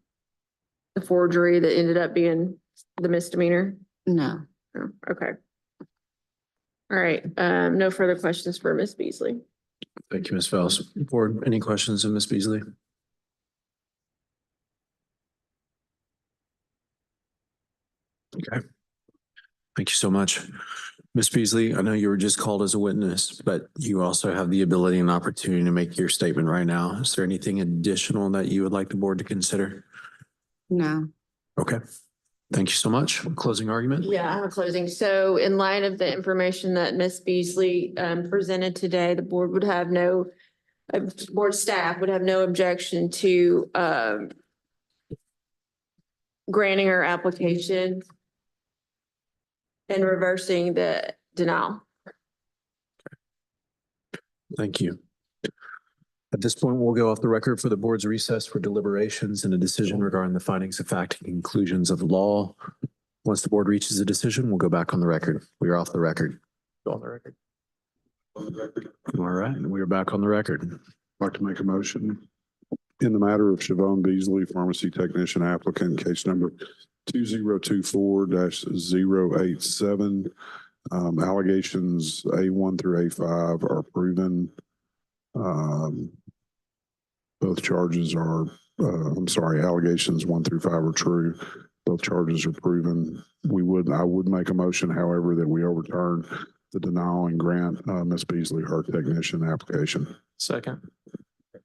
forgery that ended up being the misdemeanor? No. Oh, okay. All right, no further questions for Ms. Beasley. Thank you, Ms. Fells. Board, any questions of Ms. Beasley? Okay. Thank you so much. Ms. Beasley, I know you were just called as a witness, but you also have the ability and opportunity to make your statement right now. Is there anything additional that you would like the board to consider? No. Okay. Thank you so much. Closing argument? Yeah, I have a closing. So in light of the information that Ms. Beasley presented today, the board would have no, board staff would have no objection to granting her application and reversing the denial. Thank you. At this point, we'll go off the record for the board's recess for deliberations and a decision regarding the findings of fact and conclusions of law. Once the board reaches a decision, we'll go back on the record. We are off the record. Go on the record. All right, we are back on the record. I'd like to make a motion in the matter of Siobhan Beasley, pharmacy technician applicant, case number 2024-087. Allegations A1 through A5 are proven. Both charges are, allegations 1 through 5 are true. Both charges are proven. I would make a motion, however, that we overturn the denial and grant Ms. Beasley her technician application. Second.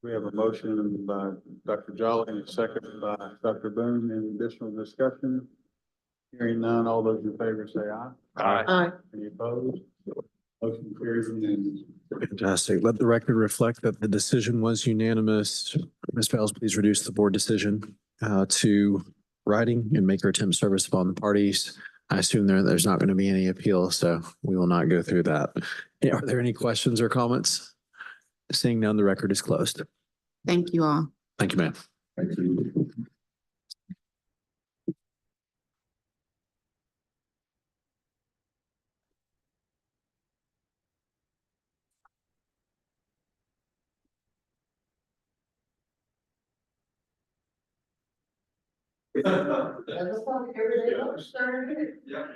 We have a motion by Dr. Jolly and a second by Dr. Boone. Any additional discussion? Hearing none, all those in favor say aye. Aye. Any opposed? Motion carries unanimously. Fantastic. Let the record reflect that the decision was unanimous. Ms. Fowles, please reduce the board decision to writing and make your attempt service upon the parties. I assume there's not going to be any appeal, so we will not go through that. Are there any questions or comments? Seeing none, the record is closed. Thank you all. Thank you, ma'am. Thank you. Yeah.